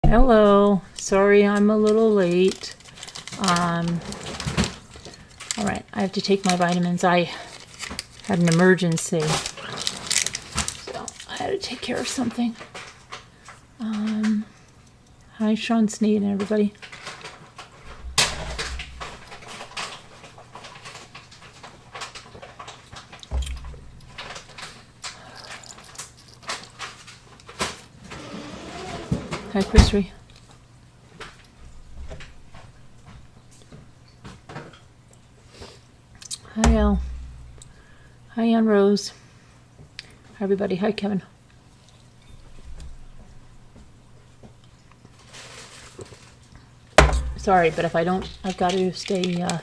Hello. Sorry I'm a little late. All right, I have to take my vitamins. I had an emergency, so I had to take care of something. Hi, Sean Sneed and everybody. Hi, Christy. Hi, Al. Hi, Ann Rose. Hi, everybody. Hi, Kevin. Sorry, but if I don't, I've got to stay, I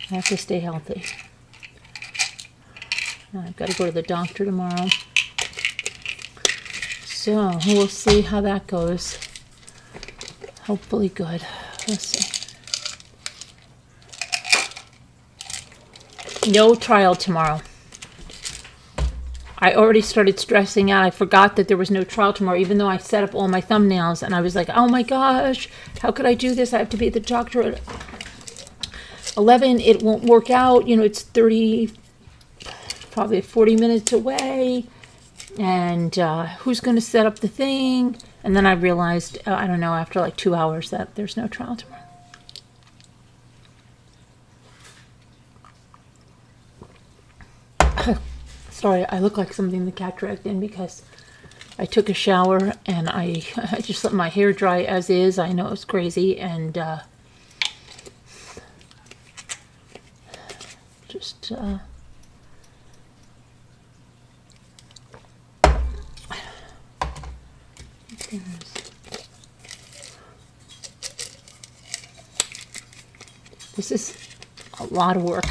have to stay healthy. I've got to go to the doctor tomorrow. So, we'll see how that goes. Hopefully good. Let's see. No trial tomorrow. I already started stressing out. I forgot that there was no trial tomorrow, even though I set up all my thumbnails. And I was like, oh my gosh, how could I do this? I have to be at the doctor at 11. It won't work out. You know, it's probably 40 minutes away. And who's going to set up the thing? And then I realized, I don't know, after like 2 hours that there's no trial tomorrow. Sorry, I look like something the cat dragged in because I took a shower and I just let my hair dry as is. I know it's crazy and just this is a lot of work.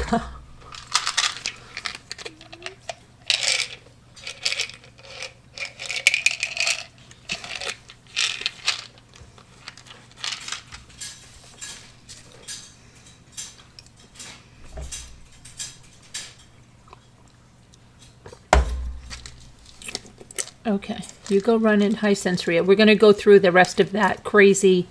Okay, you go run in high sensoria. We're going to go through the rest of that crazy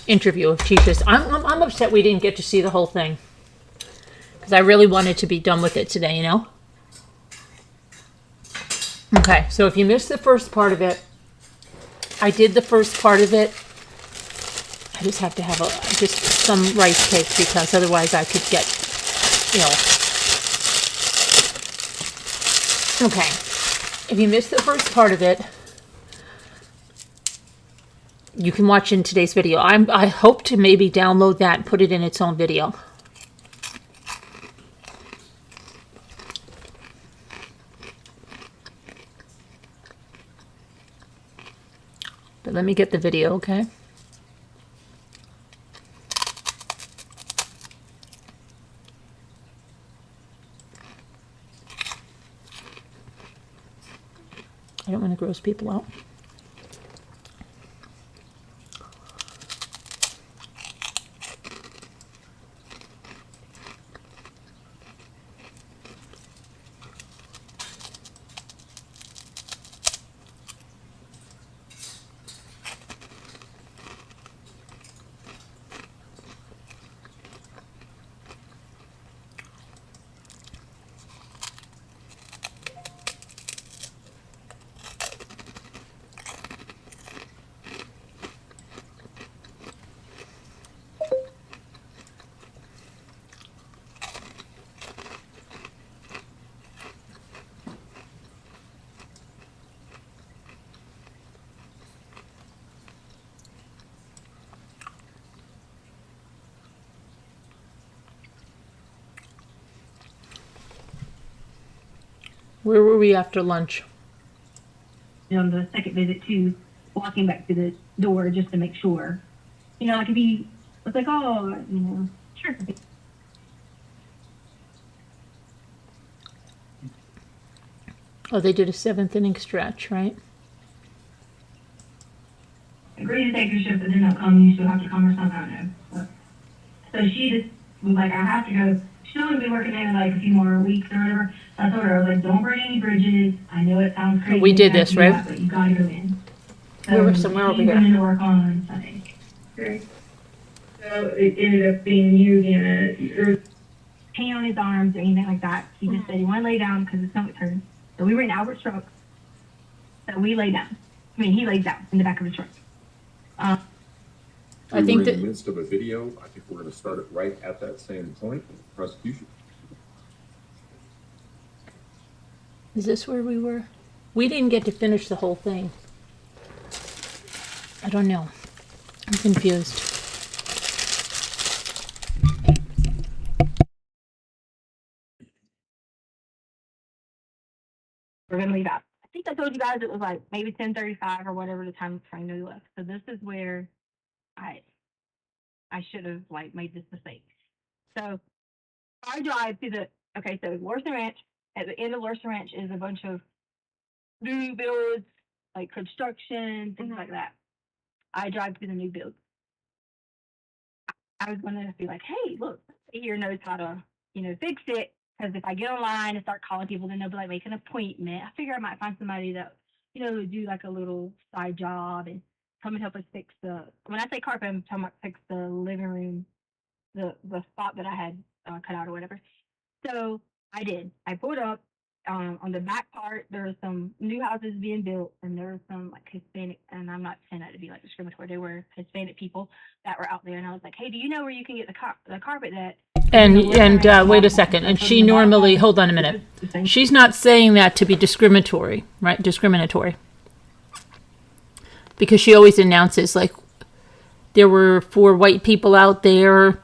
interview of Tecia's. I'm upset we didn't get to see the whole thing because I really wanted to be done with it today, you know? Okay, so if you missed the first part of it, I did the first part of it. I just have to have just some rice cake because otherwise I could get ill. Okay, if you missed the first part of it, you can watch in today's video. I hope to maybe download that and put it in its own video. But let me get the video, okay? I don't want to gross people out. Where were we after lunch? On the second visit too, walking back to the door just to make sure. You know, it could be, it's like, oh, you know, sure. Oh, they did a 7th inning stretch, right? Agree to take your shift, but then they'll come, you still have to come or something, I don't know. So she just was like, I have to go. she'll only be working there like a few more weeks or whatever. So I told her, I was like, don't burn any bridges. I know it sounds crazy. We did to have this, to do right? that, but you gotta go in. So We were somewhere over she's here. going to work on Sunday. Okay. So it ended up being you, Gannon. Pain on his arms or anything like that. He just said he wanted to lay down because his stomach hurt. So we were in Albert truck. So we lay down. I mean, he lays down in the back of the truck. I We think were that- in the midst of a video. I think we're going to start it right at that same point. Prosecution. Is this where we were? We didn't get to finish the whole thing. I don't know. I'm confused. We're gonna leave out. I think I told you guys it was like maybe 10:35 or whatever the time frame we left. So this is where I should have like made this mistake. So I drive to the so Larson Ranch. At the end of Larson Ranch is a bunch of new builds, like construction, things like that. I drive to the new builds. I was gonna be like, hey, look, here knows how to, fix it. Because if I get online and start calling people, then they'll be like, make an appointment. I figure I might find somebody that, would do like a little side job and come and help us fix when I say carpet, I'm talking about fix the living room, the spot that I had cut out or whatever. So I did. I pulled up. On the back part, there were some new houses being built, and there were some like Hispanic, and I'm not saying that to be like discriminatory. They were Hispanic people that were out there, and I was like, "Hey, do you know where you can get the carpet that?" And wait a second. And she normally, hold on a minute. She's not saying that to be discriminatory, right? Discriminatory. Because she always announces, like, there were 4 white people out there.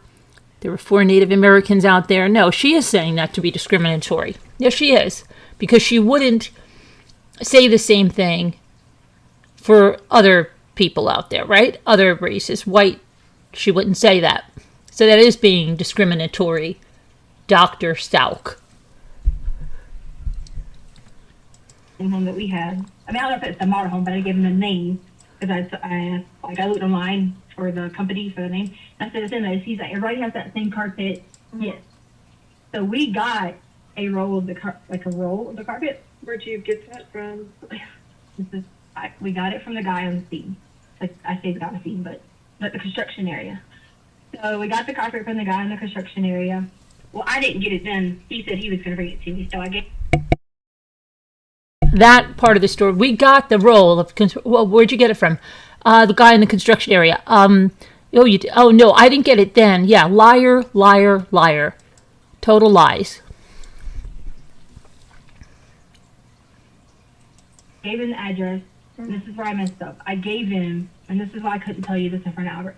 There were 4 Native Americans out there. No, she is saying that to be discriminatory. Yes, she is. Because she wouldn't say the same thing for other people out there, right? Other races. White, she wouldn't say that. So that is being discriminatory, Dr. Stauch. Home that we had. I mean, I don't know if it's the model home, but I gave him a name because I looked online for the company for the name. I said it's in there. He's like, everybody has that same carpet. Yes. So we got a roll of the carpet. Where'd you get that from? We got it from the guy on the scene. Like I say, the guy on the scene, but the construction area. So we got the carpet from the guy in the construction area. Well, I didn't get it done. He said he was going to bring it to me, so I gave. That part of the story, we got the roll of. Well, where'd you get it from? The guy in the construction area. Oh, you did. Oh no, I didn't get it then. Yeah, liar, liar, liar. Total lies. Gave him the address. And this is where I messed up. I gave him, and this is why I couldn't tell you this in front of Albert.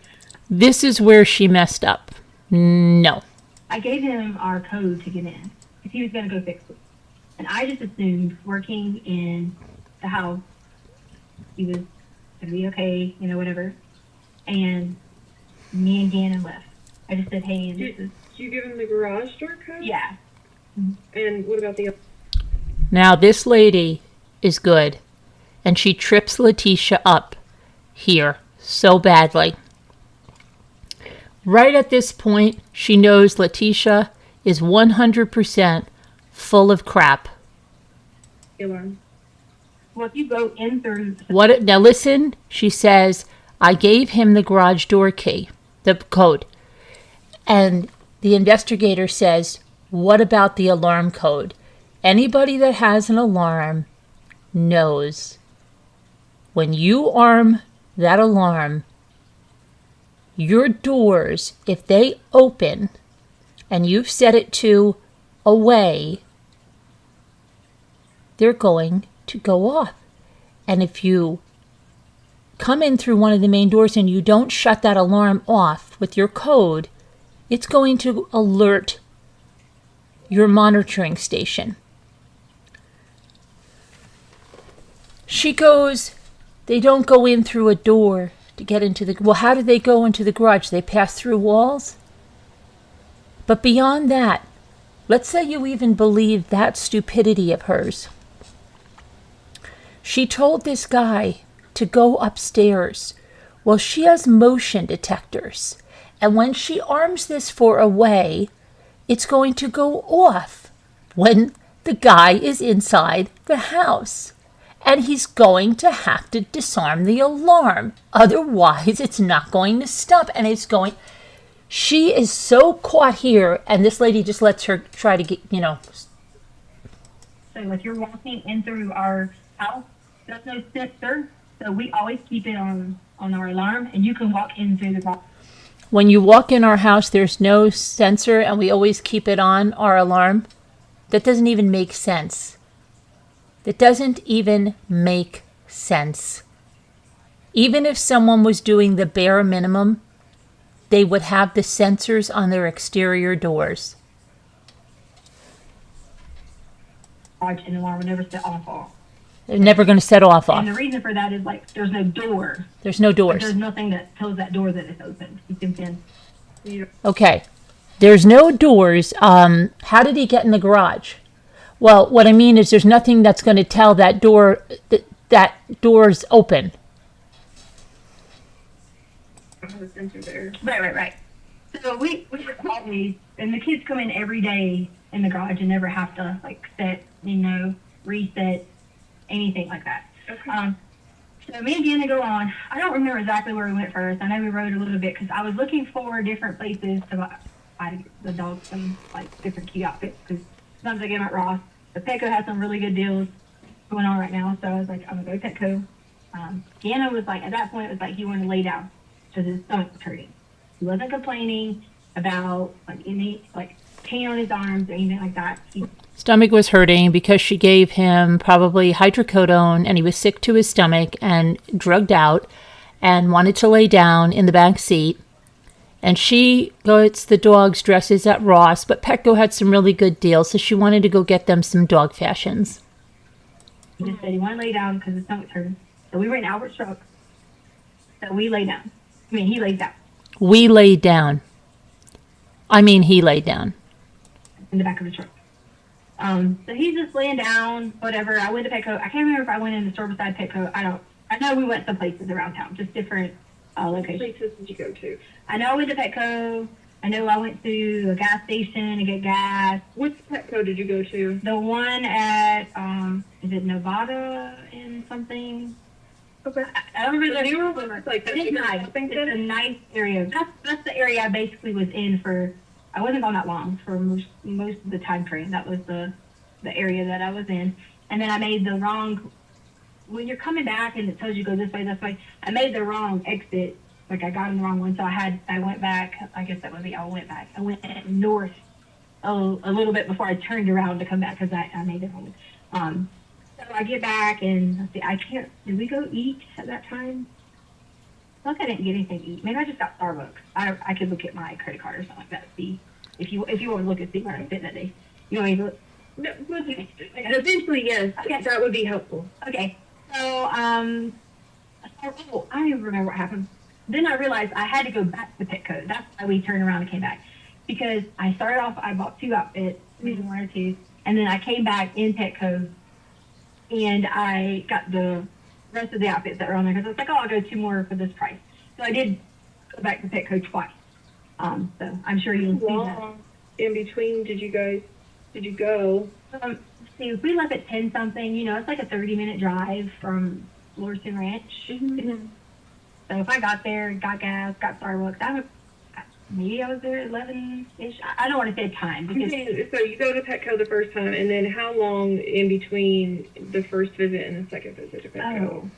This is where she messed up. No. I gave him our code to get in because he was going to go fix it. And I just assumed working in the house, he was going to be okay, whatever. And me and Gannon left. I just said, hey, and this is. Did you give him the garage door code? Yeah. And what about the other? Now this lady is good. And she trips Letecia up here so badly. Right at this point, she knows Letecia is 100% full of crap. Alarm. Well, if you go in through. Now listen, she says, I gave him the garage door key, the code. And the investigator says, what about the alarm code? Anybody that has an alarm knows when you arm that alarm, your doors, if they open and you've set it to away, they're going to go off. And if you come in through one of the main doors and you don't shut that alarm off with your code, it's going to alert your monitoring station. She goes, they don't go in through a door to get into the... Well, how do they go into the garage? They pass through walls? But beyond that, let's say you even believe that stupidity of hers. She told this guy to go upstairs. Well, she has motion detectors. And when she arms this for away, it's going to go off when the guy is inside the house. And he's going to have to disarm the alarm. Otherwise, it's not going to stop. And it's going... She is so caught here, and this lady just lets her try to get, So like you're walking in through our house, there's no sensor, so we always keep it on our alarm, and you can walk in through the box. When you walk in our house, there's no sensor, and we always keep it on our alarm. That doesn't even make sense. That doesn't even make sense. Even if someone was doing the bare minimum, they would have the sensors on their exterior doors. An alarm would never set off. They're never going to set off. And the reason for that is like there's no door. There's no doors. There's nothing that tells that door that it's open. You can pin. Okay. There's no doors. How did he get in the garage? Well, what I mean is there's nothing that's going to tell that door that door's open. The sensor there. Right. So we just always, and the kids come in every day in the garage and never have to like set, reset, anything like that. Okay. So me and Gannon go on. I don't remember exactly where we went first. I know we rode a little bit because I was looking for different places to buy the dogs some like different cute outfits because sometimes I get them at Ross. But Petco has some really good deals going on right now. So I was like, I'm gonna go to Petco. Gannon was like, at that point, it was like he wanted to lay down because his stomach was hurting. He wasn't complaining about like any like pain on his arms or anything like that. Stomach was hurting because she gave him probably hydrocodone, and he was sick to his stomach and drugged out and wanted to lay down in the back seat. And she gets the dog's dresses at Ross, but Petco had some really good deals, so she wanted to go get them some dog fashions. He just said he wanted to lay down because his stomach's hurting. So we were in Albert's truck. So we lay down. He laid down. We laid down. He laid down. In the back of the truck. So he's just laying down, whatever. I went to Petco. I can't remember if I went in the store beside Petco. I know we went some places around town, just different locations. Places did you go to? I know I went to Petco. I know I went to a gas station to get gas. Which Petco did you go to? The one at, is it Nevada and something? Okay. I don't remember. The newer one, like the It's nice. shopping It's center? a nice area. That's the area I basically was in for. I wasn't gone that long for most of the time frame. That was the area that I was in, and then I made the wrong. When you're coming back and it tells you go this way, I made the wrong exit. Like I got in the wrong one, so I went back. I guess that was I went back. I went north a little bit before I turned around to come back because I made the wrong one. So I get back and let's see, I can't. Did we go eat at that time? I thought I didn't get anything to eat. Maybe I just got Starbucks. I could look at my credit card or something like that to see if you want to look and see where I spent that day. You want me to look? No, eventually, yes. Okay. That would be helpful. Okay. So I remember what happened. Then I realized I had to go back to Petco. That's why we turned around and came back because I started off. I bought 2 outfits, maybe 1 or 2, and then I came back in Petco and I got the rest of the outfits that were on there because I was like, I'll go 2 more for this price. So I did go back to Petco twice. So I'm sure you'll see that. Long in between did you go? See, if we left at 10 something, it's like a 30-minute drive from Lorton Ranch. Mm-hmm. So if I got there, got gas, got Starbucks, maybe I was there at 11-ish. I don't want to say time because So you go to Petco the first time, and then how long in between the first visit and the second visit to Petco?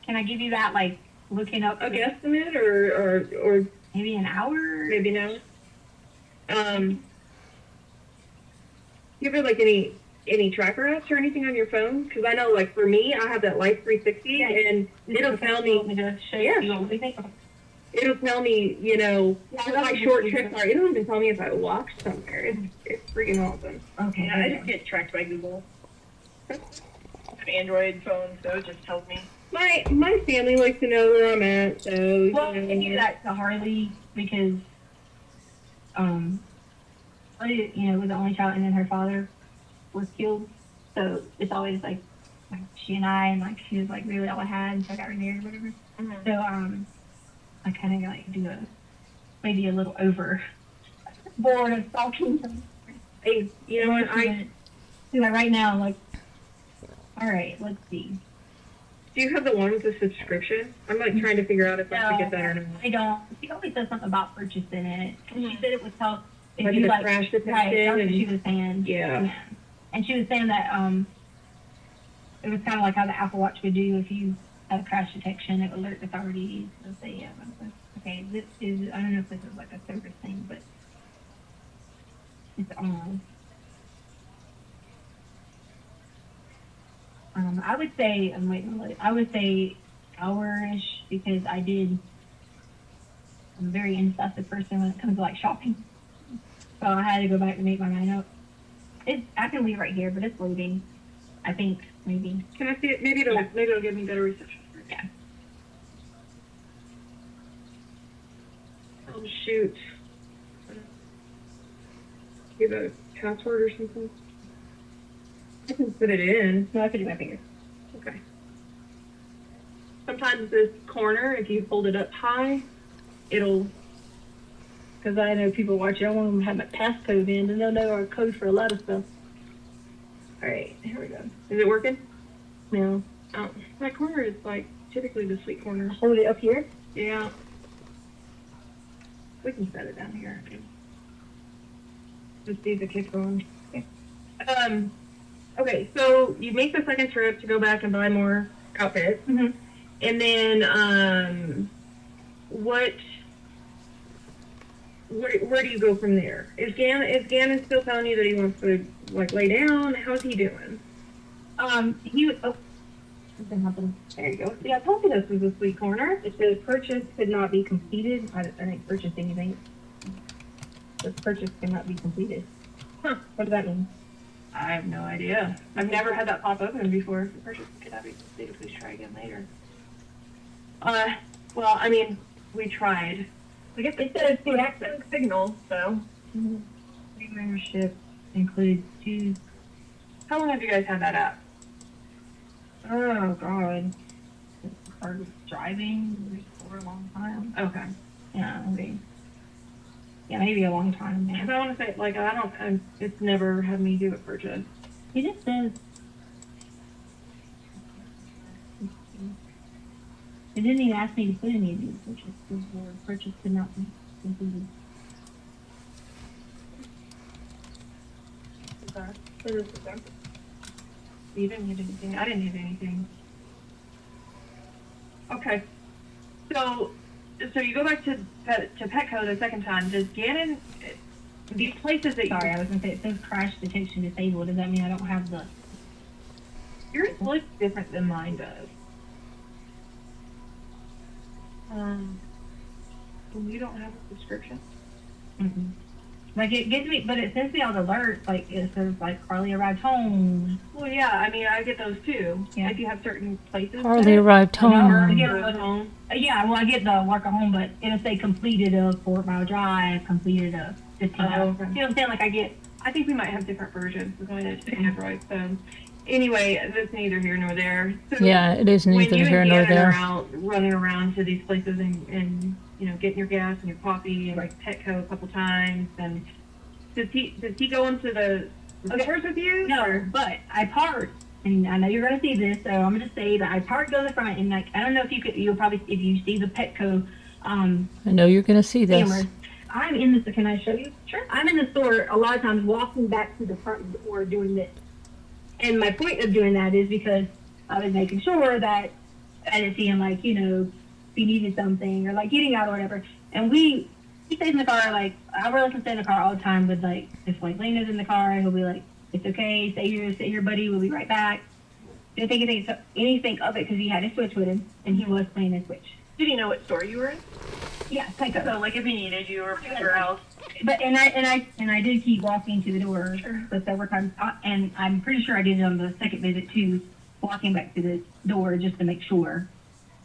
Can I give you that, like, looking up? A guesstimate or Maybe an hour? maybe no? You ever like any tracker apps or anything on your phone? Because I know, like, for me, I have that Life 360, and it'll tell me. Want me to show you? Yeah. What do you think? It'll tell me, what my short trips are. It'll even tell me if I walked somewhere. It's freaking awesome. Okay. Yeah, I just get tracked by Google. I have an Android phone, so it just tells me. My family likes to know where I'm at, so Well, I do that to Harley because, Harley, was the only child, and then her father was killed. So it's always like she and I, and like she was like really all I had, and so I got remarried or whatever. Mhm. So I kind of like do maybe a little over board of stalking them. Hey, you know what? See, like right now, like, all right, let's see. Do you have the one with the subscription? I'm like trying to figure out if I should get that or not. I don't. She always says something about purchasing it. And she said it would help if Like you the like crash right. detection That's what and- she was saying. Yeah. And she was saying that it was kind of like how the Apple Watch would do if you had a crash detection. It would alert authorities. They'll say, yeah, okay, this is. I don't know if this is like a service thing, but it's on. I would say, I would say hour-ish because I'm a very indecisive person when it comes to like shopping. So I had to go back and make my mind up. I can leave right here, but it's loading. I think maybe. Can I see it? Maybe it'll give me better reception. Yeah. Oh shoot. Give a password or something. I can put it in. No, I could do my fingers. Okay. Sometimes this corner, if you hold it up high, it'll. Because I know people watching, I want them to have my passcode in, and they'll know our code for a lot of stuff. All right, here we go. Is it working? No. Oh, that corner is like typically the sweet corner. Hold it up here. Yeah. We can set it down here. Just see the kick on. Okay, so you make the second trip to go back and buy more outfits, Mm-hmm. and then where do you go from there? Is Gannon still telling you that he wants to like lay down? How's he doing? He was. Oh, something happened. There you go. Yeah, I told you this was a sweet corner. It says purchase could not be completed. I didn't purchase anything. The purchase cannot be completed. Huh. What does that mean? I have no idea. I've never had that pop open before. The purchase cannot be completed. Please try again later. Well, I mean, we tried. I guess it says to access. Signal, so. Free membership includes two. How long have you guys had that app? Oh God. Part of driving for a long time. Okay. Yeah, maybe a long time Because now. I want to say, like, it's never had me do a purchase. He just says. It didn't even ask me to put any of these purchases. The purchase could not be completed. You didn't need anything. I didn't need anything. Okay. So you go back to Petco the second time. Does Gannon, these places that Sorry, I was gonna say it says crash detection disabled. Does that mean I don't have the? yours looks different than mine does. You don't have a subscription? Mm-hmm. Like it gives me, but it sends me all the alerts. Like it says like Carly arrived home. Well, yeah. I mean, I get those too. Yeah. If you have certain places. Harley arrived I home. get Or the- home. Yeah, well, I get the work at home, but it'll say completed a 4-mile drive, completed a 15 miles. okay. You know what I'm saying? Like I think we might have different versions of Android. So anyway, that's neither here nor there. So Yeah, it is when neither you here and nor Gannon are there. out running around to these places and you know getting your gas and your coffee and Petco a couple times, and does he go into the stores with you? No, but I parked, and I know you're gonna see this, so I'm gonna just say that I parked on the front, and like I don't know if you'll probably if you see the Petco I know you're going to see this. cameras. I'm in the. Can I show you? Sure. I'm in the store a lot of times, walking back to the front door doing this, and my point of doing that is because I was making sure that I didn't see him like he needed something or like getting out or whatever, and he stays in the car. Like I really can stay in the car all the time with like if like Lena's in the car, he'll be like, "It's okay, stay here, buddy. We'll be right back." Didn't think anything of it because he had his Switch with him and he was playing his Switch. Did he know what store you were in? Yeah, Petco. So, like, if he needed you or anywhere else. But and I did keep walking to the door several times, and I'm pretty sure I did it on the second visit too, walking back to the door just to make sure.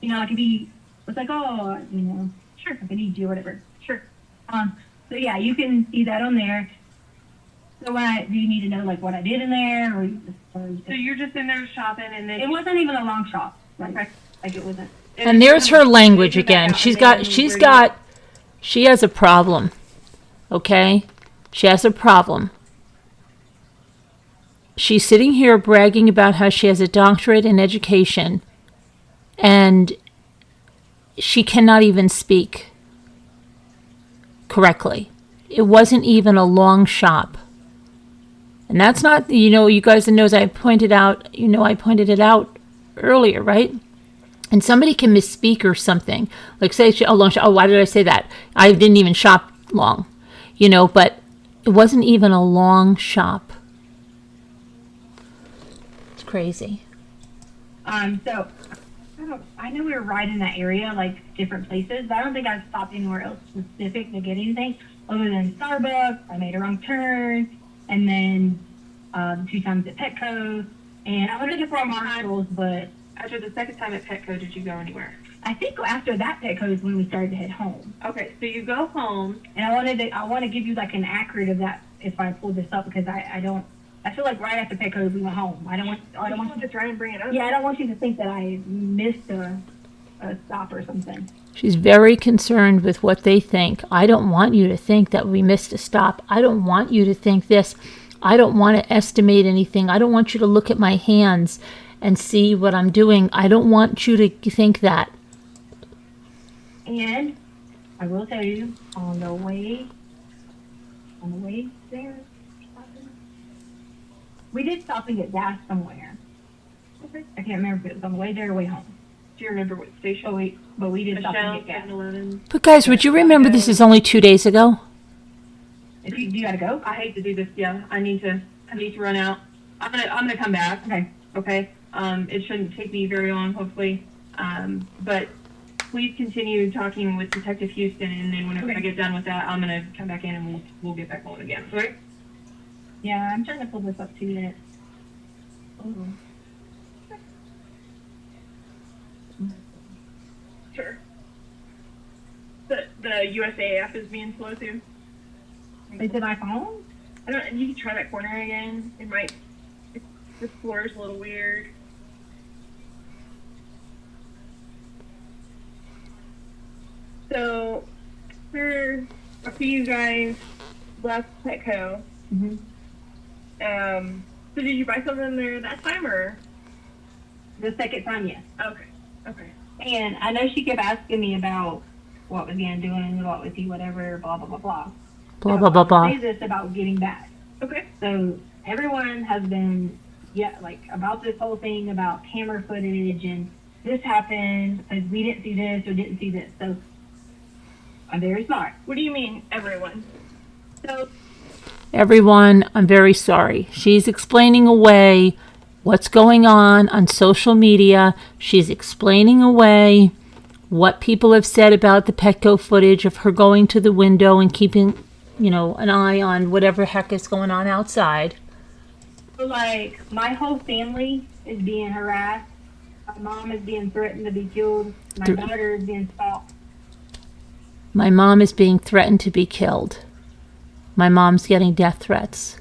You know, like if he was like, "Oh, you know, sure, if I need you or whatever." Sure. So yeah, you can see that on there. So do you need to know like what I did in there, or So you're just in there shopping, and then it wasn't even a long shop. Like, Okay. like it wasn't. And there's her language again. She has a problem. Okay? She has a problem. She's sitting here bragging about how she has a doctorate in education, and she cannot even speak correctly. It wasn't even a long shop. And that's not, you guys know, as I pointed it out earlier, right? And somebody can misspeak or something. Like say, a long shop. Oh, why did I say that? I didn't even shop long. But it wasn't even a long shop. It's crazy. So I know we were right in that area, like different places, but I don't think I stopped anywhere else specific to get anything other than Starbucks. I made a wrong turn, and then 2 times at Petco, and I was looking for Marshalls, but After the second time at Petco, did you go anywhere? I think after that Petco is when we started to head home. Okay, so you go home. And I want to give you like an accurate of that if I pull this up, because I feel like right after Petco we went home. I don't want you to try and bring it up. Yeah, I don't want you to think that I missed a stop or something. She's very concerned with what they think. I don't want you to think that we missed a stop. I don't want you to think this. I don't want to estimate anything. I don't want you to look at my hands and see what I'm doing. I don't want you to think that. And I will tell you, on the way there, we did stop and get gas somewhere. Okay. I can't remember if it was on the way there or way home. Do you remember what station? But we did stop and Michelle, get gas. 7-Eleven. But guys, would you remember this is only 2 days ago? Do you gotta go? I hate to do this. Yeah, I need to run out. I'm gonna come back. Okay. Okay. It shouldn't take me very long, hopefully. But please continue talking with Detective Houston, and then whenever I get done with that, I'm gonna come back in and we'll get back on again. Right? Yeah, I'm trying to pull this up 2 minutes. Sure. The USA app is being slow too. Is it my phone? I don't. You can try that corner again. It might. The floor's a little weird. So, after you guys left Petco, Mm-hmm. so did you buy something there that time, or? The second time, yes. Okay. And I know she kept asking me about what was Gannon doing, what was he, whatever, blah, blah, blah, blah. Blah, blah, blah, blah. Say this about getting back. Okay. So everyone has been, about this whole thing about camera footage and this happened because we didn't see this or didn't see this. So I'm very smart. What do you mean, everyone? So Everyone, I'm very sorry. She's explaining away what's going on social media. She's explaining away what people have said about the Petco footage of her going to the window and keeping, an eye on whatever heck is going on outside. my whole family is being harassed. My mom is being threatened to be killed. My daughter is being stalked. My mom is being threatened to be killed. My mom's getting death threats.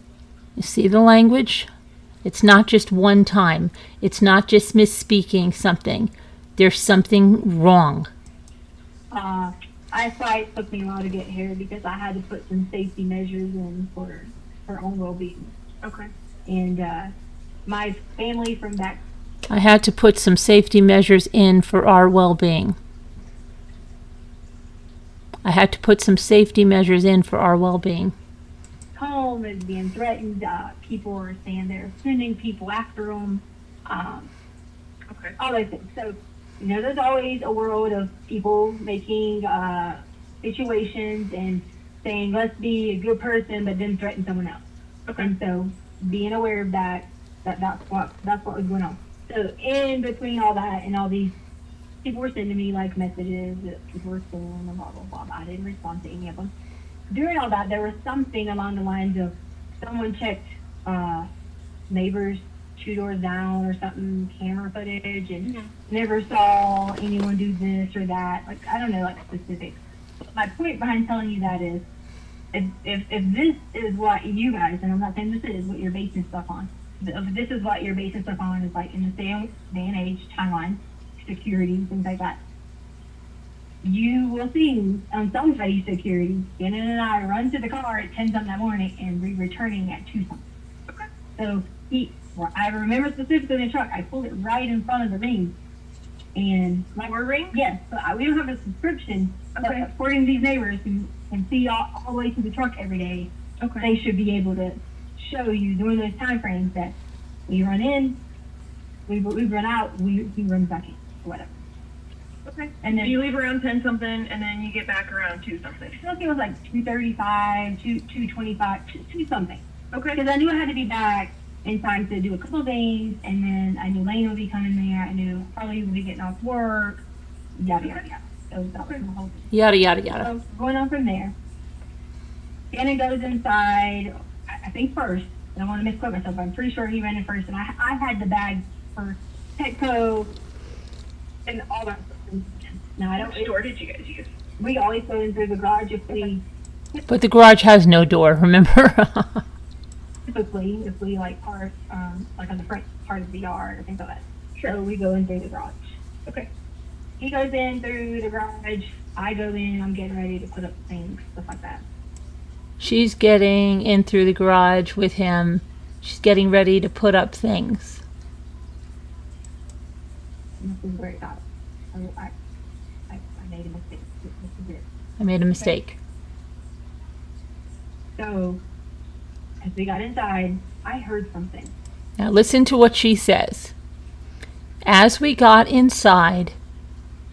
You see the language? It's not just one time. It's not just misspeaking something. There's something wrong. That's why it took me a while to get here, because I had to put some safety measures in for her own well-being. Okay. And my family from back I had to put some safety measures in for our well-being. I had to put some safety measures in for our well-being. home is being threatened. People are saying they're sending people after them. Okay. All those things. So, there's always a world of people making situations and saying, let's be a good person, but then threaten someone else. Okay. And so, being aware of that's what was going on. So, in between all that and all these, people were sending me messages that people were saying and blah blah blah. I didn't respond to any of them. During all that, there was something along the lines of someone checked neighbors 2 doors down or something, camera footage, and never saw anyone do this or that. I don't know, specifics. My point behind telling you that is, if this is what you guys, and I'm not saying this is what you're basing stuff on, but if this is what you're basing stuff on, is in this day and age, timeline, security, things like that, you will see on somebody's security, Gannon and I run to the car at 10 something that morning and we're returning at 2 something. Okay. So well, I remember specifically in the truck, I pulled it right in front of the ring. And Your ring? yes, but we don't have a subscription. But Okay. according to these neighbors who can see all the way to the truck every day, Okay. they should be able to show you during those time frames that we run in, we run out, we run back in, or whatever. Okay. And then You leave around 10 something and then you get back around 2 something. I feel like it was like 2:35, 2:25, 2 something. Okay. Because I knew I had to be back in time to do a couple of things, and then I knew Lane would be coming there. I knew probably would be getting off work, yada yada yada. So that was my whole thing. Yada, yada, yada. So going on from there, Gannon goes inside, I think first. I don't want to misquote myself, but I'm pretty sure he ran in first, and I had the bag for Petco and all that stuff. Now I don't. Which door did you guys use? We always go in through the garage if we But the garage has no door, remember? typically if we like park like on the front part of the yard or things like that. So we go in through the garage. Okay. He goes in through the garage. I go in. I'm getting ready to put up things, stuff like that. She's getting in through the garage with him. She's getting ready to put up things. And this is where it got. I made a mistake. This is it. I made a mistake. So as we got inside, I heard something. Now listen to what she says. As we got inside,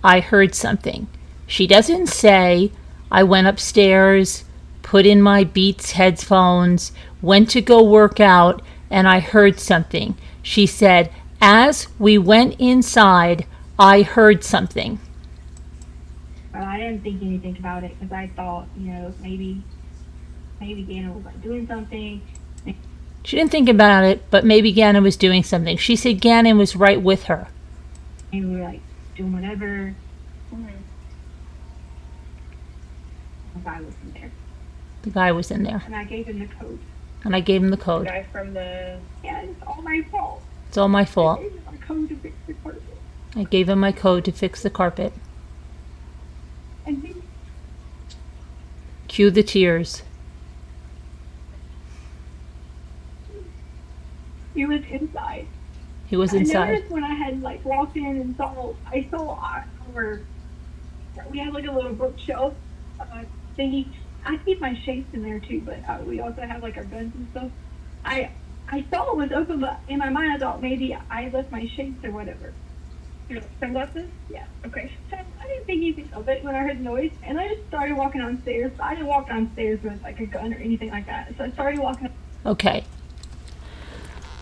I heard something. She doesn't say, I went upstairs, put in my Beats headphones, went to go work out, and I heard something. She said, as we went inside, I heard something. But I didn't think anything about it because I thought, maybe Gannon was like doing something. She didn't think about it, but maybe Gannon was doing something. She said Gannon was right with her. Maybe we were like doing whatever. The guy was in there, The guy was in there, and I gave him the code. and I gave him the The code. guy from the. Yeah, it's all my fault. It's all my I fault. gave him my code to fix the carpet. I gave him my code to fix the carpet. And he Cue the tears. was inside. He was I inside. noticed when I had like walked in and I saw we had like a little bookshelf thingy. I keep my shapes in there too, but we also have like our guns and stuff. I saw it was open, but in my mind I thought maybe I left my shapes or whatever. Your sunglasses? Yeah. Okay. So I didn't think anything of it when I heard the noise, and I just started walking downstairs. I didn't walk downstairs with like a gun or anything like that. So I started walking. Okay.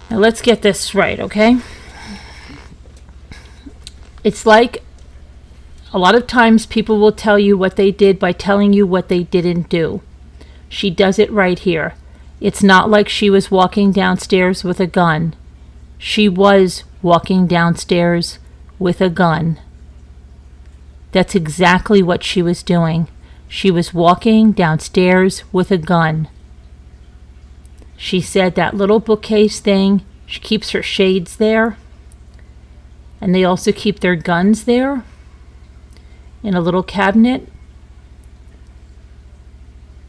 Now let's get this right, okay? It's like a lot of times people will tell you what they did by telling you what they didn't do. She does it right here. It's not like she was walking downstairs with a gun. She was walking downstairs with a gun. That's exactly what she was doing. She was walking downstairs with a gun. She said that little bookcase thing, she keeps her shades there. And they also keep their guns there in a little cabinet.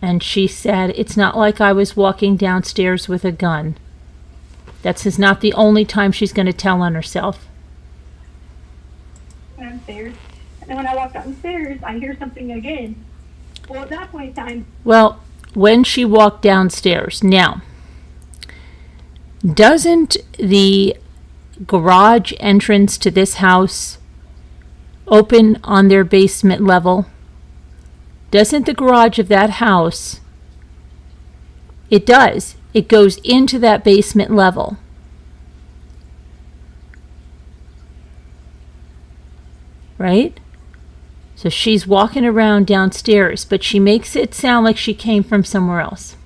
And she said, it's not like I was walking downstairs with a gun. That's not the only time she's going to tell on herself. Downstairs, and then when I walk downstairs, I hear something again. Well, at that point in time, Well, when she walked downstairs. Now, doesn't the garage entrance to this house open on their basement level? Doesn't the garage of that house? It does. It goes into that basement level. Right? So she's walking around downstairs, but she makes it sound like she came from somewhere else.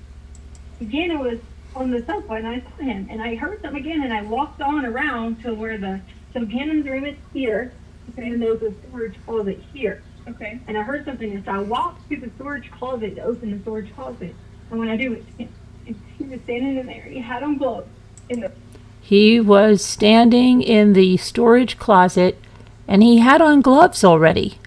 Gannon was on the sofa, and I saw him, and I heard something again, and I walked on around to where so Gannon's room is here, and there's a storage closet here. Okay. And I heard something, and so I walked to the storage closet to open the storage closet. And when I do, he was standing in there. He had on gloves. He was standing in the storage closet, and he had on gloves already.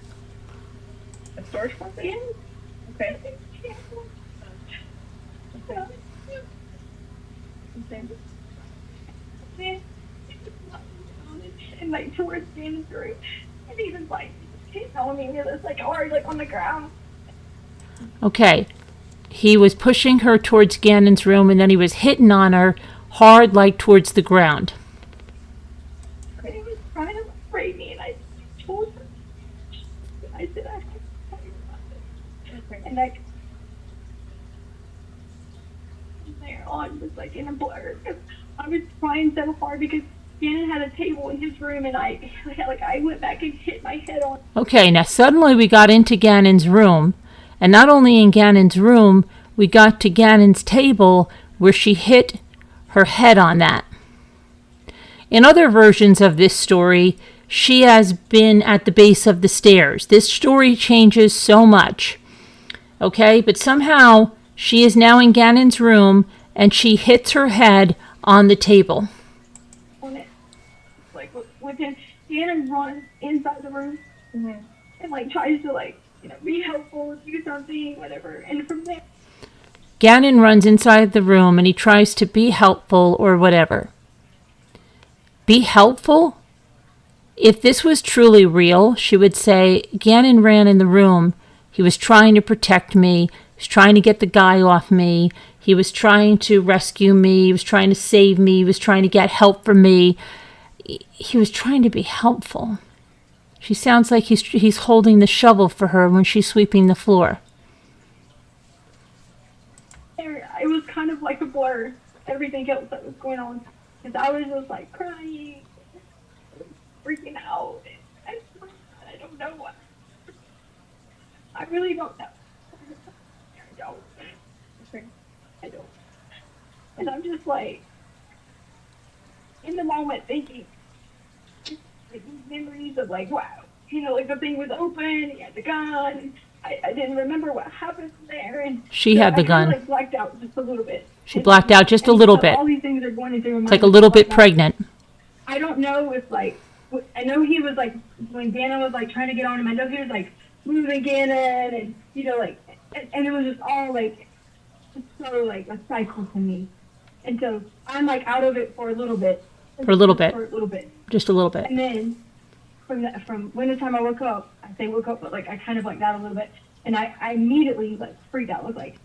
like towards Gannon's room, and he was like, he's telling me this like already like on the ground. Okay. He was pushing her towards Gannon's room, and then he was hitting on her hard, like towards the ground. And he was trying to rape me, and I told him, I said, I have to tell you about this. And like, from there on was like in a blur. 'Cause I was trying so hard because Gannon had a table in his room, and I went back and hit my head on. Okay, now suddenly we got into Gannon's room, and not only in Gannon's room, we got to Gannon's table where she hit her head on that. In other versions of this story, she has been at the base of the stairs. This story changes so much. Okay, but somehow she is now in Gannon's room, and she hits her head on the table. On it. Like with him, Gannon runs inside the room and like tries to like, you know, be helpful, do something, whatever. And from there, Gannon runs inside the room and he tries to be helpful or whatever. Be helpful? If this was truly real, she would say, Gannon ran in the room. He was trying to protect me. He was trying to get the guy off me. He was trying to rescue me. He was trying to save me. He was trying to get help from me. He was trying to be helpful. She sounds like he's holding the shovel for her when she's sweeping the floor. it was kind of like a blur, everything else that was going on. Because I was just like crying, freaking out. I don't know what. I really don't know. I don't. And I'm just like, in the moment thinking, like these memories of like, wow, you know, like the thing was open, he had the gun. I didn't remember what happened there, and She had the I gun. kinda, like blacked out just a little bit. She blacked out just a little bit. All these things are going through my mind. It's like a little bit Like, pregnant. I don't know if like, I know he was like, when Gannon was like trying to get on him, I know he was like moving Gannon and, you know, like, and it was just all like, so like a cycle to me. And so I'm like out of it for a little bit. For a little bit. For a little bit. Just a little bit. And then from when the time I woke up, I say woke up, but like I kind of like that a little bit. And I immediately like freaked out. I was like,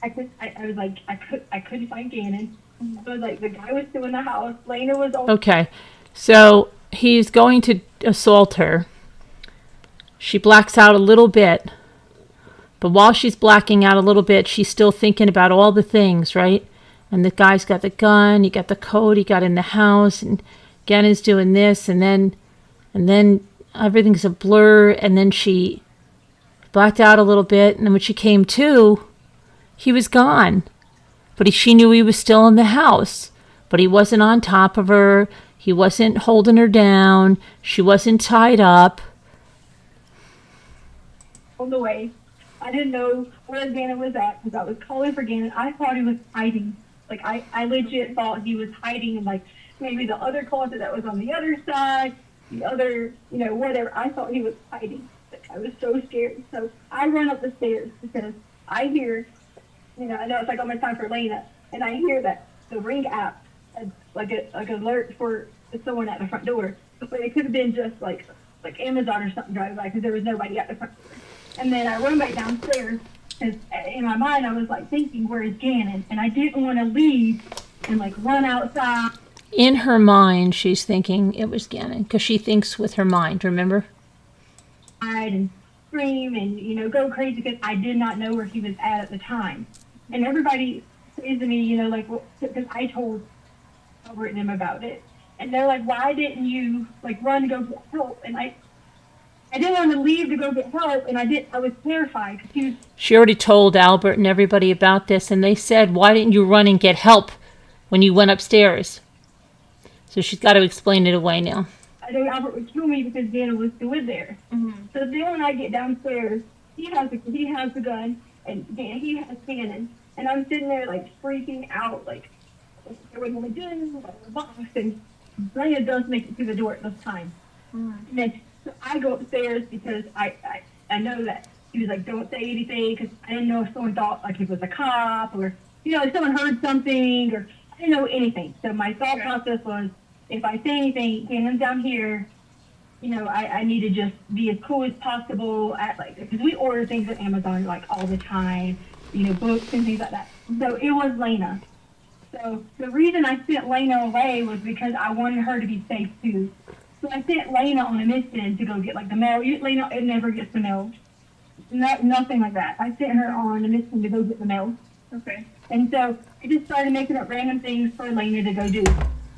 I couldn't find Gannon. So like the guy was still in the house. Lena was on. Okay. So he's going to assault her. She blacks out a little bit. But while she's blacking out a little bit, she's still thinking about all the things, right? And the guy's got the gun, he got the coat, he got in the house, and Gannon's doing this, and then everything's a blur, and then she blacked out a little bit, and then when she came to, he was gone. But she knew he was still in the house. But he wasn't on top of her, he wasn't holding her down, she wasn't tied up. On the way. I didn't know where Gannon was at because I was calling for Gannon. I thought he was hiding. Like, I legit thought he was hiding in, like, maybe the other closet that was on the other side, the other, you know, whatever. I thought he was hiding. Like, I was so scared. So I run up the stairs because I hear, you know, I know it's like almost time for Lena, and I hear that the Ring app had, like, an alert for someone at the front door. But it could have been just, like Amazon or something driving by because there was nobody at the front door. And then I run back downstairs, because in my mind I was like thinking, where is Gannon? And I didn't want to leave and like run outside. In her mind, she's thinking it was Gannon, because she thinks with her mind, remember? And scream and, you know, go crazy because I did not know where he was at the time. And everybody says to me, you know, like, well, because I told Albert and them about it. And they're like, why didn't you like run to go get help? And I didn't want to leave to go get help, and I was terrified because She already told Albert and everybody about this, and they said, why didn't you run and get help when you went upstairs? So she's got to explain it away now. I know Albert would kill me because Gannon was still in there. Mm-hmm. So then when I get downstairs, he has the gun, and he has Gannon, and I'm sitting there like freaking out, like what do I do? The box, and Lena does make it through the door at this time. Mm-hmm. And then so I go upstairs because I know that he was like, don't say anything, because I didn't know if someone thought like it was a cop or, you know, if someone heard something, or I didn't know anything. So my thought process was, if I say anything, Gannon's down here, you know, I need to just be as cool as possible at like, because we order things at Amazon like all the time, you know, books and things like that. So it was Lena. So the reason I sent Lena away was because I wanted her to be safe too. So I sent Lena on a mission to go get like the mail. Lena, it never gets the mail. Nothing like that. I sent her on a mission to go get the mail. Okay. And so I just started making up random things for Lena to go do.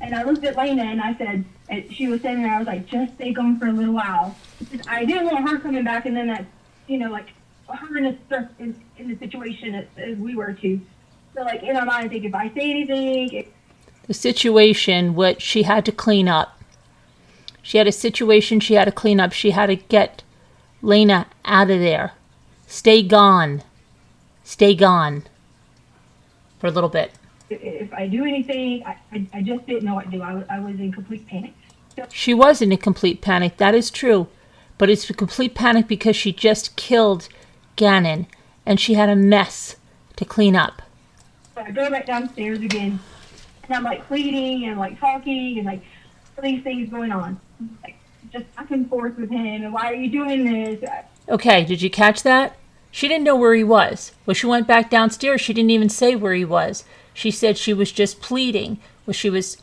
And I looked at Lena and I said, and she was sitting there, I was like, just stay gone for a little while. Because I didn't want her coming back and then that, you know, like her in the situation as we were too. So like in our mind, I think if I say anything, The situation, what she had to clean up. She had a situation she had to clean up. She had to get Lena out of there. Stay gone. Stay gone. For a little bit. if I do anything, I just didn't know what to do. I was in complete panic. So, She was in a complete panic. That is true. But it's a complete panic because she just killed Gannon. And she had a mess to clean up. so I go back downstairs again. And I'm like pleading and like talking and like all these things going on. Like just back and forth with him. And why are you doing this? Okay, did you catch that? She didn't know where he was. When she went back downstairs, she didn't even say where he was. She said she was just pleading. Well, she was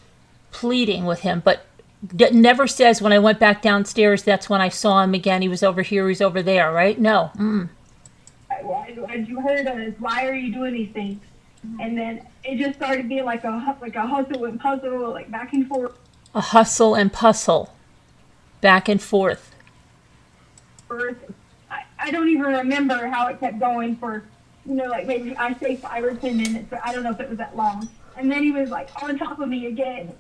pleading with him, but never says when I went back downstairs, that's when I saw him again. He was over here, he's over there, right? No. Why you heard us? Why are you doing these things? And then it just started being like a hustle and puzzle, like back and forth. A hustle and puzzle. Back and forth. I don't even remember how it kept going for, you know, like maybe I say 5 or 10 minutes, but I don't know if it was that long. And then he was like on top of me again.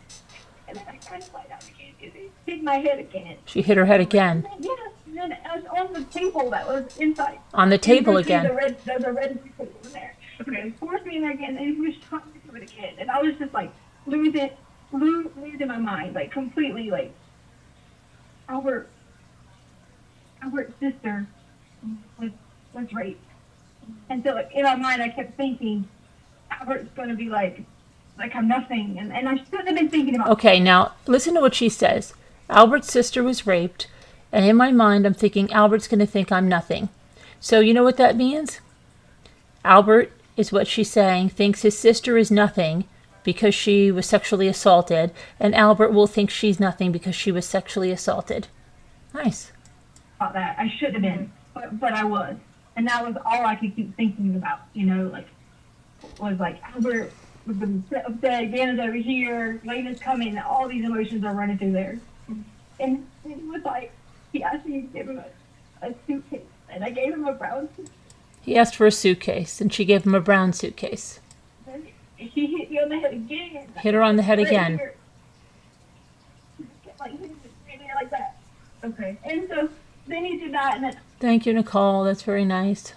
And then I kind of lied out again. He hit my head again. She hit her head again. Yes, and then I was on the table that was inside. On the table You could see again. There's a red table in there. Okay. He forced me in there again, and he was trying to do it again. And I was just like losing my mind, like completely, like Albert's sister was raped. And so like, in my mind, I kept thinking, Albert's going to be like I'm nothing. And I shouldn't have been thinking about Okay, now listen to what she says. Albert's sister was raped, and in my mind, I'm thinking Albert's going to think I'm nothing. So you know what that means? Albert is what she's saying, thinks his sister is nothing because she was sexually assaulted, and Albert will think she's nothing because she was sexually assaulted. Nice. that. I should have been, but I was. And that was all I could keep thinking about, you know, like, was like, Albert was upset, Gannon's over here, Lena's coming, all these emotions are running through there. And it was like, he asked me to give him a suitcase, and I gave him a brown suitcase. He asked for a suitcase, and she gave him a brown suitcase. And he hit me on the head again. Hit her on the head again. Here. Like, hit me right there like that. Okay. And so then he did that, and then Thank you, Nicole. That's very nice.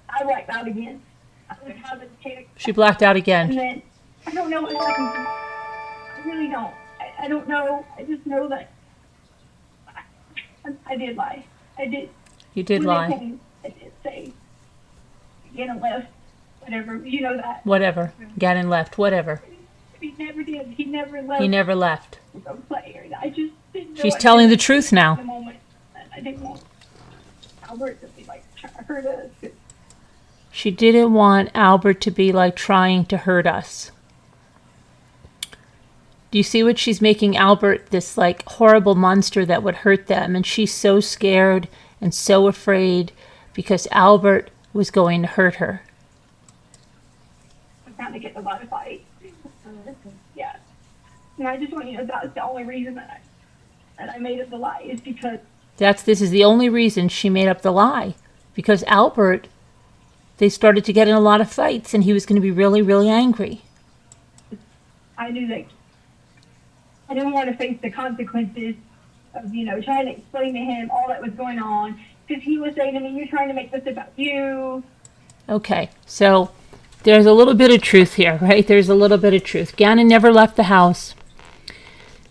I blacked out again. I was having a panic. She blacked out And again. then I don't know what happened. I really don't. I don't know. I just know that I did lie. I did. You did when they lie. came, I did say, Gannon left. Whatever. You know that. Whatever. Gannon left. Whatever. He never did. He never left. He never left. The player. I just didn't know. She's what telling to the do truth at now. the moment. And I didn't want Albert to be like trying to hurt us. She didn't want Albert to be like trying to hurt us. Do you see what she's making Albert this like horrible monster that would hurt them? And she's so scared and so afraid because Albert was going to hurt her. I'm trying to get in a lot of fights. Yeah. And I just want you to know that's the only reason that I made up the lie is because This is the only reason she made up the lie. Because Albert, they started to get in a lot of fights and he was going to be really, really angry. I knew that I didn't want to face the consequences of, you know, trying to explain to him all that was going on. Because he was saying to me, you're trying to make this about you. Okay, so there's a little bit of truth here, right? There's a little bit of truth. Gannon never left the house.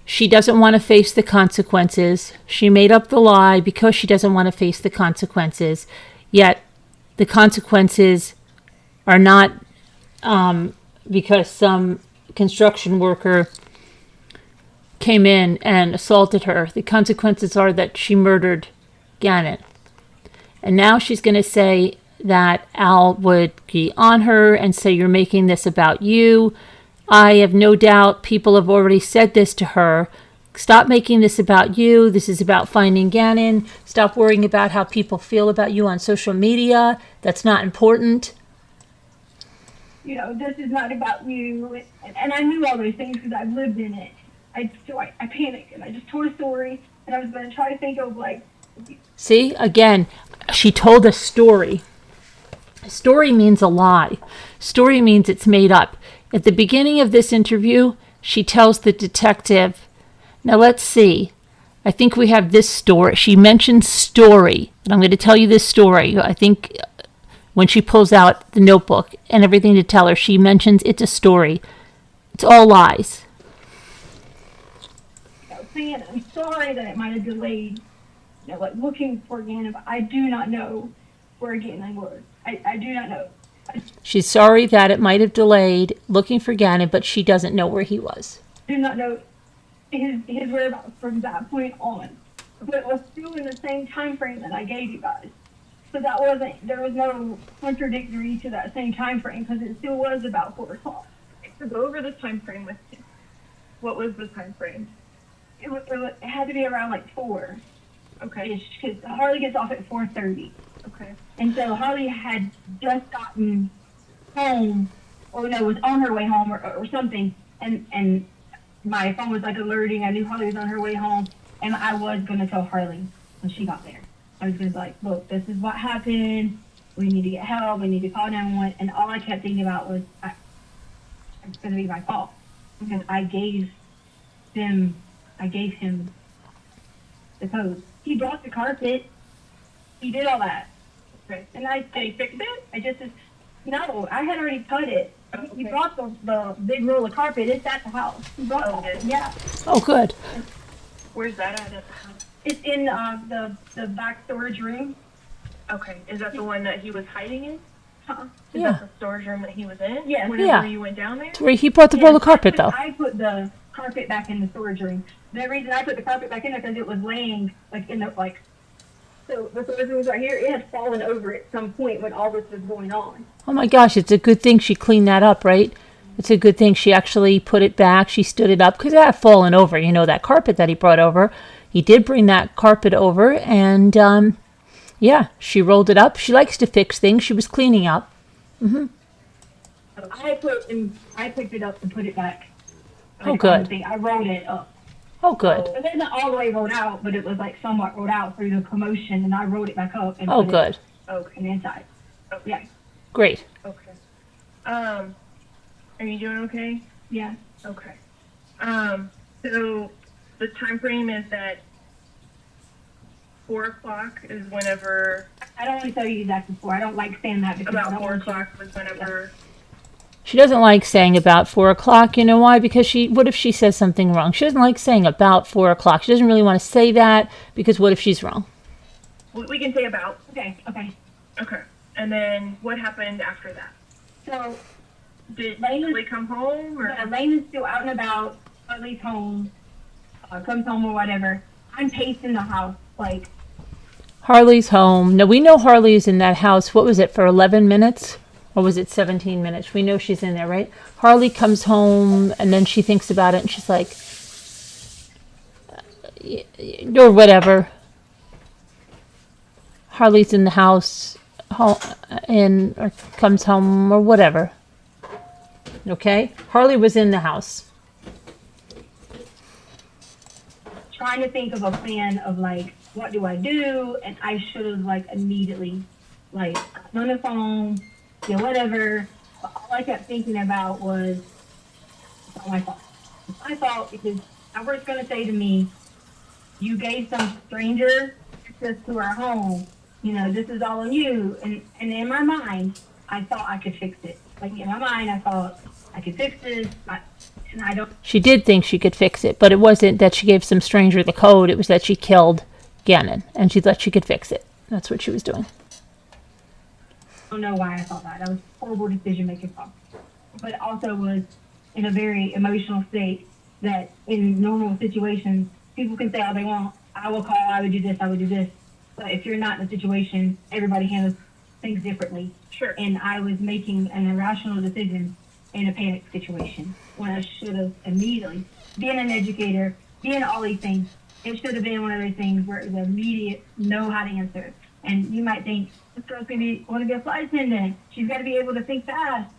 She doesn't want to face the consequences. She made up the lie because she doesn't want to face the consequences. Yet the consequences are not because some construction worker came in and assaulted her. The consequences are that she murdered Gannon. And now she's going to say that Al would be on her and say, you're making this about you. I have no doubt people have already said this to her. Stop making this about you. This is about finding Gannon. Stop worrying about how people feel about you on social media. That's not important. You know, this is not about you. And I knew all those things because I've lived in it. I panicked and I just told a story and I was going to try to think of like. See, again, she told a story. A story means a lie. Story means it's made up. At the beginning of this interview, she tells the detective, now let's see. I think we have this story. She mentions story. And I'm going to tell you this story. I think when she pulls out the notebook and everything to tell her, she mentions it's a story. It's all lies. Saying I'm sorry that it might have delayed, you know, like looking for Gannon, but I do not know where Gannon was. I do not know. She's sorry that it might have delayed looking for Gannon, but she doesn't know where he was. I do not know his whereabouts from that point on. But it was still in the same time frame that I gave you guys. So that wasn't, there was no contradictory to that same time frame because it still was about 4 o'clock. So go over this time frame with me. What was the time frame? It had to be around like 4. Okay. Because Harley gets off at 4:30. Okay. And so Harley had just gotten home, or no, was on her way home or something. And my phone was like alerting. I knew Harley was on her way home. And I was going to tell Harley when she got there. I was going to be like, look, this is what happened. We need to get help. We need to call 911. And all I kept thinking about was, it's going to be my fault. Because I gave him the code. He brought the carpet. He did all that. Okay. And did he fix it? No, I had already cut it. Oh, He okay. brought the big roll of carpet. It's at the house. He brought it. Yeah. Oh, good. Where's that at the house? It's in the back storage room. Okay. Is that the one that he was hiding in? Huh? Is Yeah. that the storage room that he was in? Yeah. Whenever Yeah. you went down there? It's where he brought the roll of carpet, though. I put the carpet back in the storage room. The reason I put the carpet back in there because it was laying like in the like. So the storage room was right here. It had fallen over at some point when all this was going on. Oh my gosh, it's a good thing she cleaned that up, right? It's a good thing she actually put it back. She stood it up because it had fallen over. You know, that carpet that he brought over. He did bring that carpet over and, yeah, she rolled it up. She likes to fix things. She was cleaning up. So I picked it up and put it back. Oh, Like, on the good. thing. I rolled it up. Oh, good. It wasn't all the way rolled out, but it was like somewhat rolled out through the commotion, and I rolled it back up and Oh, put good. Okay. it in the inside. Yeah, Great. Okay. Are you doing okay? yeah. Okay. So the time frame is that 4 o'clock is whenever, I don't want to tell you exactly before. I don't like saying that because I about don't 4 want you- o'clock was whenever, She doesn't like saying about 4 o'clock. You know why? Because what if she says something wrong? She doesn't like saying about 4 o'clock. She doesn't really want to say that because what if she's wrong? we can say about. Okay. Okay. And then what happened after that? So Did Lane- Lee come home or? Lane is still out and about. Harley's home. Comes home or whatever. I'm pacing the house like. Harley's home. No, we know Harley is in that house. What was it, for 11 minutes? Or was it 17 minutes? We know she's in there, right? Harley comes home and then she thinks about it and she's like, or whatever. Harley's in the house or comes home or whatever. Okay? Harley was in the house. Trying to think of a plan of like, what do I do? And I should have like immediately like gotten on the phone, whatever. But all I kept thinking about was, it's not my fault. It's my fault because Albert's gonna say to me, you gave some stranger access to our home. You know, this is all on you. And in my mind, I thought I could fix it. Like in my mind, I thought I could fix this. And I don't. She did think she could fix it, but it wasn't that she gave some stranger the code. It was that she killed Gannon, and she thought she could fix it. That's what she was doing. I don't know why I thought that. That was horrible decision making. But also was in a very emotional state that in normal situations, people can say all they want. I will call, I would do this, I would do this. But if you're not in a situation, everybody handles things differently. Sure. And I was making an irrational decision in a panic situation when I should have immediately, being an educator, being all these things, it should have been one of those things where it was immediate, know how to answer. And you might think, this girl's going to want to be a flight attendant. She's got to be able to think fast.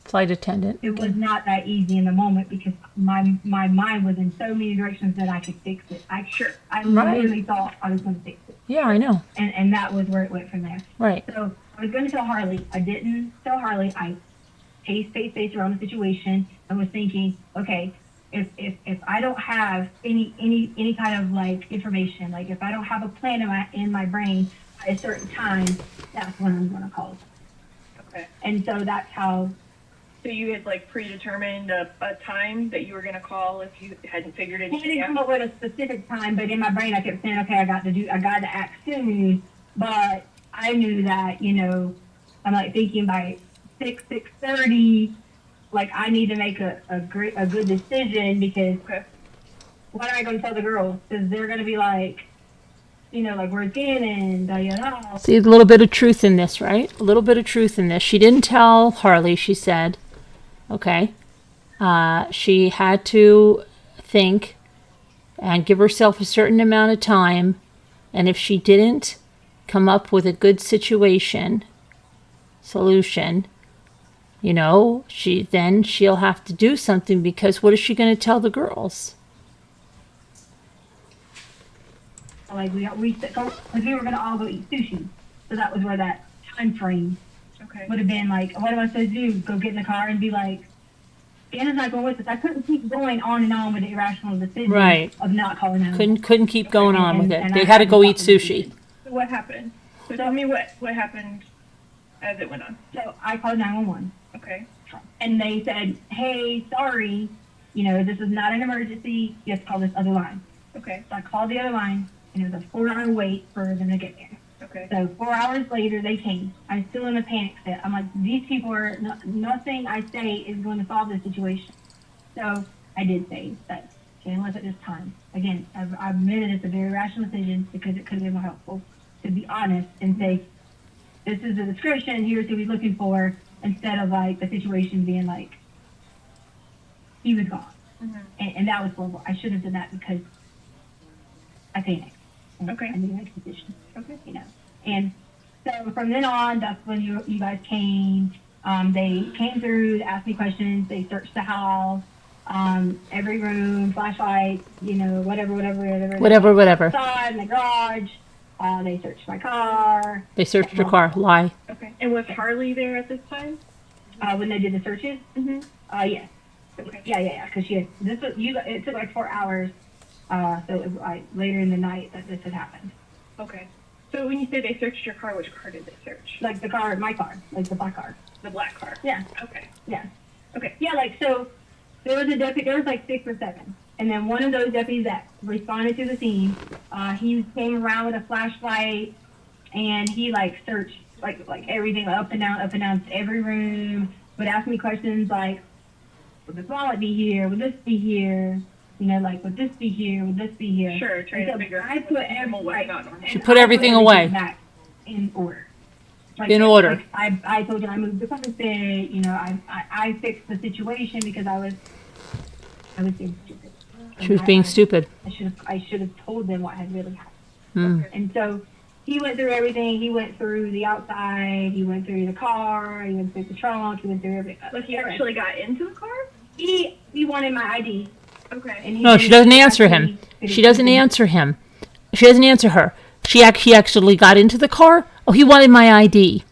Flight attendant. It was not that easy in the moment because my mind was in so many directions that I could fix it. I literally thought I was going to fix it. Yeah, I know. And that was where it went from there. Right. So I was going to tell Harley. I didn't tell Harley. I paced around the situation and was thinking, okay, if I don't have any kind of like information, like if I don't have a plan in my brain by a certain time, that's when I'm going to call. Okay. And so that's how. So you had like predetermined a time that you were going to call if you hadn't figured I anything didn't come out? up with a specific time, but in my brain I kept saying, okay, I got to act soon. But I knew that, I'm like thinking by 6:30, like I need to make a good decision because Okay. what am I going to tell the girls? Because they're going to be like, like where's Gannon? Da, da, da. See, a little bit of truth in this, right? A little bit of truth in this. She didn't tell Harley, she said. Okay. She had to think and give herself a certain amount of time. And if she didn't come up with a good solution, she'll have to do something because what is she going to tell the girls? Like we were going to all go eat sushi. So that was where that time frame Okay. would have been like, what am I supposed to do? Go get in the car and be like, Anna's not going with us. I couldn't keep going on and on with the irrational decision Right. of not calling them. Couldn't keep going on with it. And They I had to had go to eat stop the sushi. So what happened? So tell me what happened as it went on. So I called 911 Okay. and they said, hey, sorry, this is not an emergency. You have to call this other line. Okay. So I called the other line and it was a 4-hour wait for them to get there. Okay. So 4 hours later, they came. I'm still in a panic set. I'm like, these people are, nothing I say is going to solve this situation. So I did say that Gannon left at this time. Again, I admitted it's a very rational decision because it could have been more helpful to be honest and say, this is the description, here's who he's looking for, instead of like the situation being like, he was gone. Mm-hmm. And that was horrible. I should have done that because I panicked. And Okay. I made a decision. Okay. And so from then on, that's when you guys came. They came through, they asked me questions, they searched the house, every room, flashlights, Whatever. outside in the garage. They searched my car. They searched her car. Lie. Okay. And was Harley there at this time? When they did the searches. Mm-hmm. Yes. Okay. Yeah. Because it took like 4 hours. So it was like later in the night that this had happened. Okay. So when you say they searched your car, which car did they search? Like the car, my car, like the black car. The black car. Yeah. Okay. Yeah. Okay. Yeah, so there was a deputy, there was like 6 or 7. And then one of those deputies that responded to the scene, he came around with a flashlight and he like searched like everything up and down every room, would ask me questions like, would this wallet be here? Would this be here? Would this be here? Would this be here? Sure. Trying to figure out I put normal, what's not normal. She put everything away. Back in order. In order. I told you I moved the carpet. I fixed the situation because I was being stupid. She was being stupid. I should have told them what had really happened. Mm. And so he went through everything. He went through the outside. He went through the car. He went through the trunk. He went through everything. Like he actually got into the car? He wanted my ID. Okay. And he No, said she doesn't he answer him. She doesn't answer him. She doesn't answer her. He actually got into the car. Oh, he wanted my ID.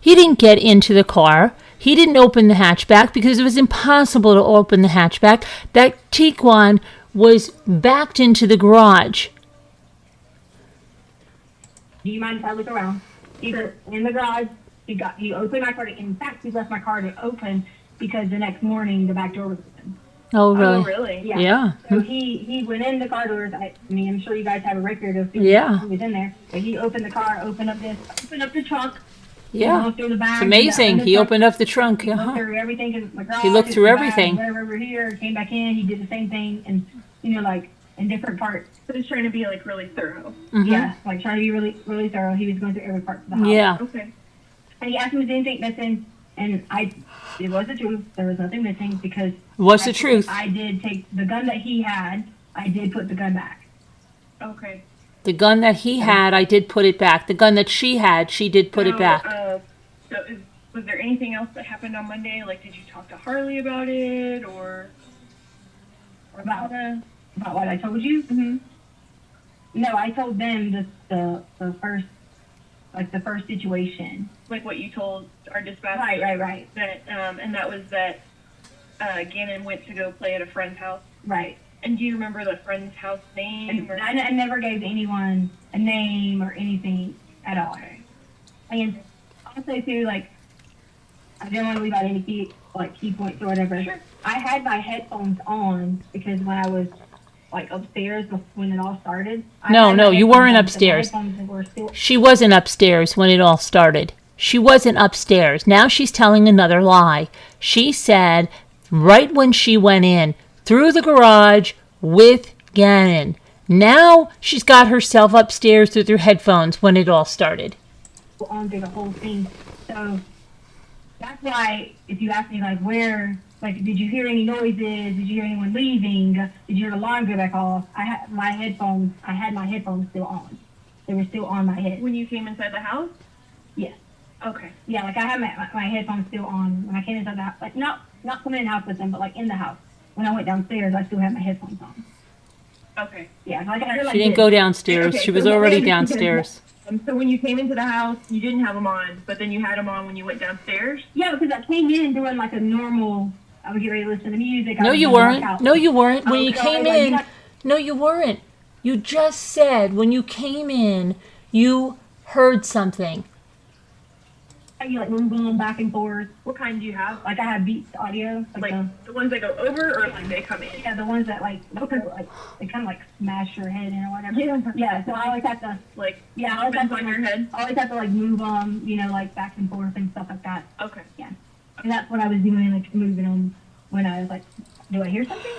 He didn't get into the car. He didn't open the hatchback because it was impossible to open the hatchback. That Tiguan was backed into the garage. Do you mind if I look around? He was in the garage. He opened my car. In fact, he left my car to open because the next morning the back door was open. Oh, really? Oh, really? Yeah. Yeah. So he went in the car doors. I mean, I'm sure you guys have a record of who Yeah. was in there. But he opened the car, opened up the trunk, Yeah. Looked through the bags, It's amazing. and He opened up the trunk. He looked Uh-huh. through everything in my garage. He looked through the everything. Bags, whatever over here, came back in. He did the same thing, and like in different parts. So he's trying to be like really thorough. Mhm. Yeah, like trying to be really, really thorough. He was going through every part of the house. Yeah. Okay. And he asked me, "Was anything missing?" And it was the truth. There was nothing missing because What's the truth? I did take the gun that he had. I did put the gun back. Okay. The gun that he had, I did put it back. The gun that she had, she did put it back. Was there anything else that happened on Monday? Like, did you talk to Harley about it, or About what I told you? Mm-hmm. No, I told them the first situation. Like what you told our dispatch? Right. That and that was that Gannon went to go play at a friend's house. Right. And do you remember the friend's house name? And I never gave anyone a name or anything at all. And also too, like, I didn't want to leave out any key points or whatever. Sure. I had my headphones on because when I was like upstairs when it all started. No, you weren't upstairs. She wasn't upstairs when it all started. She wasn't upstairs. Now she's telling another lie. She said right when she went in, through the garage with Gannon. Now she's got herself upstairs with her headphones when it all started. On through the whole thing. So that's why if you ask me like where, like, did you hear any noises? Did you hear anyone leaving? Did you hear the alarm go back off? I had my headphones still on. They were still on my head. When you came inside the house? Yes. Okay. Yeah, like I had my headphones still on when I came inside the house. Like not coming in the house with them, but like in the house. When I went downstairs, I still had my headphones on. Okay. Yeah, like I heard like She didn't this. go downstairs. Okay, She was so already wait, downstairs. So when you came into the house, you didn't have them on, but then you had them on when you went downstairs? Yeah, because I came in doing like a normal. I would get ready to listen to music. I No, would you go back weren't. out. No, you weren't. When you Okay, came like, in, yeah. no, you weren't. You just said when you came in, you heard something. You like move on back and forth. What kind do you have? Like I have Beats audio, Like the ones that go over, or like they come in? yeah, the ones that like they kind of like smash your head in or whatever. Yeah, so I always have to Like, I always have depends to on your head? I always have to like move them, like back and forth and stuff like that. Okay. And that's what I was doing, like moving them when I was like, do I hear something?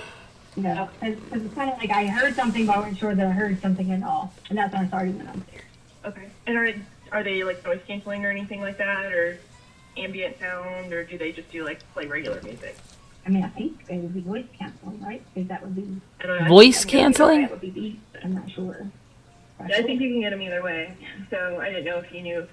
Because it's kind of like I heard something, but I wasn't sure that I heard something at all, and that's when I started when I was there. Okay. And are they like noise canceling or anything like that, or ambient sound, or do they just do like play regular music? I mean, I think they would be voice canceling, right? Because that would be I don't know. Voice I think canceling? that would be Beats. I'm not sure. I think you can get them either way. So I didn't know if you knew.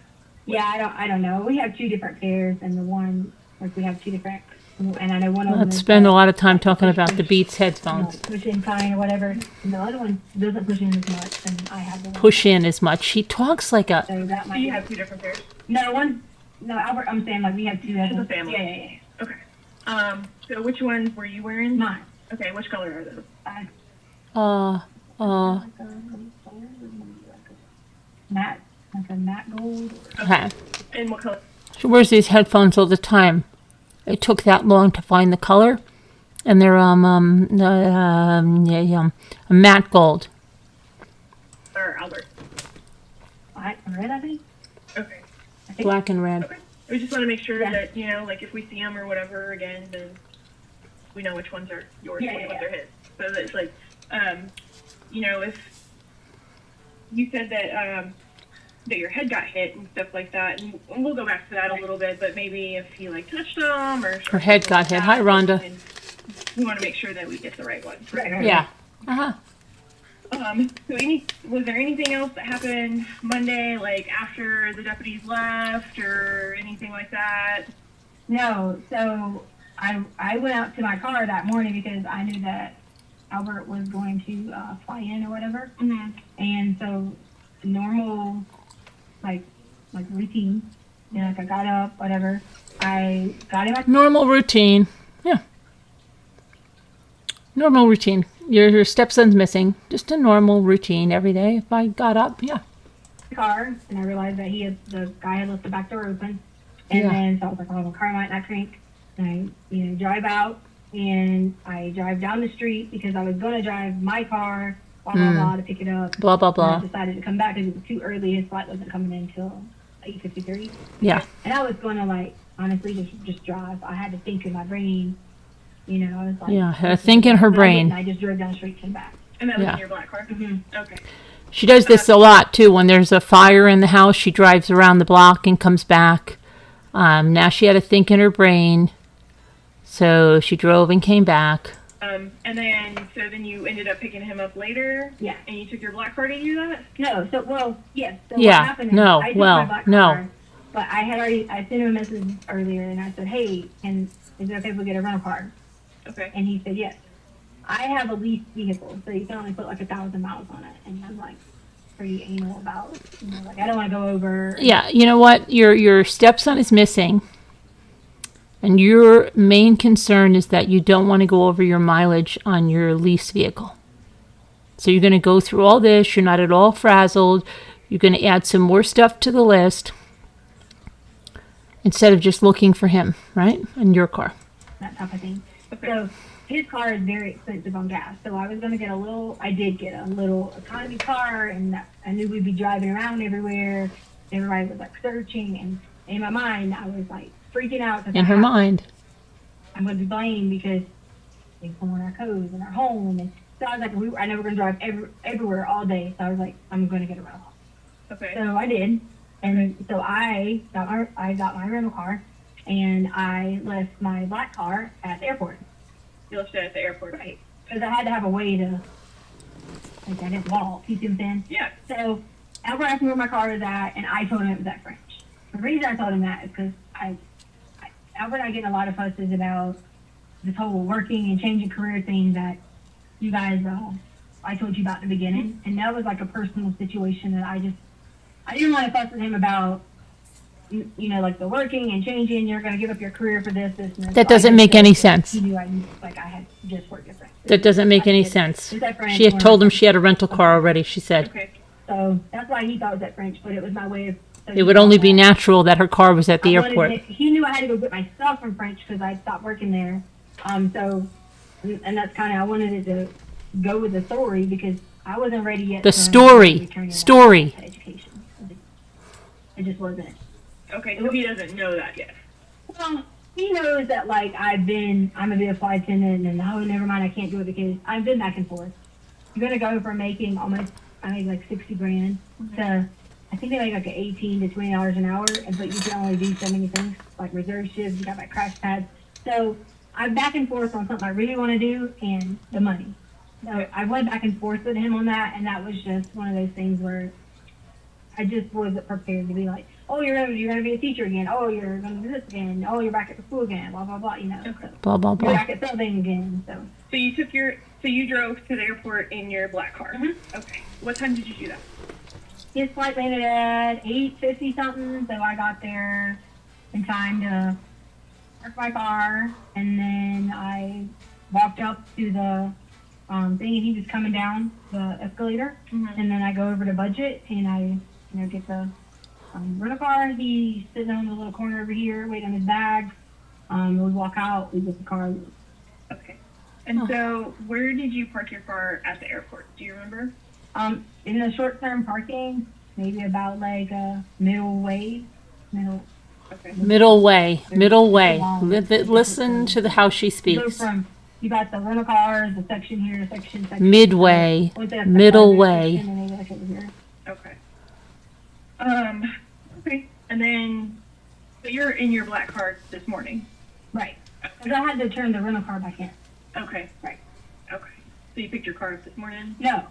Yeah, I don't know. We have two different pairs, and the one we have two different, and I know one of them. Let's is, spend a lot of time talking about the Beats headphones. push in kind or whatever. And the other one doesn't push in as much, and I have the one. Push in as much. She talks like a. So that Do might. you have two different pairs? No, Albert. I'm saying like we have two. As a family. Yeah. Okay. So which ones were you wearing? Mine. Okay. Which color are those? Matte, like a matte gold. Okay. And what color? She wears these headphones all the time. It took that long to find the color, and they're matte gold. Or Albert? Black and red, I think. Okay. Black and red. Okay. We just want to make sure Yeah. that, like if we see them or whatever again, then we know which ones are yours, Yeah, which yeah, ones yeah. are his. So that it's like, if you said that your head got hit and stuff like that, and we'll go back to that a little bit, but maybe if he like touched them or Her head got hit. Hi, Rhonda. and we want to make sure that we get the right ones. Right. Yeah. Uh-huh. So was there anything else that happened Monday, like after the deputies left or anything like that? No, so I went out to my car that morning because I knew that Albert was going to fly in or whatever, Mm-hmm. and so normal, like routine. Like I got up, whatever. I got in my Normal routine. Yeah. Normal routine. Your stepson's missing. Just a normal routine every day. If I got up, yeah. car and I realized that the guy had left the back door open, and Yeah. then so I was like, oh, the car might not crank. And I drive out, and I drive down the street because I was gonna drive my car, blah blah blah, to pick it up. Blah, blah, And I blah. decided to come back because it was too early. His flight wasn't coming in until 8:53. Yeah. And I was going to like, honestly, just drive. I had to think in my brain, I was like. Yeah, had to think in her But I didn't. brain. I just drove down the street and back. And that was Yeah. in your black car? Mm-hmm. Okay. She does this a lot too. When there's a fire in the house, she drives around the block and comes back. Now she had to think in her brain, so she drove and came back. And then you ended up picking him up later? Yeah. And you took your black car to do that? No, yes. So Yeah, what happened is no, I took well, my black no. car, but I sent him a message earlier and I said, hey, is it okay if we get a rental car? Okay. And he said, yes. I have a leased vehicle, so you can only put like 1,000 miles on it. And I'm like pretty anal about, like I don't want to go over. Yeah, you know what? Your stepson is missing, and your main concern is that you don't want to go over your mileage on your lease vehicle. So you're going to go through all this. You're not at all frazzled. You're going to add some more stuff to the list instead of just looking for him, right? And your car. That type of thing. Okay. So his car is very expensive on gas. So I was going to get I did get a little economy car, and I knew we'd be driving around everywhere. Everybody was like searching, and in my mind, I was like freaking out. In her mind. I'm going to be blamed because they found our codes and our home. And so I was like, I know we're going to drive everywhere all day. So I was like, I'm going to get a rental. Okay. So I did. And so I got my rental car, and I left my black car at the airport. You left it at the airport. Right. Because I had to have a way to, like, I didn't walk. You see what I'm saying? Yeah. So Albert asked me where my car was at, and I told him it was at French. The reason I told him that is because Albert and I get in a lot of fusses about this whole working and changing career thing that you guys, I told you about in the beginning. And that was like a personal situation that I didn't want to fuss with him about, like the working and changing, you're going to give up your career for this, and this. That doesn't make any sense. He knew I had just worked at French. That doesn't make any sense. It was at French She had when told I- him she had a rental car already, she said. Okay. So that's why he thought it was at French, but it was my way of. It would only be natural that her car was at the airport. He knew I had to go get my stuff from French because I stopped working there. And that's kind of, I wanted it to go with the story because I wasn't ready yet. The for story. returning Story. to education. It just wasn't. Okay, so he doesn't know that yet. Well, he knows that like I'm gonna be a flight attendant, and oh, never mind, I can't do it because I've been back and forth. You're gonna go from making I made like 60 grand to, I think they make like $18 to $20 an hour, but you can only do so many things like reserve shifts. You got my crash pads, so I'm back and forth on something I really want to do and the money. So I went back and forth with him on that, and that was just one of those things where I just wasn't prepared to be like, oh, you're gonna be a teacher again. Oh, you're gonna do this again. Oh, you're back at the school again. Blah blah blah. So Blah, blah, you're blah. back at something again. So You drove to the airport in your black car. Mhm. Okay. What time did you do that? his flight landed at 8:50 something. So I got there in time to park my car, and then I walked up to the thing, and he was coming down the escalator, Mhm. and then I go over to budget, and I get the rental car. He's sitting on the little corner over here, waiting on his bag. We walk out, we get the car. Okay. And so, where did you park your car at the airport? Do you remember? In the short-term parking, maybe about like a middle way. Okay. Middle way. Listen to how she Go speaks. from, you got the rental cars, the section here, section. Midway. What's that, Middle section, way. and then maybe like over here. Okay. Okay. And then, so you're in your black car this morning. Right. Because I had to turn the rental car back in. Okay. Right. Okay. So you picked your car up this morning? No.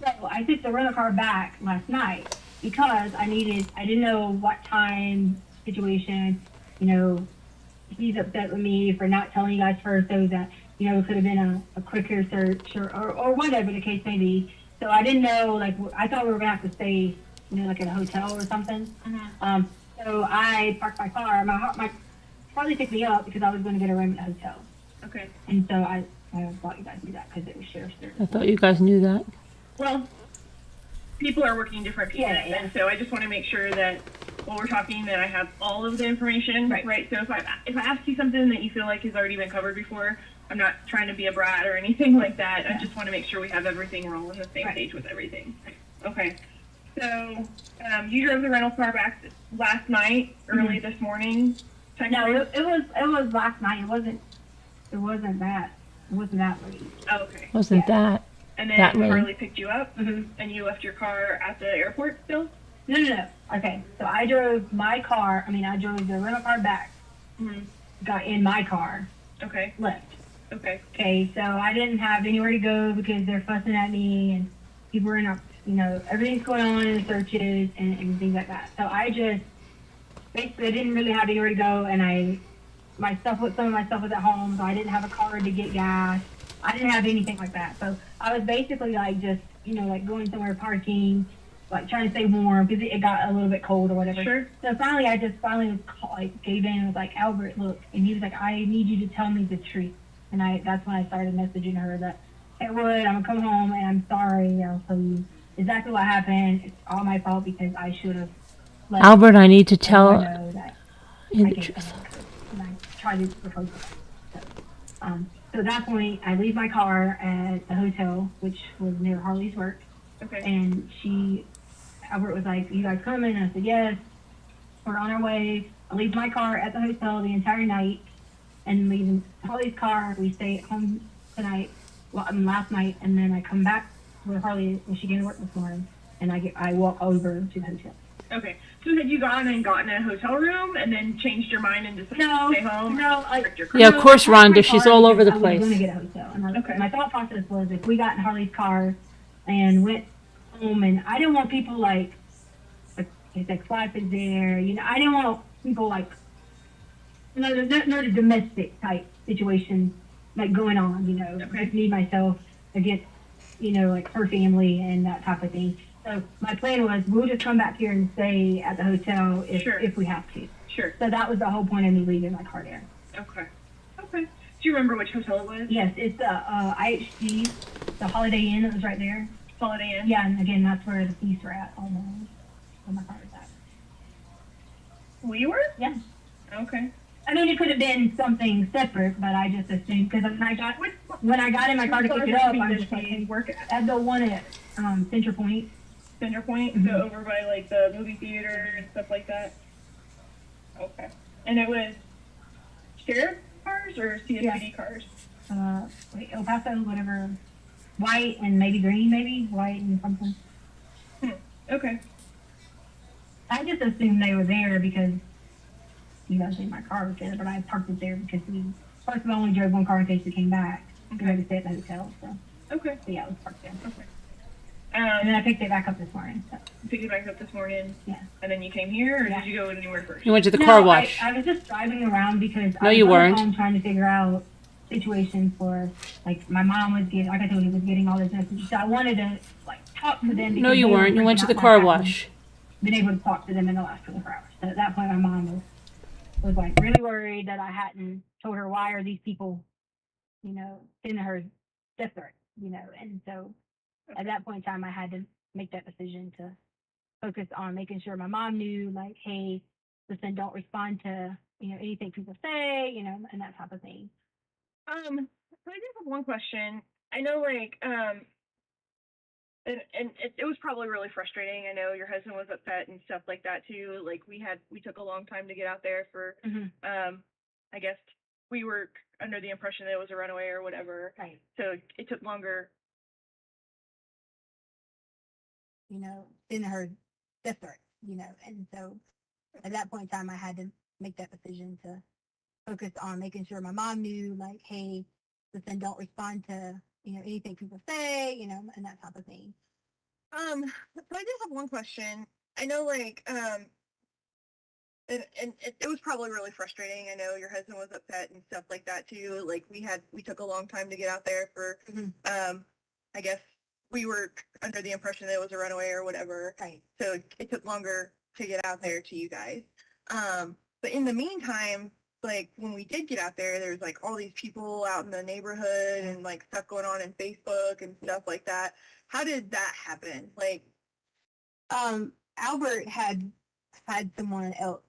So I took the rental car back last night because I didn't know what time situation, he's upset with me for not telling you guys first, so that, it could have been a quicker search or whatever the case may be. So I didn't know, like, I thought we were going to have to stay, like in a hotel or something. Mm-hmm. So I parked my car. My probably picked me up because I was going to get a room at a hotel. Okay. And so I thought you guys knew that because it was sheriff's service. I thought you guys knew that. Well, people are working different pieces, Yeah. and so I just want to make sure that while we're talking that I have all of the information, Right. So if I ask you something that you feel like has already been covered before, I'm not trying to be a brat or anything like that. I just want to make sure we have everything, we're all on the same Right. page with everything. Okay. So, you drove the rental car back last night, early this morning? No, it was last night. It wasn't that. It wasn't that late. Oh, okay. Wasn't that? And That then late. Harley picked you up, Mm-hmm. and you left your car at the airport still? No. Okay, so I drove my car. I drove the rental car back. Mm-hmm. Got in my car, Okay, left. okay. Okay, so I didn't have anywhere to go because they're fussing at me and people were not, everything's going on in the searches and things like that. So I just basically I didn't really have anywhere to go, and some of my stuff was at home, so I didn't have a car to get gas. I didn't have anything like that. So I was basically like just, like going somewhere parking, like trying to stay warm because it got a little bit cold or whatever. Sure. So finally I just gave in and was like, Albert, look, and he was like, I need you to tell me the truth. And that's when I started messaging her that, hey, Wood, I'm gonna come home and I'm sorry. I'll tell you exactly what happened. It's all my fault because I should have let Albert, I need to everyone tell know that you I the gave truth. her. And I tried to propose that. So at that point, I leave my car at the hotel, which was near Harley's work, Okay. and Albert was like, you guys coming? And I said, yes. We're on our way. I leave my car at the hotel the entire night, and leaving Harley's car. We stay at home tonight, last night, and then I come back with Harley when she came to work this morning, and I walk over to the hotel. Okay. So had you gone and gotten a hotel room and then changed your mind and decided to stay home? Parked your car? Yeah, of course, I parked my Rhonda, she's car all over the because I was place. going to get a hotel, and Okay. my thought process was if we got in Harley's car and went home, and I didn't want people like his ex-wife is there, I didn't want people like not a domestic type situation like going on, Okay. just me myself against, like her family and that type of thing. So my plan was we'll just come back here and stay at the hotel Sure. if we have to. Sure. So that was the whole point of me leaving my car there. Okay. Okay. Do you remember which hotel it was? Yes, it's the IHG, the Holiday Inn that was right there. Holiday Inn? Yeah, and again, that's where the police were at almost. Where my car was at. We were? Yeah. Okay. It could have been something separate, but I just assumed because when I got in my car to pick it up, I was just like, hey, work at at the one at Center Point. Center Point, Mhm. so over by like the movie theater and stuff like that. Okay. And it was sheriff cars or CSPD cars? El Paso, whatever, white and maybe green, white and something. Okay. I just assumed they were there because you guys think my car was there, but I parked it there because first of all, only drove one car in case we came back. We had to stay at the hotel, so Okay. yeah, it was parked there. Okay. And then I picked it back up this morning. So. You picked it back up this morning? Yeah. And then you came here, or Yeah. did you go anywhere first? You went to the No, car wash. I was just driving around because No, I was you on the weren't. phone trying to figure out situations for like my mom was getting, like I told you, was getting all this messages. So I wanted to like talk to them. No, because you they were weren't. You went freaking to the out car and I hadn't wash. been able to talk to them in the last 24 hours. So at that point, my mom was like really worried that I hadn't told her why are these people, sending her death threats, and so at that point in time, I had to make that decision to focus on making sure my mom knew, like, hey, listen, don't respond to, anything people say, and that type of thing. So I just have one question. I know, like, and it was probably really frustrating. I know your husband was upset and stuff like that too. Like we took a long time to get out there for, I guess we were under the impression that it was a runaway or whatever. Right. So it took longer. Sending her death threats, and so at that point in time, I had to make that decision to focus on making sure my mom knew, like, hey, listen, don't respond to, anything people say, and that type of thing. So I just have one question. I know, like, and it was probably really frustrating. I know your husband was upset and stuff like that too. Like we took a long time to get out there for, I guess we were under the impression that it was a runaway or whatever. Right. So it took longer to get out there to you guys. But in the meantime, like when we did get out there, there was like all these people out in the neighborhood and like stuff going on in Facebook and stuff like that. How did that happen? Like, Albert had someone else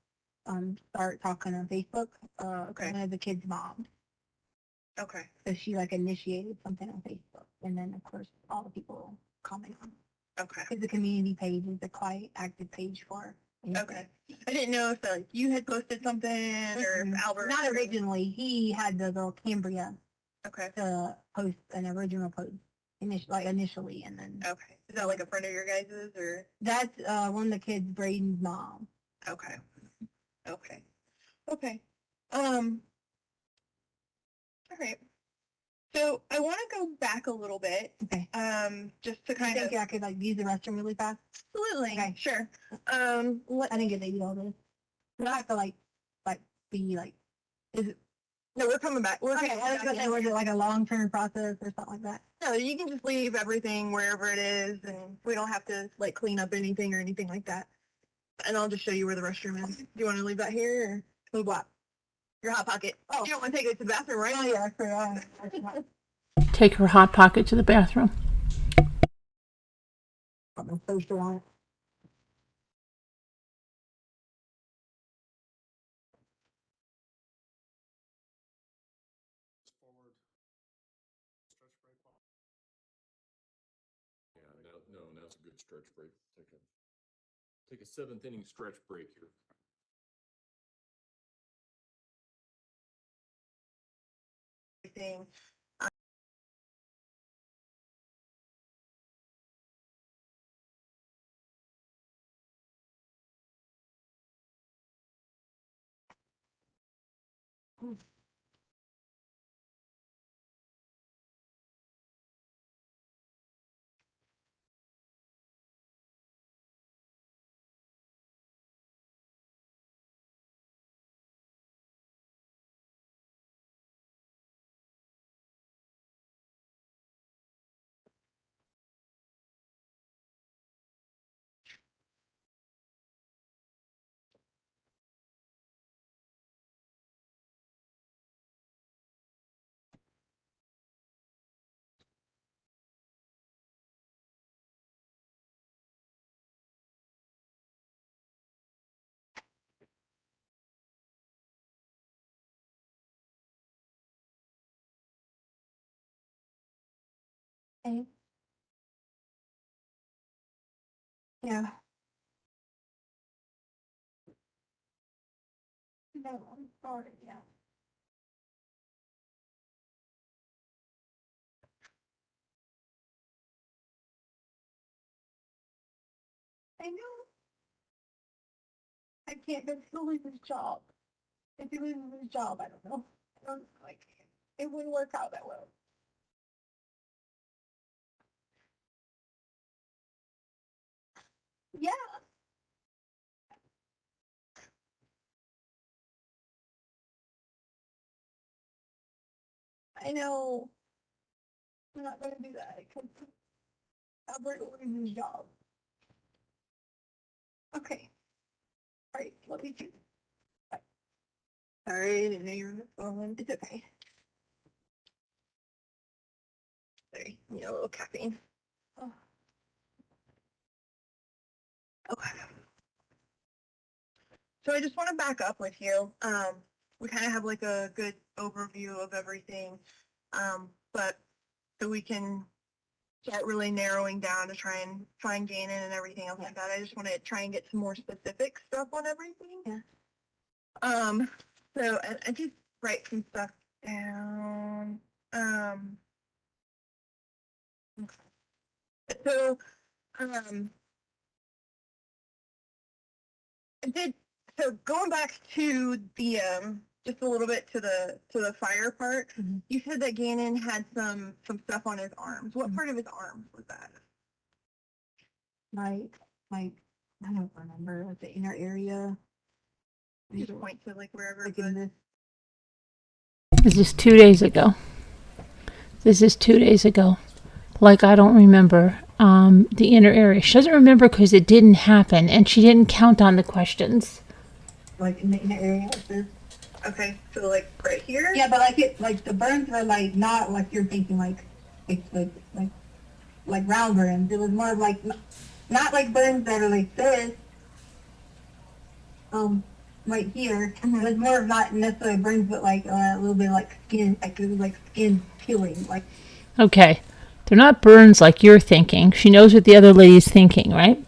start talking on Facebook. Okay. One of the kids' moms. okay. So she like initiated something on Facebook, and then of course all the people comment on. Okay. Because the community page is a quite active page for. Okay. I didn't know if like, you had posted something or if Albert. Not originally. He had the little Cambria Okay. to post an original post initially, and then Okay. Is that like a friend of your guys's or? that's one of the kids, Braden's mom. Okay. Okay. Okay. All right. So I want to go back a little bit, Okay. just to I kind of. think I could like use the restroom really fast. Absolutely. Okay. Sure. I didn't get to eat all this. Do I have to like be like? Is it No, we're coming back. We're okay? coming I was back gonna say, in. was it like a long-term process or something like that? No, you can just leave everything wherever it is, and we don't have to like clean up anything or anything like that. And I'll just show you where the restroom is. Do you want to leave that here or move what? Your hot pocket. Oh, you don't want to take it to the bathroom, right? Oh yeah, I forgot. Take her hot pocket to the bathroom. Put my toaster on it. Yeah, now's a good stretch break. Take a seventh inning stretch break here. Everything. Okay. Yeah. No, I'm sorry. Yeah. I know. I can't, but he'll lose his job. If he loses his job, I don't know. I don't like it wouldn't work out that well. Yeah. I know. I'm not gonna do that because Albert will lose his job. Okay. All right. Let me do. Sorry, I didn't know you were on the phone. It's okay. Sorry, you know, a little caffeine. Oh. Okay. So I just want to back up with you. We kind of have like a good overview of everything, but so we can start really narrowing down to try and find Gannon and everything else like that. I just want to try and get some more specific stuff on everything. Yeah. So I just write some stuff down. Okay. So, I did, so going back to the, just a little bit to the fire part, Mhm. you said that Gannon had some stuff on his arms. What part of his arms was that? Like, I don't remember, like the inner area. You just point to like wherever Like it was. in this. This is 2 days ago. This is 2 days ago. Like, I don't remember the inner area. She doesn't remember because it didn't happen, and she didn't count on the questions. Like in the inner area like this. Okay, so like right here? Yeah, but like the burns were like not like you're thinking like like round burns. It was more of like not like burns that are like this. Right here. It was more of not necessarily burns, but like a little bit like skin, like it was like skin peeling, like. Okay. They're not burns like you're thinking. She knows what the other lady's thinking, right?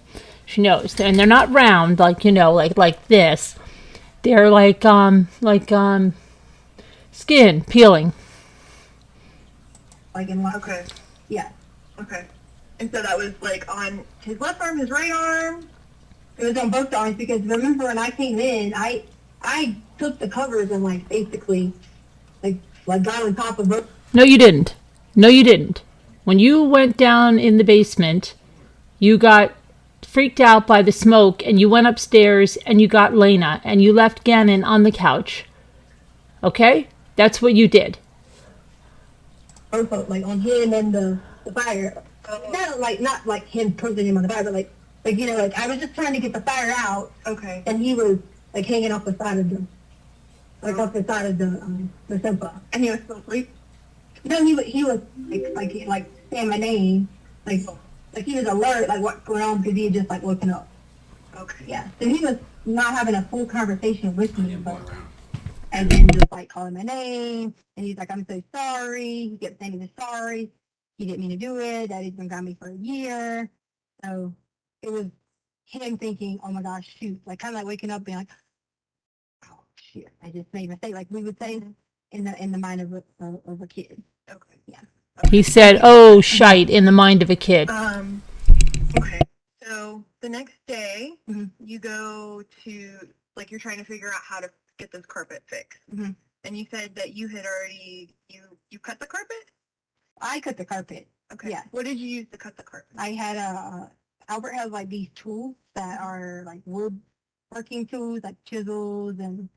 She knows. And they're not round like, like this. They're like skin peeling. Like in one. Okay. Yeah. Okay. And so that was like on his left arm, his right arm. It was on both arms because remember when I came in, I took the covers and like basically like got on top of both. No, you didn't. No, you didn't. When you went down in the basement, you got freaked out by the smoke and you went upstairs and you got Lena and you left Gannon on the couch. Okay? That's what you did. Both like on him and the fire. Not like him putting him on the fire, but like I was just trying to get the fire out. Okay. And he was like hanging off the side of the off the side of the sofa. And he was still asleep? No, he was like saying my name, like he was alert, like what's going on because he had just like woken up. Okay. Yeah. So he was not having a full conversation with me, but and then just like calling my name, and he's like, "I'm so sorry." He kept saying he was sorry. He didn't mean to do it. Daddy's been got me for a year. So it was him thinking, "Oh my gosh, shoot!" Like kind of like waking up being like, "Oh shit, I just made a mistake." Like we would say in the mind of a kid. Okay. Yeah. He said, "Oh, shite," in the mind of a kid. Okay. So the next day, you go to like you're trying to figure out how to get this carpet fixed, and you said that you had already you cut the carpet. I cut the carpet. Okay. Yeah. What did you use to cut the carpet? I had Albert has like these tools that are like wood working tools, like chisels and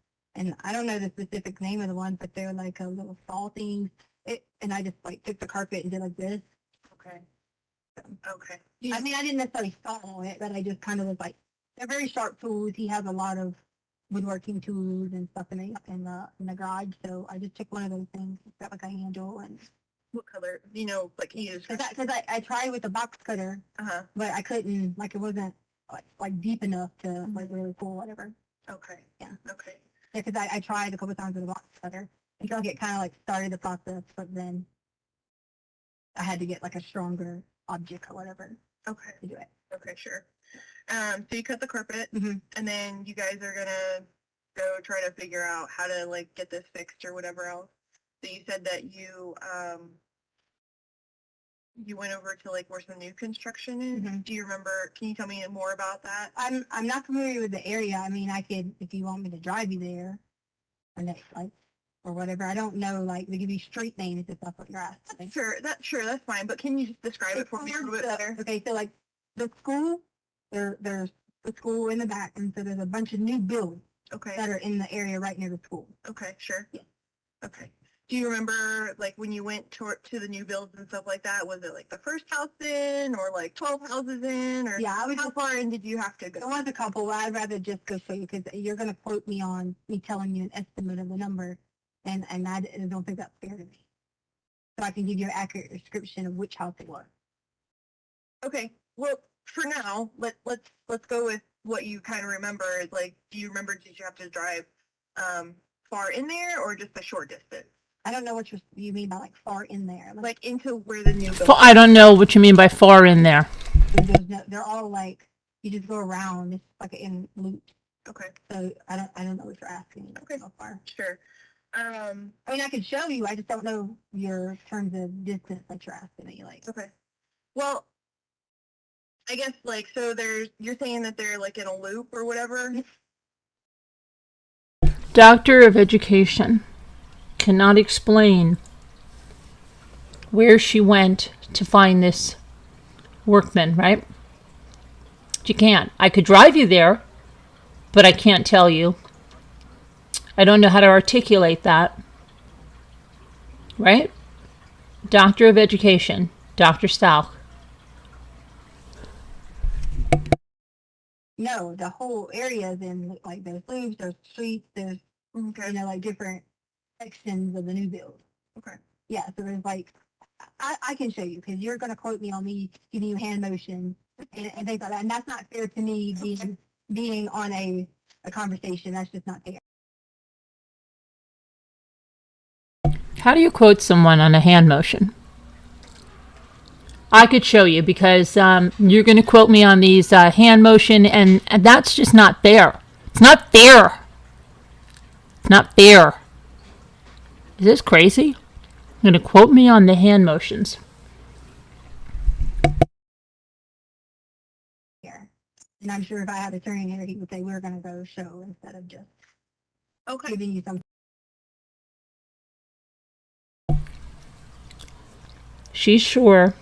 I don't know the specific name of the ones, but they're like a little saw things. And I just like took the carpet and did like this. Okay. Okay. I mean, I didn't necessarily saw it, but I just kind of was like, they're very sharp tools. He has a lot of woodworking tools and stuff in the garage. So I just took one of those things, got like a handle and. What color? You know, like he is. Because I tried with a box cutter, but I couldn't. Like it wasn't like deep enough to like really pull whatever. Okay. Yeah. Okay. Yeah, because I tried a couple times with a box cutter until it kind of like started the process, but then I had to get like a stronger object or whatever. Okay. To do it. Okay, sure. So you cut the carpet, and then you guys are gonna go try to figure out how to like get this fixed or whatever else. So you said that you went over to like where some new construction is. Do you remember? Can you tell me more about that? I'm not familiar with the area. I mean, I could if you want me to drive you there, or whatever. I don't know. Like they give you street names and stuff like that. Sure, that's fine. But can you just describe it for me a little bit better? Okay, so like the school, there's the school in the back, and so there's a bunch of new builds. Okay. That are in the area right near the school. Okay, sure. Yeah. Okay. Do you remember, like, when you went to the new builds and stuff like that, was it, like, the first house in or, like, 12 houses in? Or yeah, how far in did you have to go? There was a couple. I'd rather just go show you because you're going to quote me on me telling you an estimate of the number, and I don't think that's fair to me. So I can give you an accurate description of which house it was. Okay. Well, for now, let's go with what you kind of remember. Like, do you remember, did you have to drive far in there or just a short distance? I don't know what you mean by like far in there. Like into where the new building. I don't know what you mean by far in there. They're all like you just go around. It's like in loops. Okay. So I don't know what you're asking. Okay. So far. Sure. I mean I could show you. I just don't know your terms of distance that you're asking me. Like. Okay. Well, I guess like so. You're saying that they're like in a loop or whatever. Doctor of Education cannot explain where she went to find this workman, right? She can't. I could drive you there, but I can't tell you. I don't know how to articulate that. Right? Doctor of Education, Dr. Stauch. No, the whole area is in like there's loops, there's streets, there's like different sections of the new build. Okay. Yeah, so there's like I can show you because you're gonna quote me on me giving you hand motion and things like that, and that's not fair to me being on a conversation. That's just not fair. How do you quote someone on a hand motion? I could show you because you're going to quote me on these hand motion, and that's just not fair. It's not fair. It's not fair. Is this crazy? You're going to quote me on the hand motions. Here. And I'm sure if I had a attorney here, he would say, we're gonna go show instead of just Okay. giving you some. She's sure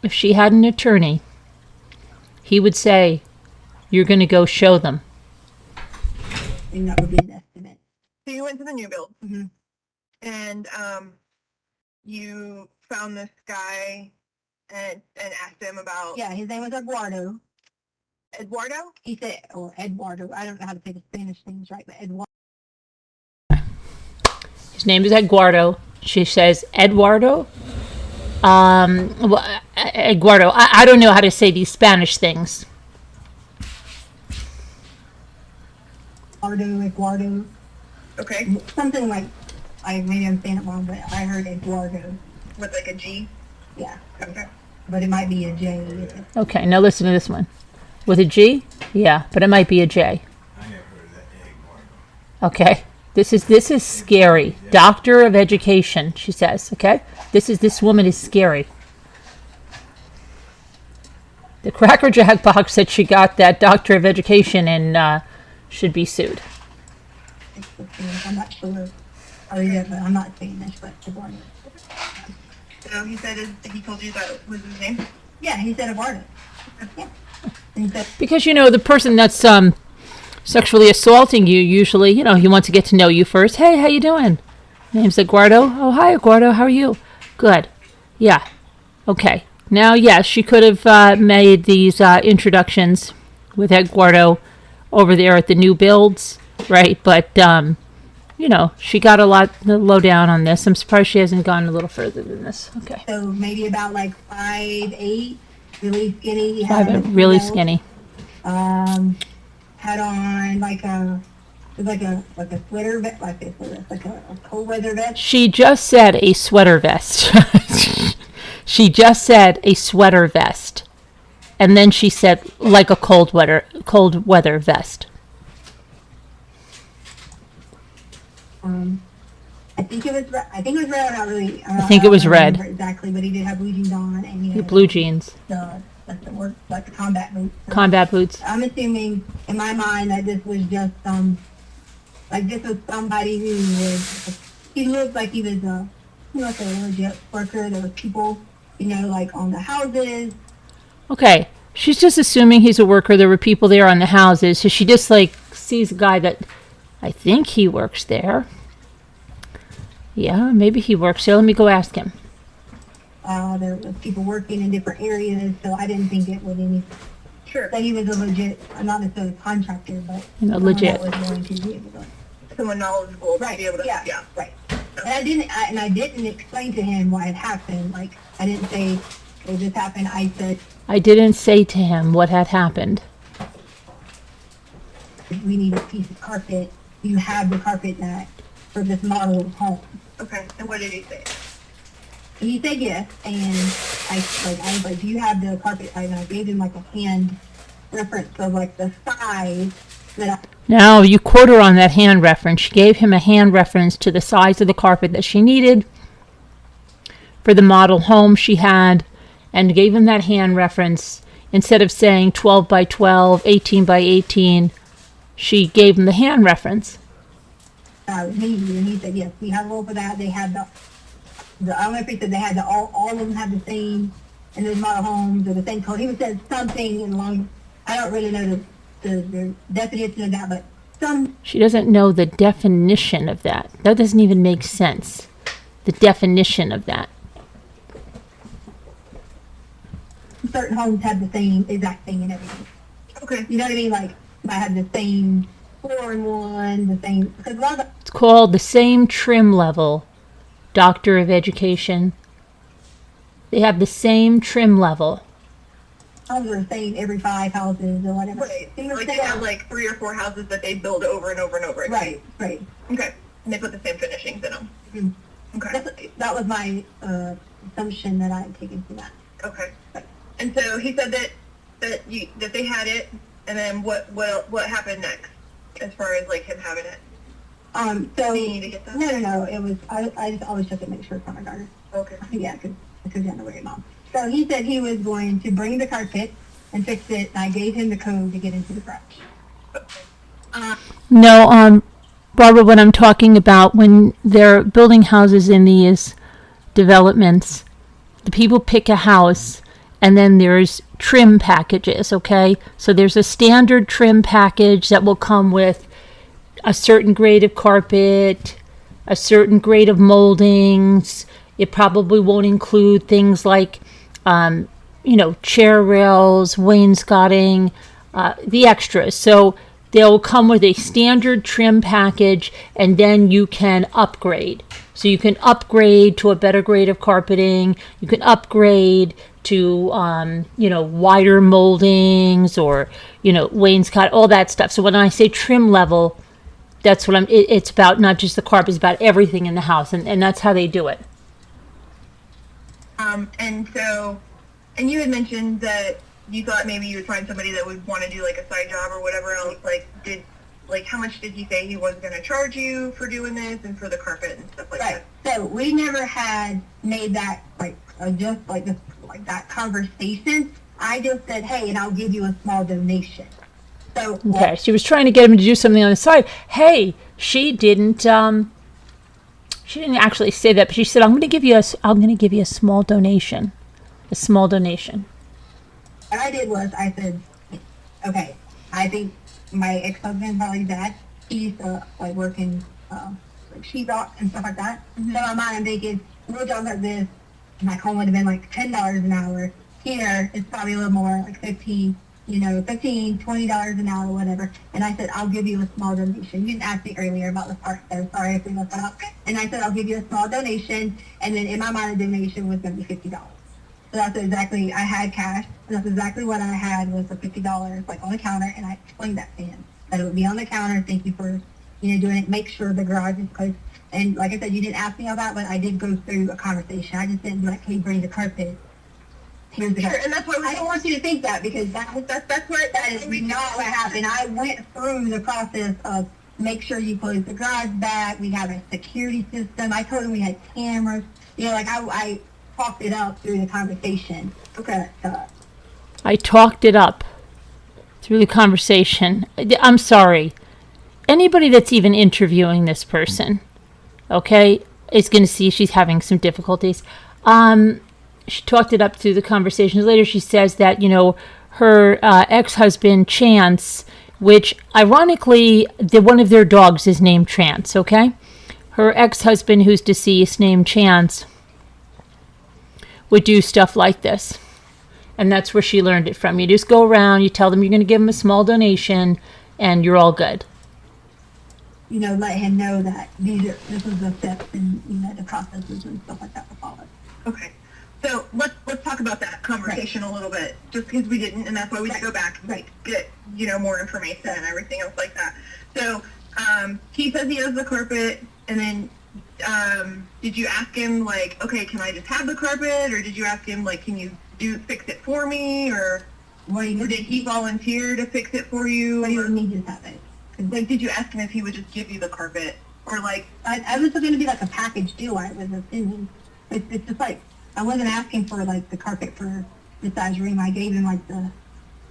if she had an attorney, he would say, you're going to go show them. And that would be an estimate. So you went to the new build Mhm. and you found this guy and asked him about Yeah, his name was Eduardo. Eduardo? He said, or Eduardo, I don't know how to say the Spanish things right, but Eduardo. His name is Eduardo. She says, Eduardo? Well, Eduardo. I don't know how to say these Spanish things. Eduardo, Okay. something like, maybe I'm saying it wrong, but I heard Eduardo. With like a G? Yeah, Okay. but it might be a J. Okay, now listen to this one. With a G? Yeah, but it might be a J. I never heard of that egg Okay. This is scary. Doctor of Education, she says, okay? This woman is scary. The Cracker Jack box said she got that Doctor of Education and should be sued. I'm not sure. Or yeah, but I'm not Spanish, but Eduardo. So he said he told you that was his name? Yeah, he said Eduardo. Yeah. And he said, Because, the person that's sexually assaulting you, usually, he wants to get to know you first. Hey, how you doing? Name's Eduardo. Oh, hi, Eduardo. How are you? Good. Yeah. Okay. Now, yes, she could have made these introductions with Eduardo over there at the new builds, right? But, she got a lot low down on this. I'm surprised she hasn't gone a little further than this. Okay. so maybe about like 5'8", really skinny. He Five, had, really skinny. Had on like a sweater vest, like a cold weather vest. She just said a sweater vest. She just said a sweater vest. And then she said like a cold weather vest. I think it was red. I think it was red. I'm not really. I think it was don't red. remember exactly, but he did have blue jeans on, and he The had blue jeans, the combat boots. So combat boots. I'm assuming in my mind that this was just this was somebody who was. He looked like he was like a legit worker. There were people, like on the houses. Okay, she's just assuming he's a worker. There were people there on the houses. So she just sees a guy that I think he works there. Yeah, maybe he works there. Let me go ask him. There was people working in different areas, so I didn't think it would Sure. that he was a legit, not necessarily contractor, but Legit. someone that was going to be able to. Someone knowledgeable to Right. be able to. Yeah. Right. And I didn't explain to him why it happened. Like I didn't say, "Well, this happened." I said, I didn't say to him what had happened. "We need a piece of carpet. Do you have the carpet that for this model of home?" Okay. And what did he say? And he said yes, and I was like, "Do you have the carpet?" And I gave him like a hand reference of like the size that Now, you quote her on that hand reference. She gave him a hand reference to the size of the carpet that she needed for the model home she had, and gave him that hand reference. Instead of saying 12 by 12, 18 by 18, she gave him the hand reference. I was needed, and he said yes. We have room for that. They had the I don't know if he said they had all of them had the same, and the model homes or the same code. He was said something along. I don't really know the definition of that, but some She doesn't know the definition of that. That doesn't even make sense. The definition of that. certain homes have the same exact thing and everything. Okay. You know what I mean? Like I have the same 4-in-1, the same because a lot of It's called the same trim level, Doctor of Education. They have the same trim level. houses are the same every 5 houses or whatever. Right. You know Like what they I'm have saying? like 3 or 4 houses that they build over and over and over again. Right, right. Okay. And they put the same finishings in them. Mhm. Okay. That was my assumption that I had taken from that. Okay. And so he said that they had it, and then what happened next, as far as like him having it? So, Do you need to get that? no, it was, I just always check to make sure it's on my garden. Okay. Yeah, because you're on the way, Mom. So he said he was going to bring the carpet and fix it, and I gave him the code to get into the garage. No, Barbara, what I'm talking about, when they're building houses in these developments, the people pick a house and then there's trim packages, okay? So there's a standard trim package that will come with a certain grade of carpet, a certain grade of moldings. It probably won't include things like, chair rails, wainscoting, the extras. So they'll come with a standard trim package, and then you can upgrade. So you can upgrade to a better grade of carpeting. You can upgrade to, wider moldings or, wainscot, all that stuff. So when I say trim level, that's what it's about, not just the carpet, it's about everything in the house. And that's how they do it. And you had mentioned that you thought maybe you would find somebody that would want to do like a side job or whatever else. How much did he say he was going to charge you for doing this and for the carpet and stuff like that? So we never had made that that conversation. I just said, hey, and I'll give you a small donation. So Okay, she was trying to get him to do something on the side. Hey, she didn't actually say that, but she said, I'm going to give you a small donation. A small donation. What I did was I said, okay, I think my ex-husband probably that he used to work in sheetrock and stuff like that. Mm-hmm. So my mind I'm thinking, little jobs like this, my home would have been like $10 an hour. Here it's probably a little more, like $15, $20 an hour, whatever. And I said, I'll give you a small donation. You didn't ask me earlier about the part, so sorry if we left that out. And I said, I'll give you a small donation, and then in my mind, the donation was going to be $50. So that's exactly, I had cash, and that's exactly what I had was the $50 on the counter, and I explained that to him, that it would be on the counter. Thank you for, doing it. Make sure the garage is closed. And like I said, you didn't ask me all that, but I did go through a conversation. I just didn't be like, hey, bring the carpet. Here's the Sure, and that's why I don't want you to think that, because that is not what happened. I went through the process of make sure you close the garage back. We have a security system. I told him we had cameras. I talked it up through the conversation. Okay. I talked it up through the conversation. I'm sorry. Anybody that's even interviewing this person, okay, is going to see she's having some difficulties. She talked it up through the conversations. Later she says that, her ex-husband, Chance, which ironically, one of their dogs is named Chance, okay? Her ex-husband, who's deceased, named Chance, would do stuff like this. And that's where she learned it from. You just go around, you tell them you're going to give them a small donation, and you're all good. Let him know that this is the steps and the processes and stuff like that will follow. Okay. So let's talk about that conversation a little bit, just because we didn't, and that's why we should go back and get more information and everything else like that. So he says he has the carpet, and then did you ask him okay, can I just have the carpet, or did you ask him can you fix it for me, or did he volunteer to fix it for you? What do you need to have it? Did you ask him if he would just give you the carpet, or I was going to be a package deal. I was assuming it's just I wasn't asking for the carpet for the size room. I gave him the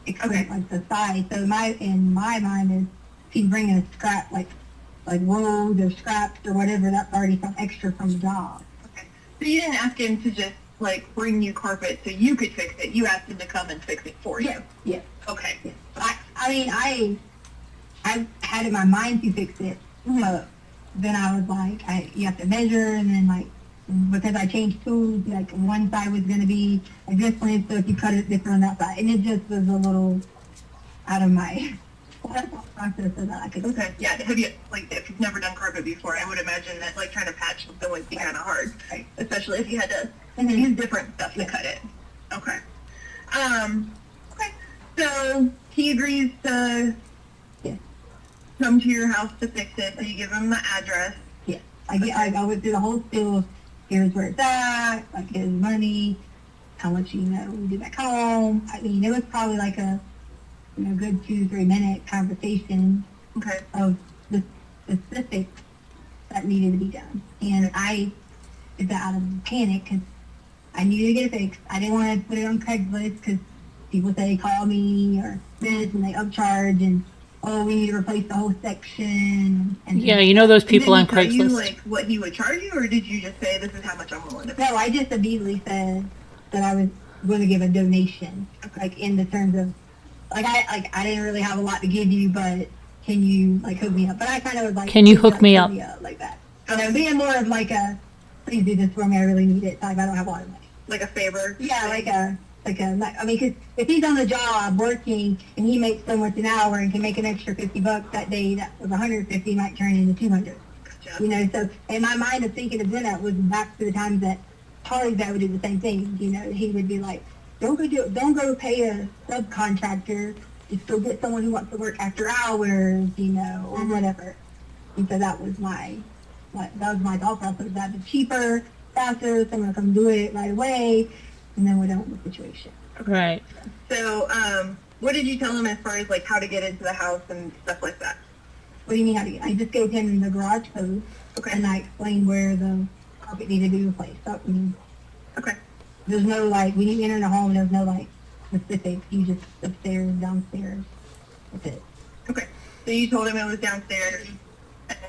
the size. So in my mind is if he's bringing a scrap like rolls or scraps or whatever, that's already some extra from the job. Okay. So you didn't ask him to just bring you carpet so you could fix it. You asked him to come and fix it for you. Yeah. Okay. Yeah. I had in my mind to fix it. So then I was you have to measure, and then because I changed tools, one side was going to be different, so if you cut it different on that side, and it just was a little out of my process so that I could. Okay, yeah. Have you if you've never done carpet before, I would imagine that trying to patch something would be kind of hard, right. Especially if you had to use different stuff to cut it. Okay. Okay. So he agrees to come to your house to fix it. So you give him the address. Yeah. I went through the whole spiel. Here's where it's at, here's money, how much, we do back home. I mean, it was probably like a, good 2-3 minute conversation Okay. of the specifics that needed to be done. And I did that out of panic because I needed to get it fixed. I didn't want to put it on Craigslist because people say call me or this and they upcharge and we need to replace the whole section. And Yeah, you know those people on And did he tell you, Craigslist. like, what he would charge you, or did you just say, this is how much I'm willing to pay? No, I just immediately said that I was going to give a donation, like in the terms of, I didn't really have a lot to give you, but can you hook me up? But I kind of was like, Can you hook me up? Like that. Being more of like a, please do this for me. I really need it. Like I don't have a lot of money. Like a favor? Yeah, I mean, because if he's on the job working and he makes so much an hour and can make an extra $50 that day, that was 150 might turn into 200. Gotcha. So in my mind of thinking of that was back to the times that Charlie's dad would do the same thing. He would be like, don't go pay a subcontractor. Just go get someone who wants to work after hours, or whatever. And so that was my thought process. That was cheaper, faster. Someone come do it right away, and then we're done with the situation. Right. So, what did you tell him as far as, like, how to get into the house and stuff like that? What do you mean how to get? I just gave him the garage code, and I explained where the carpet needed to be replaced. So, Okay. there's no, when you enter the home, there's no, specifics. You just upstairs, downstairs. That's it. Okay. So you told him it was downstairs and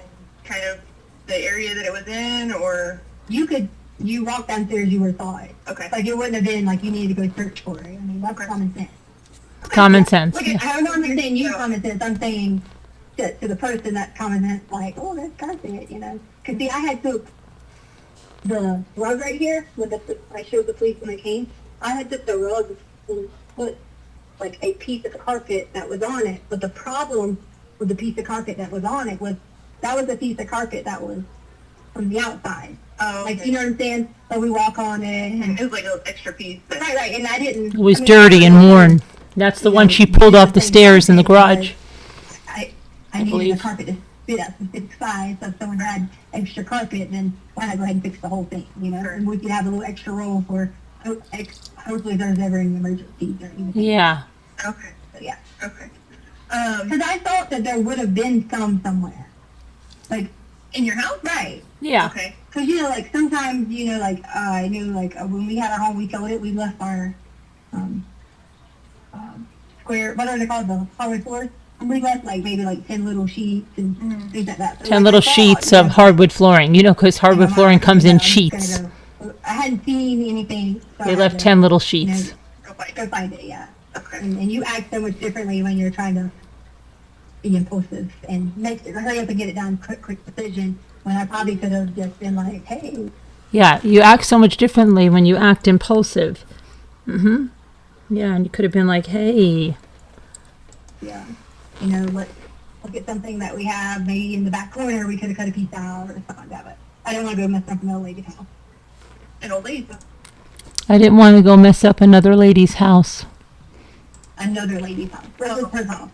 kind of the area that it was in, or? You walk downstairs, you would have saw it. Okay. It wouldn't have been you needed to go search for it. I mean, that's Okay. common sense. Common sense. I don't know if I'm saying you common sense. I'm saying to the person that's common sense, oh, that's carpet, Because, see, I had took the rug right here, I showed the police when they came. I had took the rug and put, a piece of carpet that was on it. But the problem with the piece of carpet that was on it was, that was a piece of carpet that was from the outside. Oh, okay. You know what I'm saying? So we walk on it. And, It was like an extra piece. That, right, and I didn't. It was dirty and worn. That's the one she pulled off the stairs in the garage. I believe. needed the carpet to fit up to fit size, so if someone had extra carpet, then why not go ahead and fix the whole thing, And we could have a little extra roll for, hopefully there's ever any emergencies or anything. Yeah. Okay. So, yeah. Okay. Because I thought that there would have been some somewhere. In your house? Right. Yeah. Okay. Because, sometimes, I knew, when we had our home, we sold it, we left our, square, what are they called, the hardwood floors? And we left, maybe 10 little sheets and things like that. So, 10 little I thought, sheets of hardwood flooring. Because hardwood flooring comes in sheets. I hadn't seen anything. So They I left had to, 10 little sheets. Go find it. Go find it, yeah. Okay. And you act so much differently when you're trying to be impulsive and hurry up and get it done, quick decision, when I probably could have just been like, hey. Yeah, you act so much differently when you act impulsive. Mm-hmm. Yeah, and you could have been like, hey. Yeah. Let's look at something that we have, maybe in the back corner, we could have cut a piece out or something like that, but I didn't want to go mess up an old lady's house. An old lady. I didn't want to go mess up another lady's house. Another lady's house. Well, it's her house.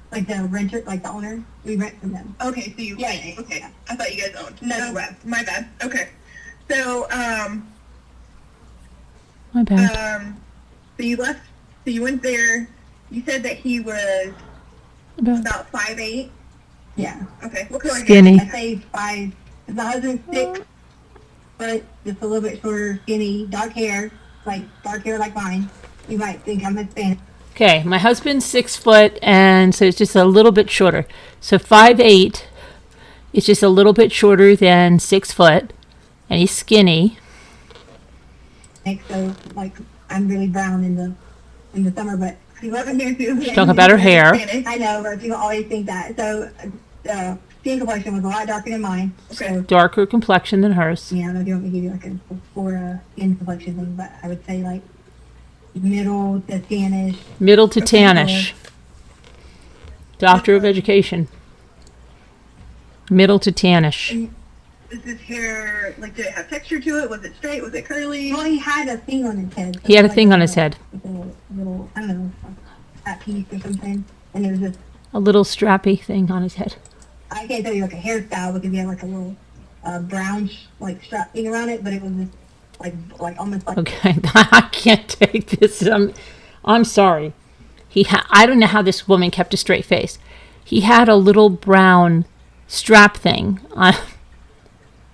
The renter, the owner, we rent from them. Okay, so you. Yeah. Okay. I thought you guys owned. No. My bad. Okay. So, My bad. so you left. So you went there. You said that he was about 5'8". Yeah. Okay. What color? Skinny. I say 5. The husband's 6, but just a little bit shorter, skinny, dark hair like mine. You might think I'm Hispanic. Okay, my husband's 6 foot, and so it's just a little bit shorter. So 5'8", it's just a little bit shorter than 6 foot, and he's skinny. So I'm really brown in the summer, but He wasn't here too. Talking about her hair. I know, but people always think that. So skin complexion was a lot darker than mine. Okay. So, Darker complexion than hers. yeah, I don't know if you want me to give you a before skin complexion thing, but I would say middle to tannish. Middle to tannish. Doctor of Education. Middle to tannish. Is his hair, did it have texture to it? Was it straight? Was it curly? Well, he had a thing on his head. He had a thing on his head. A little, I don't know, a piece or something. And it was just, A little strappy thing on his head. I can't tell you a hairstyle because he had a little brown strap thing around it, but it was just like almost like Okay, I can't take this. I'm sorry. I don't know how this woman kept a straight face. He had a little brown strap thing.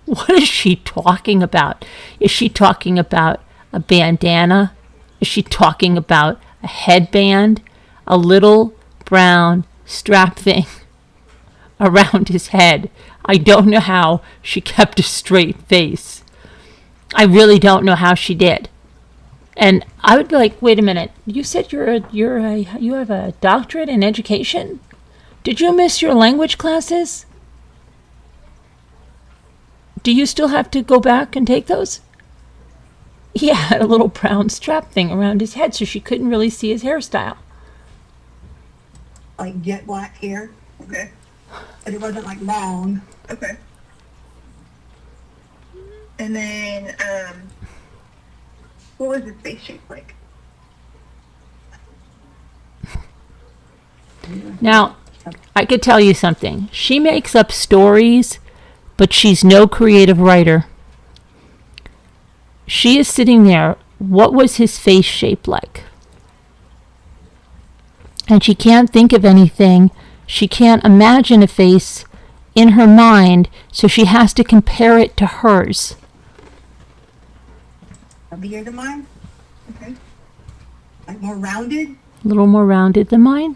What is she talking about? Is she talking about a bandana? Is she talking about a headband? A little brown strap thing around his head. I don't know how she kept a straight face. I really don't know how she did. And I would be like, wait a minute. You said you have a doctorate in education? Did you miss your language classes? Do you still have to go back and take those? He had a little brown strap thing around his head so she couldn't really see his hairstyle. like jet black hair, Okay. but it wasn't like long. Okay. And then, what was his face shape like? Now, I could tell you something. She makes up stories, but she's no creative writer. She is sitting there. What was his face shape like? And she can't think of anything. She can't imagine a face in her mind, so she has to compare it to hers. A beard of mine, Okay. like more rounded. A little more rounded than mine.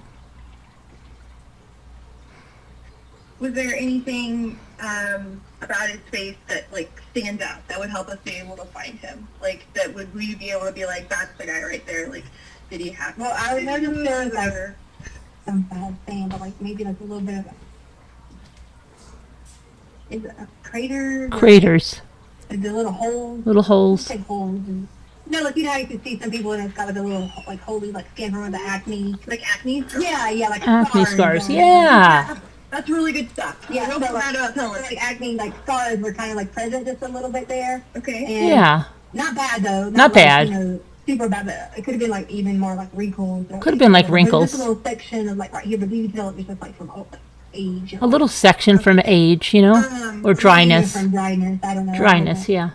Was there anything about his face that like stands out that would help us be able to find him? Like that would we be able to be like, that's the guy right there? Like, did he have? Well, I would tattoos notice there was like or- some bad thing, but like maybe like a little bit of is it a crater? Craters. The little holes. Little holes. Big holes. And, no, like you know how you can see some people and it's got like a little like holy like skin from the acne. like acne? Yeah, yeah, like Acne scars. on- Yeah. That's really good stuff. Yeah, Don't so put that up, tell us. like acne, like scars were kind of like present just a little bit there. Okay. And Yeah. not bad though. Not like, bad. You know, super bad, but it could have been like even more like wrinkles. Could have been like There's wrinkles. just a little section of like right here, but you can tell it was just like from age. A little section from age, you know? Or dryness. From dryness, I don't know. Dryness, yeah.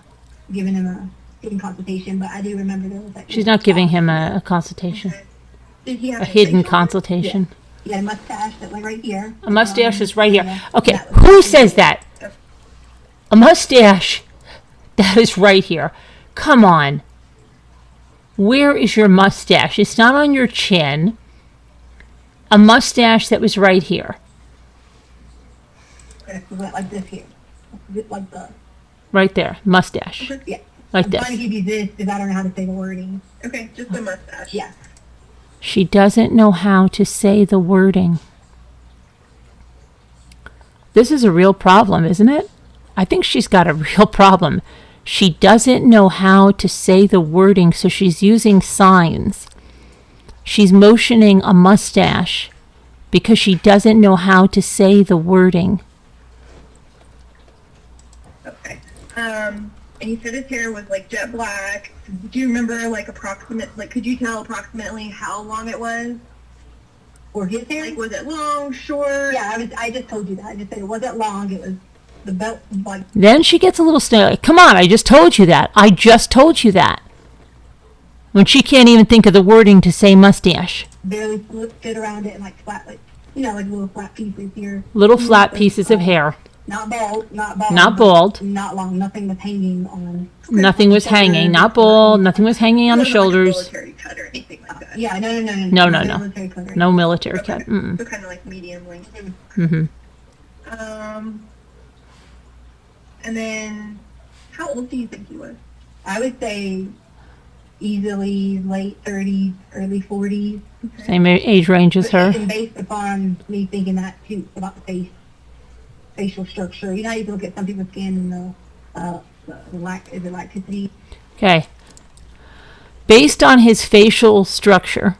Giving him a consultation, but I do remember there was like. She's not giving him a consultation. Did he have A any hidden facial? consultation. He had a mustache that went right here. A mustache is right Yeah, here. Okay, that was- who says that? A mustache that is right here. Come on. Where is your mustache? It's not on your chin. A mustache that was right here. It went like this here. Like the, Right there. Mustache. yeah. Like I'm trying to this. give you this because I don't know how to say the wording. Okay, just the mustache. Yeah. She doesn't know how to say the wording. This is a real problem, isn't it? I think she's got a real problem. She doesn't know how to say the wording, so she's using signs. She's motioning a mustache because she doesn't know how to say the wording. Okay. And you said his hair was like jet black. Do you remember like could you tell approximately how long it was? Or his hair? Like, was it long, short? Yeah, I just told you that. I just said it wasn't long. It was the belt, like, Then she gets a little snarky. Come on, I just told you that. I just told you that. When she can't even think of the wording to say mustache. barely fit around it and like flat, like, you know, like little flat pieces here. Little flat pieces of hair. Not bald, not bald. Not but bald. Not long. Nothing was hanging on. Nothing was hanging. Not bald. Nothing was hanging on the It wasn't like a shoulders. military cut or anything like that. Yeah, no. No, no, no. military color. No military Okay. cut. Mm-mm. So kind of like medium length. Mm-hmm. And then, how old do you think he was? I would say easily late 30s, early 40s. Same age range as her. And based upon me thinking that too about the facial structure. You know how you can look at some people's skin and the lacticity. Okay. Based on his facial structure,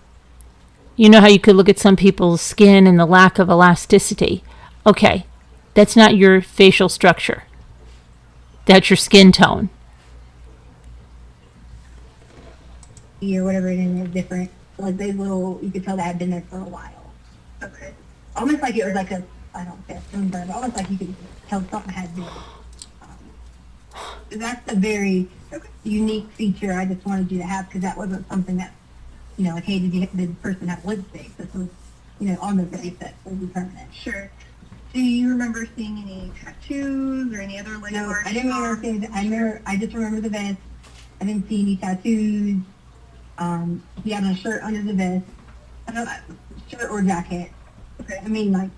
you know how you could look at some people's skin and the lack of elasticity. Okay. That's not your facial structure. That's your skin tone. Or whatever it is different. Like those little, you could tell that had been there for a while. Okay. Almost like it was like I don't know, sunburn, but almost like you could tell something had been. That's a very unique feature I just wanted you to have, because that wasn't something that, you know, like, hey, did the person have lipstick? This was, you know, on the face that would be permanent. Sure. Do you remember seeing any tattoos or any other like No, marks I didn't remember seeing, I just remember the vest. I didn't see any tattoos. He had a shirt under the vest. I don't know, shirt or jacket. Okay. I mean, like,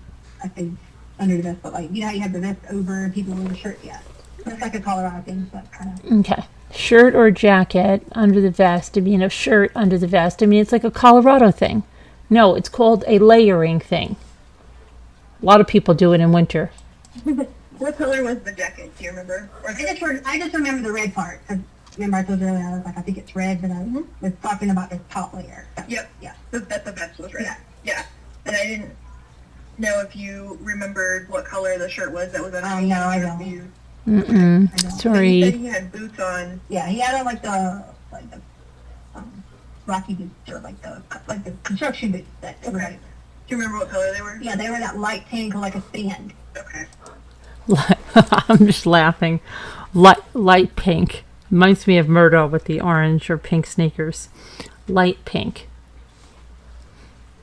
I think under the vest, but like, you know how you have the vest over and people wear the shirt? Yeah. It's like a Colorado thing, but kind of. Okay. Shirt or jacket under the vest. I mean, a shirt under the vest. I mean, it's like a Colorado thing. No, it's called a layering thing. A lot of people do it in winter. What color was the jacket? Do you remember? Or I just remember the red part. 'Cause remember I told you earlier, I was like, I think it's red, but I was talking about the top layer. Yep. Yeah. That the vest was red. Yeah. Yeah. And I didn't know if you remembered what color the shirt was that was underneath. No, I or don't. if you- Mm-mm. I know. But you said Sorry. he had boots on. Yeah, he had on like the Rocky boots, or like the construction boots that Okay. Do you remember what color they were? Yeah, they were that light pink or like a sand. Okay. I'm just laughing. Light pink. Reminds me of Murdo with the orange or pink sneakers. Light pink.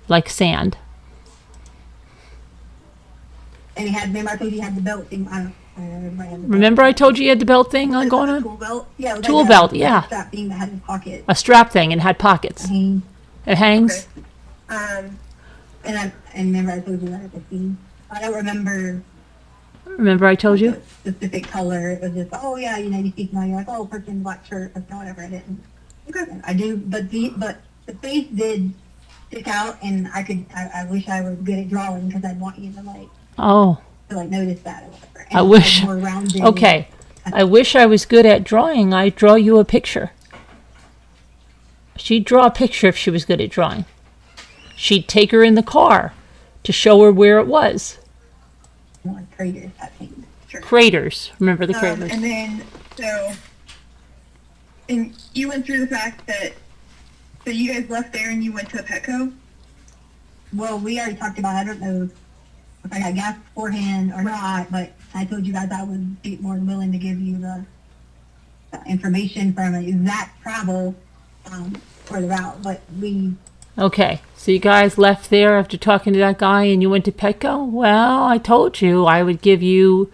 Like sand. And he had, remember I told you he had the belt thing. I don't remember. Had the belt. Remember I told you you had the belt thing on going on? Tool belt. Yeah, it was Tool like belt, a yeah. strap thing that had his pocket. A strap thing and had pockets. Hang. It hangs. Okay. And remember I told you that at the scene. I don't remember Remember I told you? the specific color. It was just, oh yeah, you know, you see somebody, you're like, oh, person in black shirt, or whatever. I didn't. Okay. I do, but the face did stick out, and I wish I was good at drawing, because I'd want you to Oh, notice that or whatever. I And wish. more rounded. Okay. I wish I was good at drawing. I'd draw you a picture. She'd draw a picture if she was good at drawing. She'd take her in the car to show her where it was. More craters, I think. Sure. Craters. Remember the craters? And then, and you went through the fact that, so you guys left there and you went to Petco? Well, we already talked about, I don't know if I got gas beforehand or not, but I told you guys I would be more than willing to give you the information from the exact travel for the route, but we, Okay. So you guys left there after talking to that guy and you went to Petco? Well, I told you I would give you,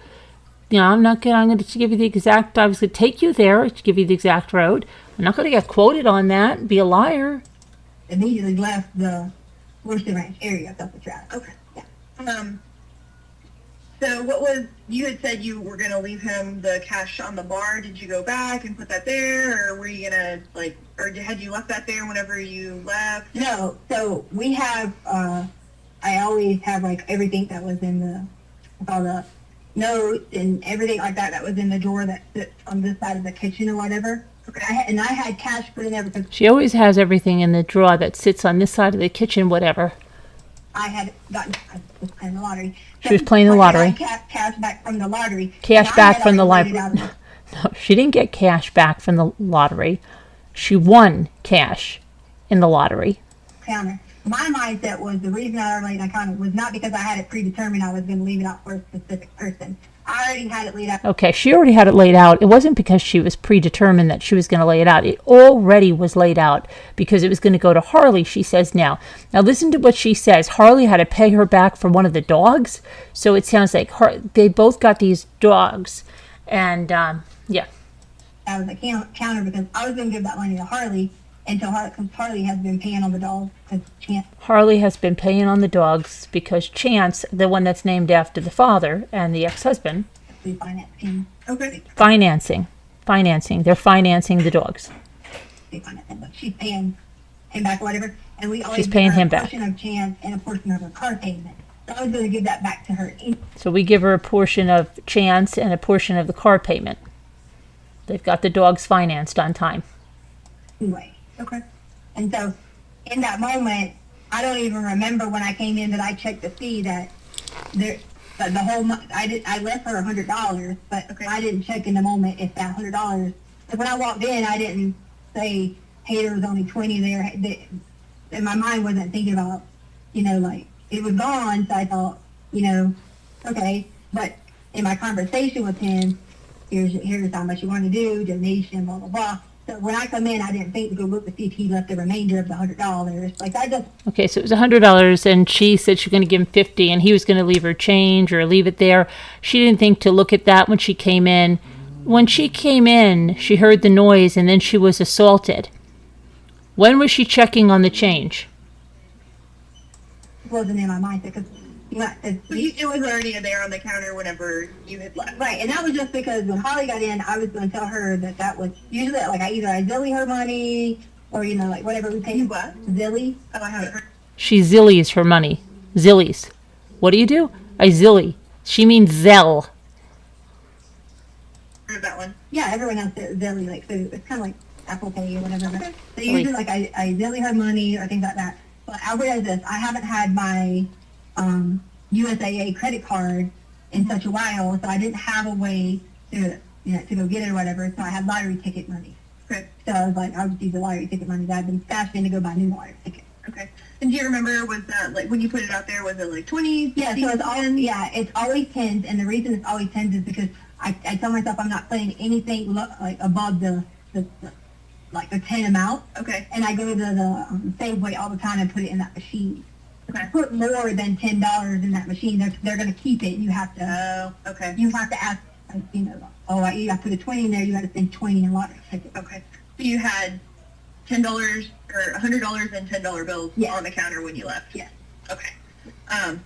I'm going to give you the exact, I was going to take you there to give you the exact road. I'm not going to get quoted on that and be a liar. immediately left the Worsted Ranch area of the track. Okay. Yeah. So what was, you had said you were going to leave him the cash on the bar. Did you go back and put that there, or were you going to, or had you left that there whenever you left? No, so we have, I always have everything that was in with all the notes and everything like that was in the drawer that sits on this side of the kitchen or whatever. Okay. I had cash put in there because She always has everything in the drawer that sits on this side of the kitchen, whatever. I had gotten, I was playing the lottery. She was playing the I lottery. got cash back from the lottery. Cash and I back had from the already library. laid it out. No, she didn't get cash back from the lottery. She won cash in the lottery. Counter. My mindset was the reason I already laid it on counter was not because I had it predetermined I was going to leave it out for a specific person. I already had it laid out. Okay, she already had it laid out. It wasn't because she was predetermined that she was going to lay it out. It already was laid out because it was going to go to Harley, she says now. Now listen to what she says. Harley had to pay her back for one of the dogs. So it sounds like they both got these dogs. And, yeah. I was a counter because I was going to give that money to Harley until Harley has been paying on the dog because Chance. Harley has been paying on the dogs because Chance, the one that's named after the father and the ex-husband, We financed him. Okay. financing. They're financing the dogs. We financed him, but she's paying him back or whatever. And we always She's give paying her him a back. portion of Chance and a portion of her car payment. So I was going to give that back to her So we give her a portion of Chance and a portion of the car payment. They've got the dogs financed on time. anyway. Okay. And so in that moment, I don't even remember when I came in that I checked to see that the whole month, I left her $100, but Okay. I didn't check in the moment if that $100, so when I walked in, I didn't say, hey, there was only 20 there. And my mind wasn't thinking about, it was gone, so I thought, okay. But in my conversation with him, here's how much you want to do, donation, blah, blah, blah. So when I come in, I didn't think to go look to see if he left the remainder of the $100. Like I just, Okay, so it was $100, and she said she was going to give him 50, and he was going to leave her change or leave it there. She didn't think to look at that when she came in. When she came in, she heard the noise, and then she was assaulted. When was she checking on the change? wasn't in my mindset because It was already there on the counter whenever you had left. right, and that was just because when Holly got in, I was going to tell her that was usually like I Zilly her money or like whatever we pay. You what? Zilly. Oh, I haven't heard She zillies her money. Zillies. What do? I zilly. She means Zell. of that one. Yeah, everyone else says Zilly, like so it's kind of like Apple Pay or whatever. But Okay. so usually like I Zilly her money or things like that. But I realized this: I haven't had my USAA credit card in such a while, so I didn't have a way to to go get it or whatever. So I had lottery ticket money. Okay. So I was like, I would use the lottery ticket money that I've been stashed in to go buy new lottery tickets. Okay. And do you remember, was that, like, when you put it out there, was it like 20? Yeah, so it's always tens, and the reason it's always tens is because I tell myself I'm not playing anything like above the 10 amount. Okay. And I go to the Safeway all the time and put it in that machine. Okay. Put more than $10 in that machine, they're going to keep it. You have to. Oh, okay. You have to ask, you got to put a 20 in there. You got to spend 20 in lottery tickets. Okay. So you had $10 or $100 and $10 bills Yes. on the counter when you left. Yes. Okay.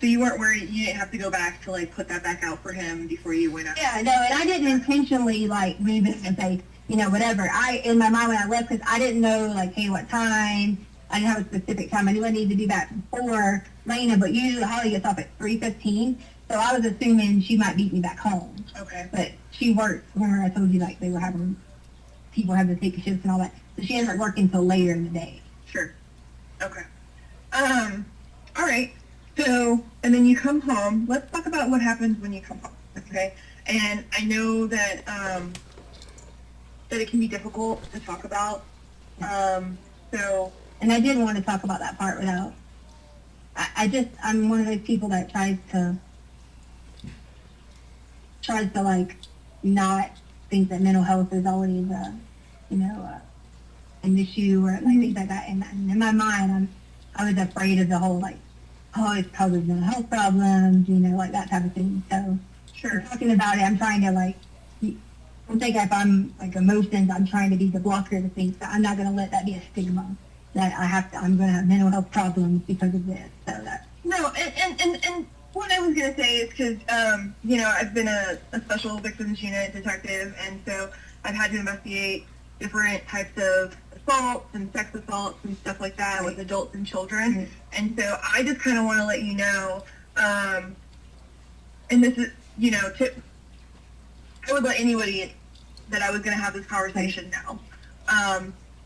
So you weren't worried, you didn't have to go back to like put that back out for him before you went out. Yeah, no, and I didn't intentionally like leave it and say, whatever. In my mind when I left, because I didn't know like, hey, what time. I didn't have a specific time. I knew I needed to be back before Lena, but usually Holly gets off at 3:15, so I was assuming she might meet me back home. Okay. But she works. Remember I told you like they were having people having to take shifts and all that, so she ended up working till later in the day. Sure. Okay. All right. So, and then you come home. Let's talk about what happens when you come home. Okay. And I know that that it can be difficult to talk about. So. And I didn't want to talk about that part without. I'm one of those people that tries to like not think that mental health is always an issue or like things like that. And in my mind, I was afraid of the whole like, oh, it's causes mental health problems, like that type of thing. So Sure. talking about it, I'm trying to like. I think if I'm like emotions, I'm trying to be the blocker to things. So I'm not going to let that be a stigma. That I'm going to have mental health problems because of this. So that. No, and what I was going to say is because, I've been a special victims unit detective, and so I've had to investigate different types of assaults and sex assaults and stuff like that with adults and children. Mm-hmm. And so I just kind of want to let you know, and this is, I would let anybody that I was going to have this conversation know.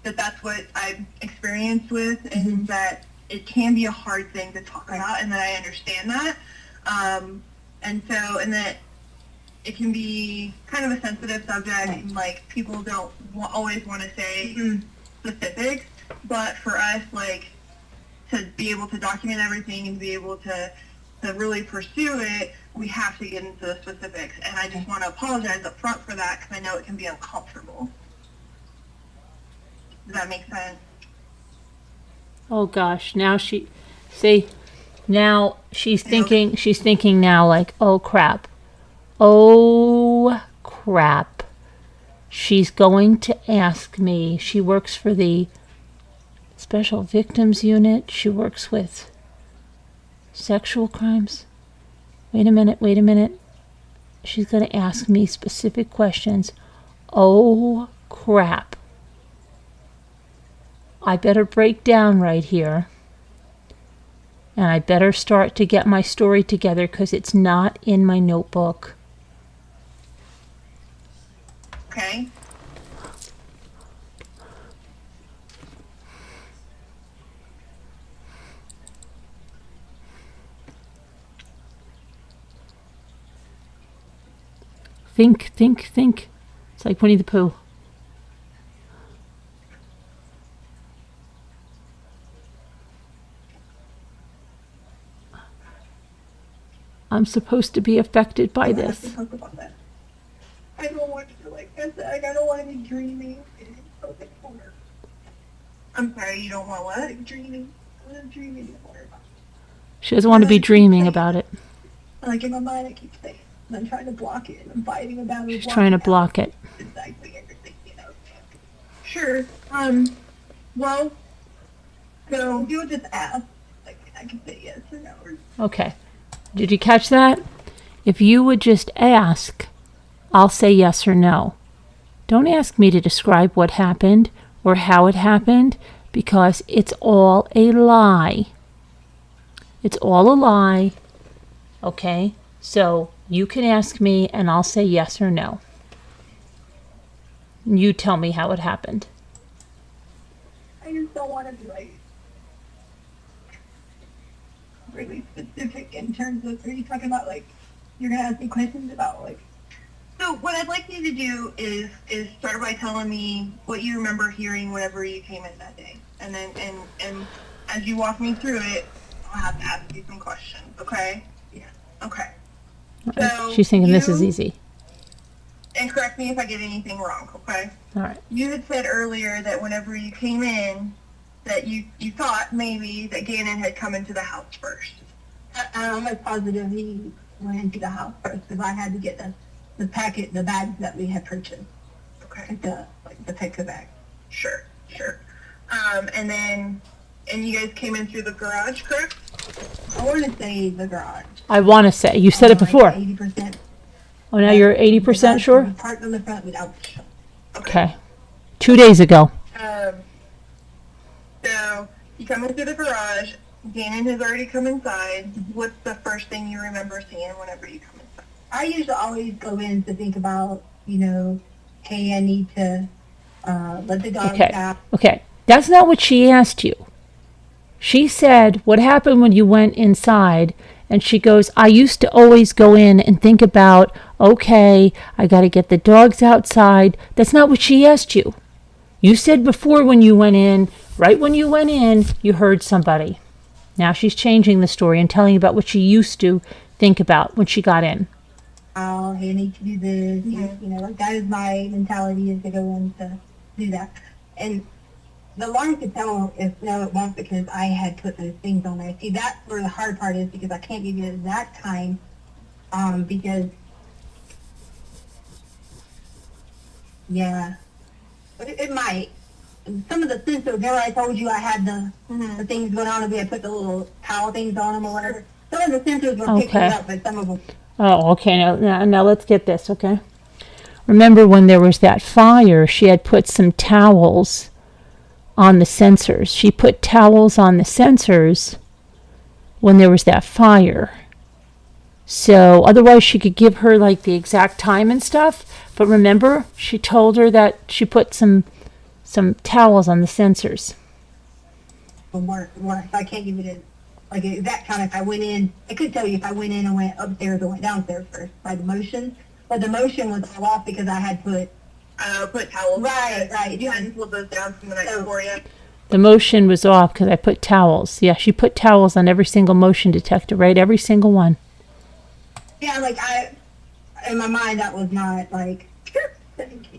That's what I've experienced with, and that it can be a hard thing to talk about, and that I understand that. And that it can be kind of a sensitive subject, and like people don't always want to say specifics, but for us, like, to be able to document everything and be able to really pursue it, we have to get into the specifics. And I just want to apologize up front for that because I know it can be uncomfortable. Does that make sense? Oh gosh, now she's thinking now like, oh crap. She's going to ask me. She works for the Special Victims Unit. She works with sexual crimes. Wait a minute. She's going to ask me specific questions. Oh crap. I better break down right here. And I better start to get my story together because it's not in my notebook. Okay. Think. It's like Winnie the Pooh. I'm supposed to be affected by this. I don't want to, like I said, like, I don't want to be dreaming. I'm sorry, you don't want what? Dreaming? I don't dream anymore. She doesn't want to be dreaming about it. Like in my mind, I keep saying, and I'm trying to block it. I'm fighting about it. She's trying to block it. Exactly everything, you know. Sure. Well, so you would just ask. Like, I can say yes or no. Or Okay. Did you catch that? If you would just ask, I'll say yes or no. Don't ask me to describe what happened or how it happened, because it's all a lie. It's all a lie. Okay? So you can ask me and I'll say yes or no. You tell me how it happened. I just don't want to be like really specific in terms of. Are you talking about like you're gonna ask me questions about like? So what I'd like you to do is start by telling me what you remember hearing whenever you came in that day, and then and as you walk me through it, I'll have to ask you some questions. Okay? Yeah. Okay. So She's thinking this is you- easy. And correct me if I get anything wrong. Okay? All right. You had said earlier that whenever you came in, that you thought maybe that Gannon had come into the house first. I'm almost positive he went into the house first because I had to get the bags that we had purchased. Okay. The pickup bag. Sure. And you guys came in through the garage, correct? I want to say the garage. I want to say, you said it before. 80%. Oh, now you're 80% sure? Parked on the front without. Okay. 2 days ago. So you come in through the garage. Gannon has already come inside. What's the first thing you remember seeing whenever you come inside? I usually always go in to think about, hey, I need to let the dog out. Okay. That's not what she asked you. She said, what happened when you went inside? And she goes, I used to always go in and think about, okay, I got to get the dogs outside. That's not what she asked you. You said before when you went in, right when you went in, you heard somebody. Now she's changing the story and telling you about what she used to think about when she got in. Oh, hey, I need to do this. Like that is my mentality, is to go in to do that. And the alarm could tell if no, it won't, because I had put those things on there. See, that's where the hard part is, because I can't give you the exact time, because, yeah, but it might. And some of the sensors, remember I told you I had the things going on, and we had put the little towel things on them or whatever. Some of the sensors were picking it up, but some of them. Oh, okay. Now let's get this, okay? Remember when there was that fire, she had put some towels on the sensors. She put towels on the sensors when there was that fire. So otherwise she could give her like the exact time and stuff. But remember, she told her that she put some towels on the sensors. Work. I can't give you the like exact time. If I went in, I could tell you if I went in and went upstairs or went downstairs first by the motion. But the motion was all off because I had put towels. Right. You hadn't pulled those down from the night before yet. The motion was off because I put towels. Yeah, she put towels on every single motion detector, right? Every single one. Yeah, like in my mind, that was not like,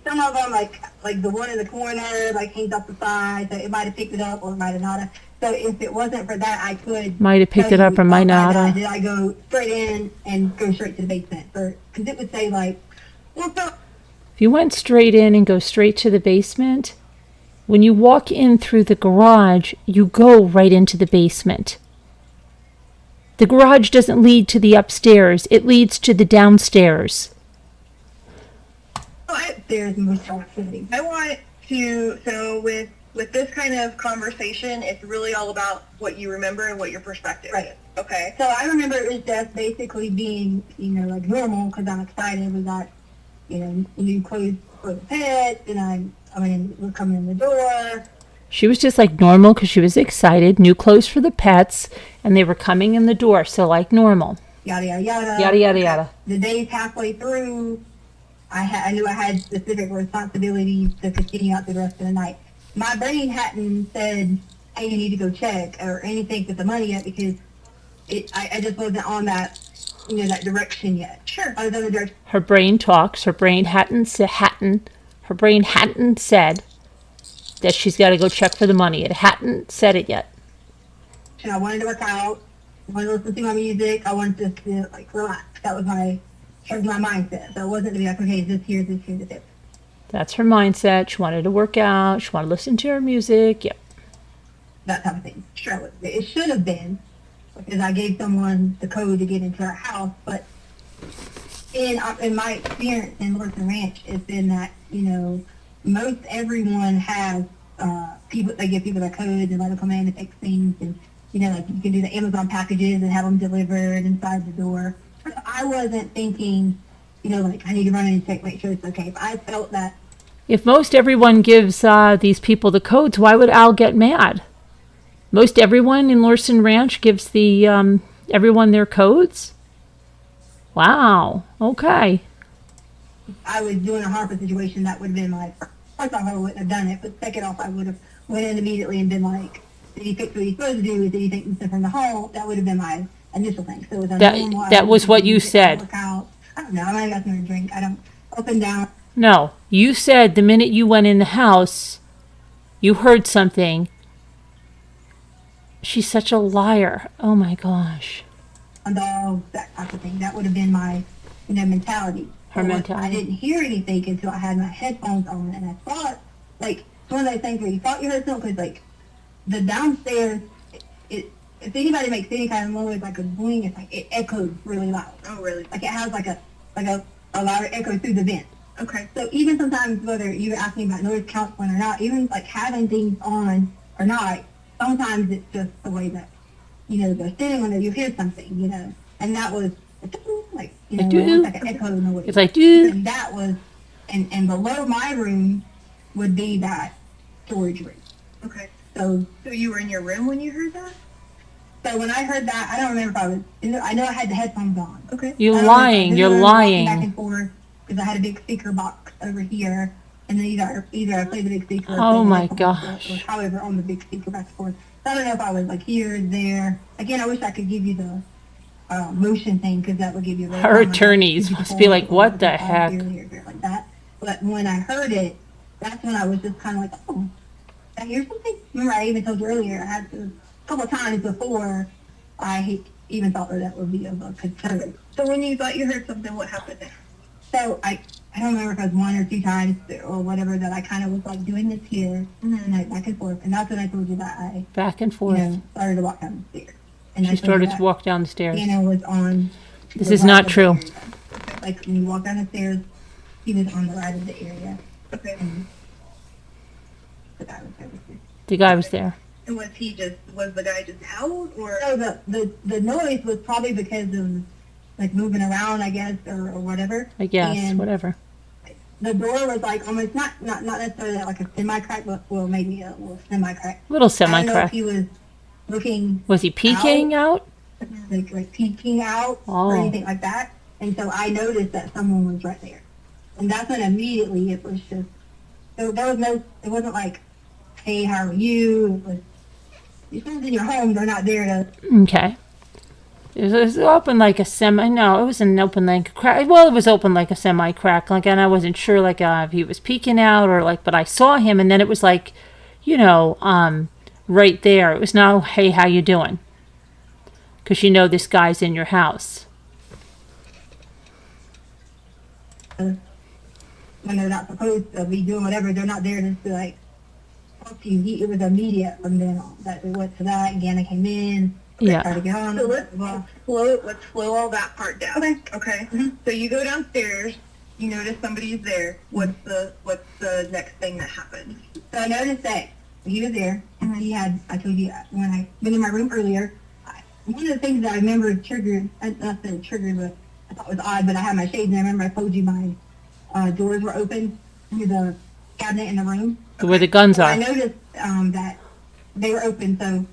some of them, like the one in the corner, like hangs up the side, so it might have picked it up or it might have not. So if it wasn't for that, I could. Might have picked it up or might not have. Did I go straight in and go straight to the basement? Because it would say like, well, so. If you went straight in and go straight to the basement, when you walk in through the garage, you go right into the basement. The garage doesn't lead to the upstairs. It leads to the downstairs. There's most activity. I want to, so with this kind of conversation, it's really all about what you remember and what your perspective is. Okay. So I remember it was just basically being, like normal, because I'm excited. We got, new clothes for the pets, and we're coming in the door. She was just like normal because she was excited. New clothes for the pets, and they were coming in the door, so like normal. Yada, yada, yada. Yada, yada, yada. The days halfway through, I knew I had specific responsibilities to continue out the rest of the night. My brain hadn't said, hey, you need to go check or anything with the money yet, because I just wasn't on that that direction yet. Sure. Other than the direction. Her brain talks. Her brain hadn't said that she's got to go check for the money. It hadn't said it yet. I wanted to work out. I wanted to listen to my music. I wanted just to like relax. That was my mindset. So it wasn't to be like, okay, this here, this here, this here. That's her mindset. She wanted to work out. She wanted to listen to her music. Yep. That type of thing. Sure, it should have been because I gave someone the code to get into our house. But in my experience in Lorton Ranch, it's been that most everyone has people. They give people their codes and let them come in and fix things, and like you can do the Amazon packages and have them delivered inside the door. So I wasn't thinking, like I need to run in and check, make sure it's okay. If I felt that. If most everyone gives these people the codes, why would Al get mad? Most everyone in Lorton Ranch gives the everyone their codes? Wow. Okay. If I was doing a Harper situation, that would have been my first off, I wouldn't have done it. But second off, I would have went in immediately and been like, did he fix what he's supposed to do? Did he take something from the hall? That would have been my initial thing. So it was a normal, that was what you said. Workout. I don't know. I might have got some drink. I don't up and down. No, you said the minute you went in the house, you heard something. She's such a liar. Oh my gosh. On dogs, that type of thing. That would have been my, mentality. Her mentality. I didn't hear anything until I had my headphones on, and I thought, like, it's one of those things where you thought you heard something, because, like, the downstairs, if anybody makes any kind of noise, like a boing, it's like, it echoes really loud. Oh, really? Like, it has, like a louder echo through the vent. Okay. So even sometimes, whether you're asking about noise counseling or not, even, like, having things on or not, sometimes it's just the way that, they're sitting on there, you hear something, and that was like, almost like an echo noise. It's like, dude. And that was, and below my room would be that storage room. Okay. So you were in your room when you heard that? So when I heard that, I don't remember if I was, I know I had the headphones on. Okay. You're lying. You're lying. Back and forth because I had a big speaker box over here. And then either I played the big speaker. Oh my gosh. Or however, on the big speaker back and forth. So I don't know if I was like here, there. Again, I wish I could give you the motion thing because that would give you. Her attorneys must be like, what the heck? Like that. But when I heard it, that's when I was just kind of like, oh, I hear something. Remember, I even told you earlier, I had to, a couple of times before I even thought that would be of a concern. So when you thought you heard something, what happened there? So I don't remember if it was one or two times or whatever that I kind of was like doing this here and like back and forth. And that's when I told you that I back and forth. Started to walk down the stairs. And She started to walk down the stairs. Piano was on. This is not true. Like when you walk down the stairs, he was on the right of the area. Okay. And the guy was over there. The guy was there. And was the guy just out or? So the noise was probably because of like moving around, I guess, or whatever. I guess, and whatever. The door was like almost not necessarily like a semi-crack, but well, maybe a little semi-crack. Little I don't know if semi-crack. he was looking. Was he peeking out? Like peeking out or anything like that. And so I noticed that someone was right there. And that's when immediately it was just, there was no, it wasn't like, hey, how are you? It was, if someone's in your home, they're not there to. Okay. It was open like a semi. No, it wasn't open like a crack. Well, it was open like a semi crack. Like, and I wasn't sure like if he was peeking out or like. But I saw him, and then it was like, right there. It was no, hey, how you doing? Because this guy's in your house. When they're not supposed to be doing whatever, they're not there to like talk to you. It was immediate from then on. That we went to that. Gannon came in. Yeah. Tried to get on. So let's slow all that part down. Okay. Mm-hmm. So you go downstairs. You notice somebody's there. What's the next thing that happens? So I noticed that he was there, and he had. I told you when I went in my room earlier. One of the things that I remember triggered, not that it triggered, but I thought was odd. But I had my shades, and I remember I told you my doors were open to the cabinet in the room. Where the guns So are. I noticed that they were open, so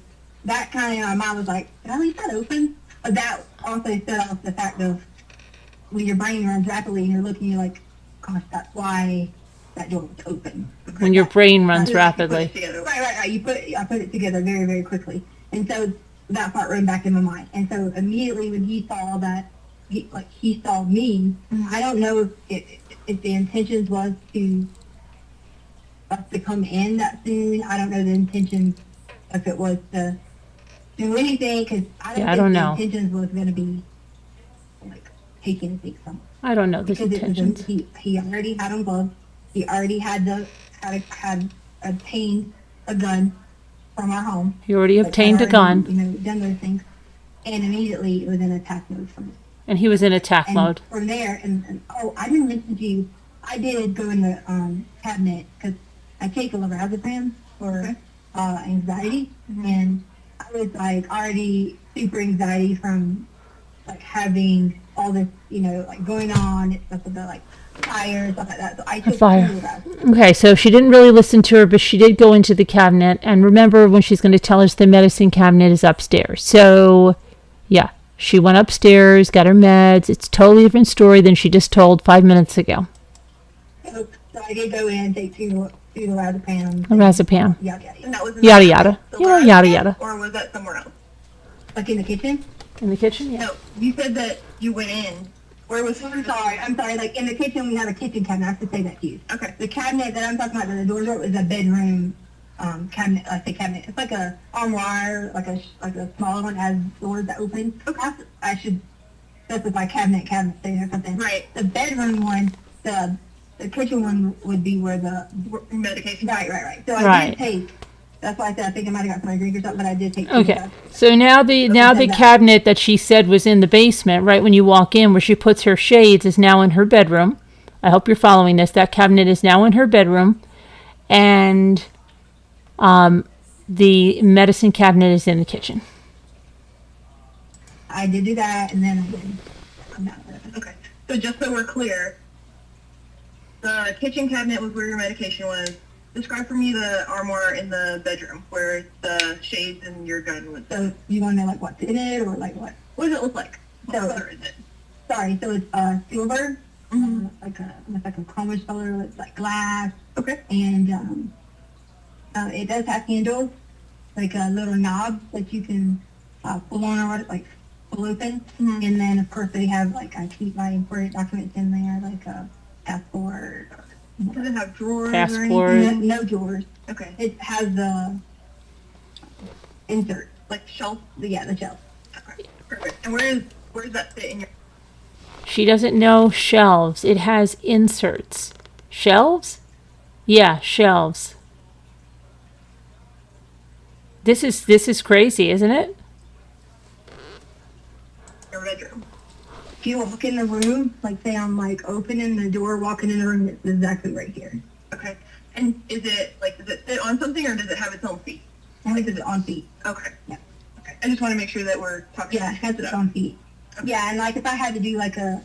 that kind of, my mind was like, did I leave that open? But that also set off the fact of when your brain runs rapidly and you're looking, you're like, gosh, that's why that door was open. When your brain runs You rapidly. put it together. Right. I put it together very, very quickly. And so that part ran back in my mind. And so immediately when he saw that he saw me. I don't know if the intentions was to us to come in that soon. I don't know the intentions if it was to do anything, because I don't Yeah, I think don't the know. intentions was going to be like taking a thing somewhere. I don't know the Because intentions. he already had them gloves. He already had obtained a gun from our home. He already Like, obtained a had already, gun, done those things, and immediately it was in attack mode from there. and he was in attack And mode. from there, and oh, I didn't mention to you, I did go in the cabinet because I take a lorazepam for anxiety, and I was like already super anxiety from like having all this, like going on and stuff with the like fire and stuff like that. So I took fire. 2 lorazepam. Okay, so she didn't really listen to her, but she did go into the cabinet. And remember, when she's going to tell us the medicine cabinet is upstairs. So, yeah, she went upstairs, got her meds. It's a totally different story than she just told 5 minutes ago. So I did go in and take 2 lorazepam. Lorazepam. Yada yada. And that was in Yada, the- yada. the You know, lab yada, tent, yada. Or was that somewhere else? Like in the kitchen. In the kitchen, yeah. No, you said that you went in. Where was? I'm sorry. Like in the kitchen, we have a kitchen cabinet. I have to say that to you. Okay. The cabinet that I'm talking about, that the doors are, is a bedroom cabinet. I say cabinet. It's like a armoire, like a smaller one has doors that open. Okay. I should specify cabinet thing or something. Right. The bedroom one, the kitchen one would be where the Medication. right. So I Right. did take. That's why I said I think I might have got some drink or something, but I did take. 2 Okay, shots. so now the said that. cabinet that she said was in the basement, right when you walk in, where she puts her shades, is now in her bedroom. I hope you're following this. That cabinet is now in her bedroom, and the medicine cabinet is in the kitchen. I did do that, and then I didn't. I'm not. Okay. So just so we're clear, the kitchen cabinet was where your medication was. Describe for me the armoire in the bedroom where the shades and your gun was. So you want to know like what's in it or like what? What does it look like? What So- color is it? Sorry, so it's silver, like a chromish color. It's like glass, Okay. and it does have handles, like a little knob that you can pull on or like pull open. Mhm. And then of course they have like I keep my important documents in there, like a passport. Does it have drawers Passport. or anything? No drawers. Okay. It has the insert. Like shelf? The shelf. Okay. Perfect. And where does that fit in your? She doesn't know shelves. It has inserts. Shelves? Yeah, shelves. This is crazy, isn't it? Your bedroom. If you walk in the room, like say I'm like opening the door, walking in the room, it's exactly right here. Okay. And does it sit on something or does it have its own feet? I think it's on feet. Okay. Yeah. Okay. I just want to make sure that we're talking. Yeah, it has its own feet. Okay. Yeah, and like if I had to do like I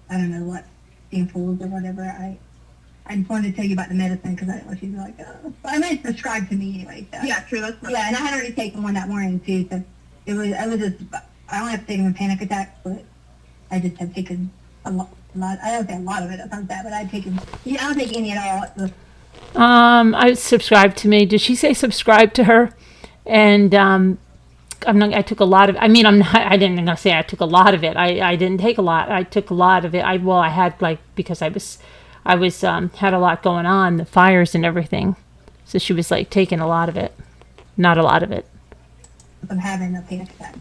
don't know what, samples or whatever, I just wanted to tell you about the medicine because I didn't want you to be like, but I meant it's prescribed to me anyway. So. Yeah, true. That's not. Yeah, and I had already taken one that morning too, so I was just, I only have to take them in panic attacks, but I just have taken a lot, I don't say a lot of it, that sounds bad, but I've taken, I don't take any at all. I subscribed to me. Did she say subscribe to her? And I took a lot of. I mean, I didn't say I took a lot of it. I didn't take a lot. I took a lot of it. I had like because I was had a lot going on, the fires and everything. So she was like taking a lot of it, not a lot of it. I'm having a panic attack.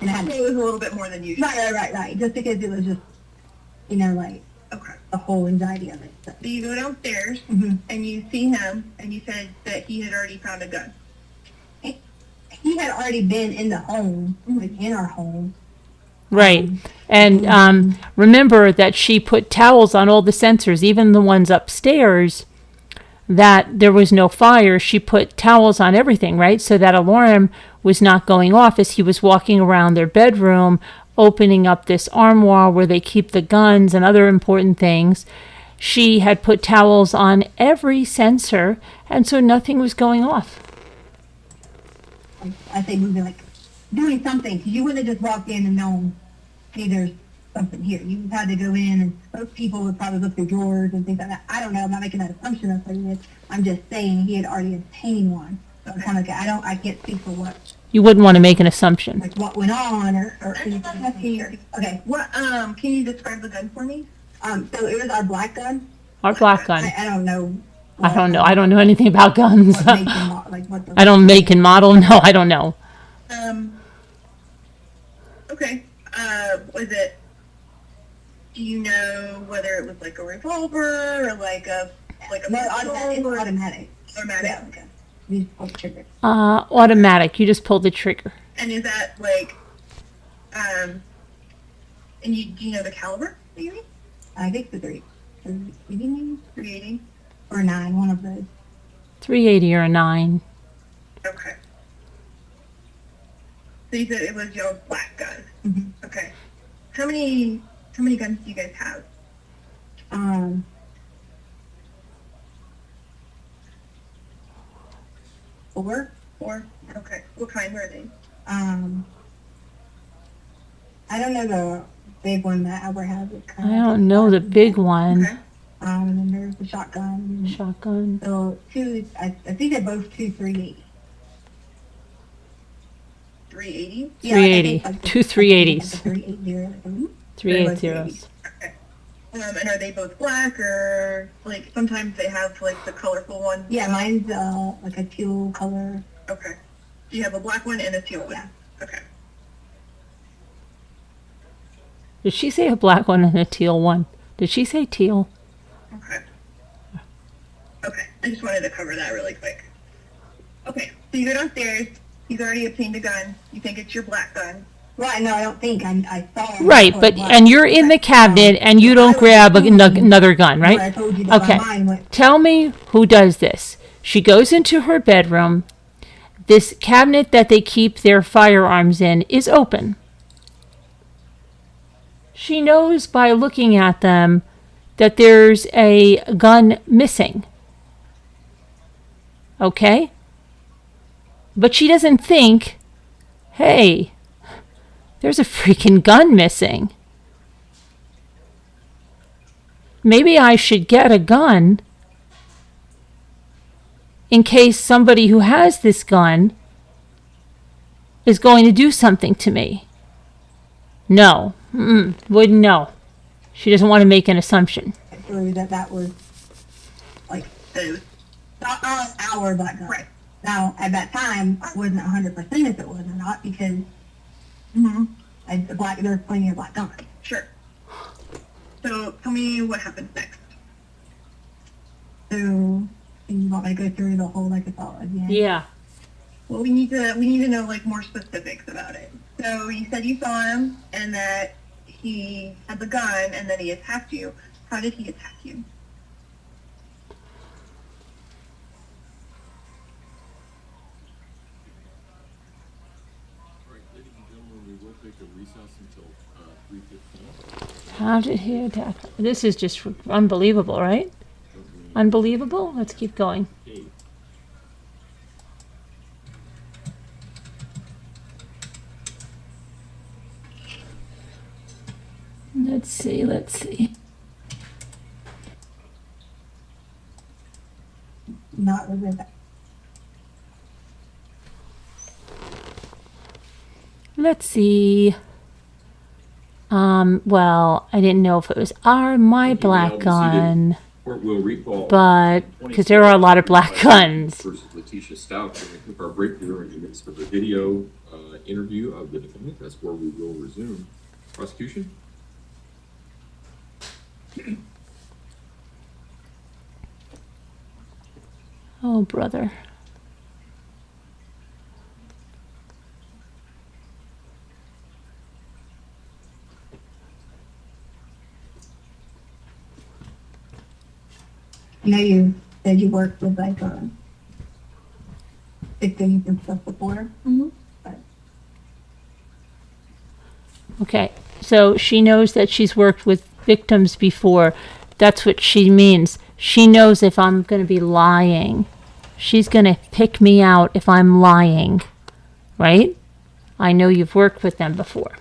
And I had It was a little bit more than usual. right. Just because it was just, like Okay. the whole anxiety of it. So. So you go downstairs Mhm. and you see him and you said that he had already found a gun. He had already been in the home, like in our home. Right. And remember that she put towels on all the sensors, even the ones upstairs, that there was no fire. She put towels on everything, right? So that alarm was not going off as he was walking around their bedroom, opening up this armoire where they keep the guns and other important things. She had put towels on every sensor, and so nothing was going off. I say moving, like doing something, because you wouldn't have just walked in and known, hey, there's something here. You had to go in, and most people would probably look through drawers and things like that. I don't know. I'm not making that assumption of what it is. I'm just saying he had already obtained one. So I'm kind of like, I can't speak for what You wouldn't want to make an assumption. like what went on or anything. Okay. What, can you describe the gun for me? So it was our black gun. Our black gun. I don't know. I don't know. I don't know anything about guns. What make and like what the, I don't make and model. No, I don't know. Okay, was it, do you know whether it was like a revolver or like a no, it's automatic. automatic? Yeah, okay. You just pull the trigger. Automatic. You just pull the trigger. And is that like, and do you know the caliber that you mean? I think the 380? or 9, one of those. 380 or a 9. Okay. So you said it was your black gun. Mm-hmm. Okay. How many guns do you guys have? 4. 4? Okay. What kind were they? I don't know the big one that Albert has. It's I kind don't know the big one. Okay. And then there's the shotgun. Shotgun. So I think they're both 380. 380? Yeah, 380. I think, Two 380s. 380. 380s. Okay. And are they both black or like sometimes they have like the colorful one? Yeah, mine's like a teal color. Okay. So you have a black one and a teal one? Yeah. Okay. Did she say a black one and a teal one? Did she say teal? Okay. Okay. I just wanted to cover that really quick. Okay. So you go downstairs. You've already obtained a gun. You think it's your black gun. Right, no, I don't think. I saw it. Right, but and you're in the cabinet and you don't grab another gun, I right? told you that Okay. my mind went, Tell me who does this. She goes into her bedroom. This cabinet that they keep their firearms in is open. She knows by looking at them that there's a gun missing. Okay? But she doesn't think, hey, there's a freaking gun missing. Maybe I should get a gun in case somebody who has this gun is going to do something to me. No. Wouldn't know. She doesn't want to make an assumption. through that was like not our black gun. Right. Now at that time I wasn't 100% if it was or not because there's plenty of black guns. Sure. So tell me what happens next. So you want me to go through the whole like assault again? Yeah. Well, we need to know like more specifics about it. So you said you saw him and that he had the gun and then he attacked you. How did he attack you? All right, ladies and gentlemen, we will take a recess until 3:15. How did he attack? This is just unbelievable, right? Unbelievable? Let's keep going. Let's see. Not really that. Let's see. Well, I didn't know if it was my black gun, Court will recall. but because there are a lot of black guns. Versus Letecia Stauch, and we took our break here in minutes for the video interview of the defendant. That's where we will resume prosecution. Oh, brother. I know you said you worked with like victims and stuff before. Okay, so she knows that she's worked with victims before. That's what she means. She knows if I'm going to be lying. She's going to pick me out if I'm lying, right? I know you've worked with them before.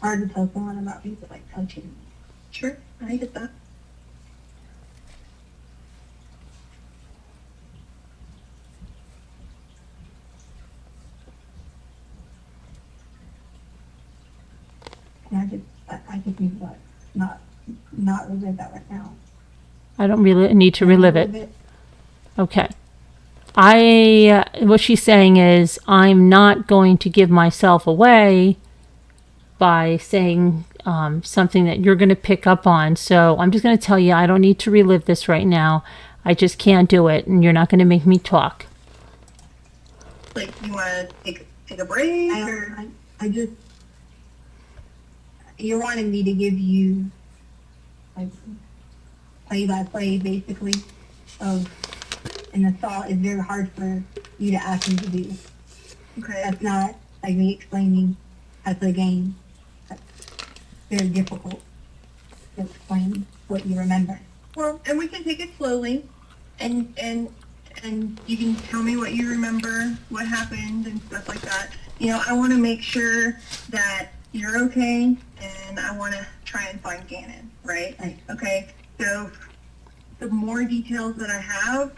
Hard to tell someone about people like touching. Sure, I get that. just need to not relive that right now. I don't really need to relive it. Relive Okay. What she's saying is, I'm not going to give myself away by saying something that you're going to pick up on. So I'm just going to tell you, I don't need to relive this right now. I just can't do it, and you're not going to make me talk. Like, you want to take a break? I just, you're wanting me to give you, like, play-by-play, basically, of an assault is very hard for you to ask me to do. Okay. That's not like me explaining how to play a game. That's very difficult to explain what you remember. Well, and we can take it slowly, and you can tell me what you remember, what happened, and stuff like that. You know, I want to make sure that you're okay, and I want to try and find Gannon, right? Right. Okay, so the more details that I have,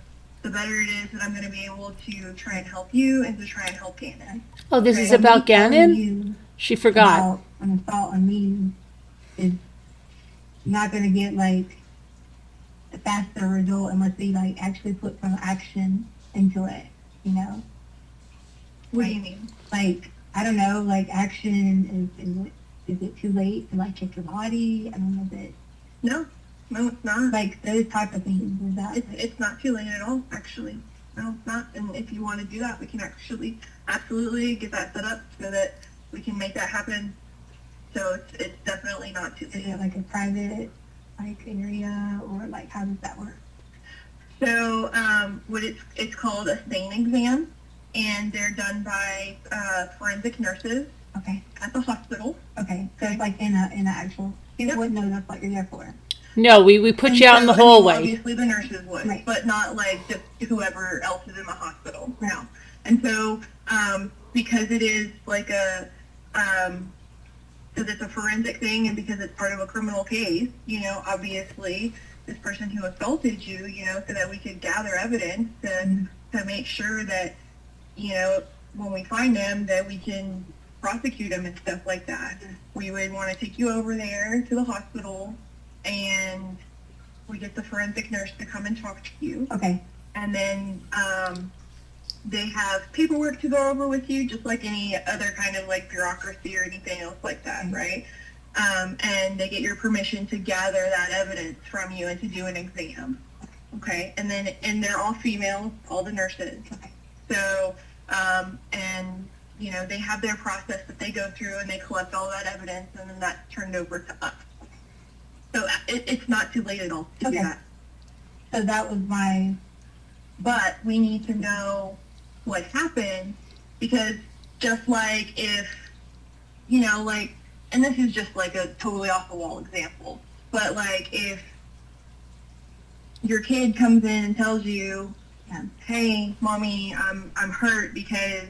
the better it is that I'm going to be able to try and help you and to try and help Gannon. Oh, this Okay. is about Me telling Gannon? you She forgot. about an assault on me is not going to get like a faster result unless they like actually put some action into it, you know? What do you mean? Like, I don't know, like action is it too late to like check your body? I don't know, is it No, it's not. like those type of things? Is that It's not too late at all, actually. No, it's not. And if you want to do that, we can actually absolutely get that set up so that we can make that happen. So it's definitely not too is late. it like a private like area, or like how does that work? So what it's called a SANE exam, and they're done by forensic nurses Okay, at the hospital. okay, so it's like in a actual. You Yep. wouldn't know that's what you're there for. No, we put And you out in the so, I mean, hallway. obviously the nurses would, Right. but not like just whoever else is in the hospital. No. And so because it is like because it's a forensic thing and because it's part of a criminal case, you know, obviously this person who assaulted you, you know, so that we could gather evidence and to make sure that, you know, when we find them that we can prosecute them and stuff like that. We would want to take you over there to the hospital, and we get the forensic nurse to come and talk to you. Okay, And then they have paperwork to go over with you, just like any other kind of like bureaucracy or anything else like that, right? And they get your permission to gather that evidence from you and to do an exam. Okay, and they're all female, all the nurses. okay, So, and you know, they have their process that they go through and they collect all that evidence and then that's turned over to us. So it's not too late at all to do Okay. that. so that was my. But we need to know what happened, because just like if, you know, like, and this is just like a totally off the wall example, but like if your kid comes in and tells you, hey, mommy, I'm hurt because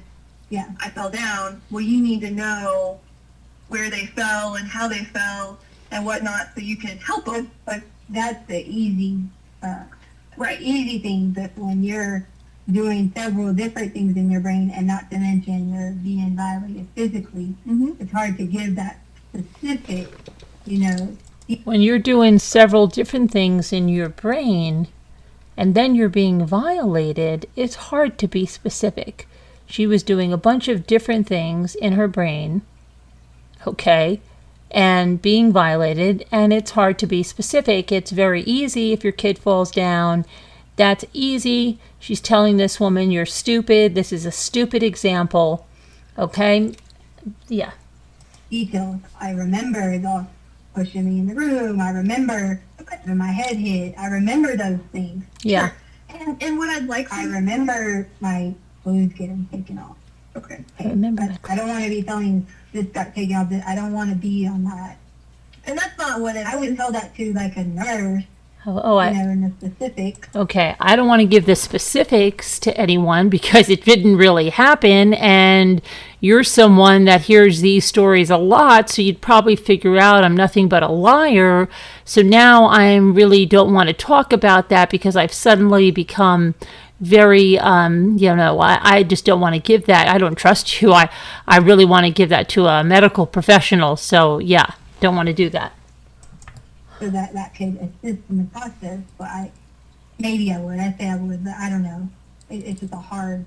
Yeah. I fell down, well, you need to know where they fell and how they fell and whatnot so you can help them. But that's the easy, Right. easy thing. But when you're doing several different things in your brain, and not to mention you're being violated physically, Mm-hmm. it's hard to give that specific, you know. When you're doing several different things in your brain and then you're being violated, it's hard to be specific. She was doing a bunch of different things in her brain, okay, and being violated, and it's hard to be specific. It's very easy if your kid falls down. That's easy. She's telling this woman, you're stupid. This is a stupid example, okay? Yeah. Details. I remember the pushing me in the room. I remember when my head hit. I remember those things. Yeah. And what I'd like I to remember my clothes getting taken off. okay. I remember But that. I don't want to be telling this got taken off. I don't want to be on that. And that's not what it I would is. tell that to like a nurse, Oh, you know, in the specific. okay. I don't want to give the specifics to anyone because it didn't really happen, and you're someone that hears these stories a lot, so you'd probably figure out I'm nothing but a liar. So now I really don't want to talk about that because I've suddenly become very, I just don't want to give that. I don't trust you. I really want to give that to a medical professional. So yeah. don't want to do that. so that could assist in the process. But maybe I would. I say I would, but I don't know. It's just a hard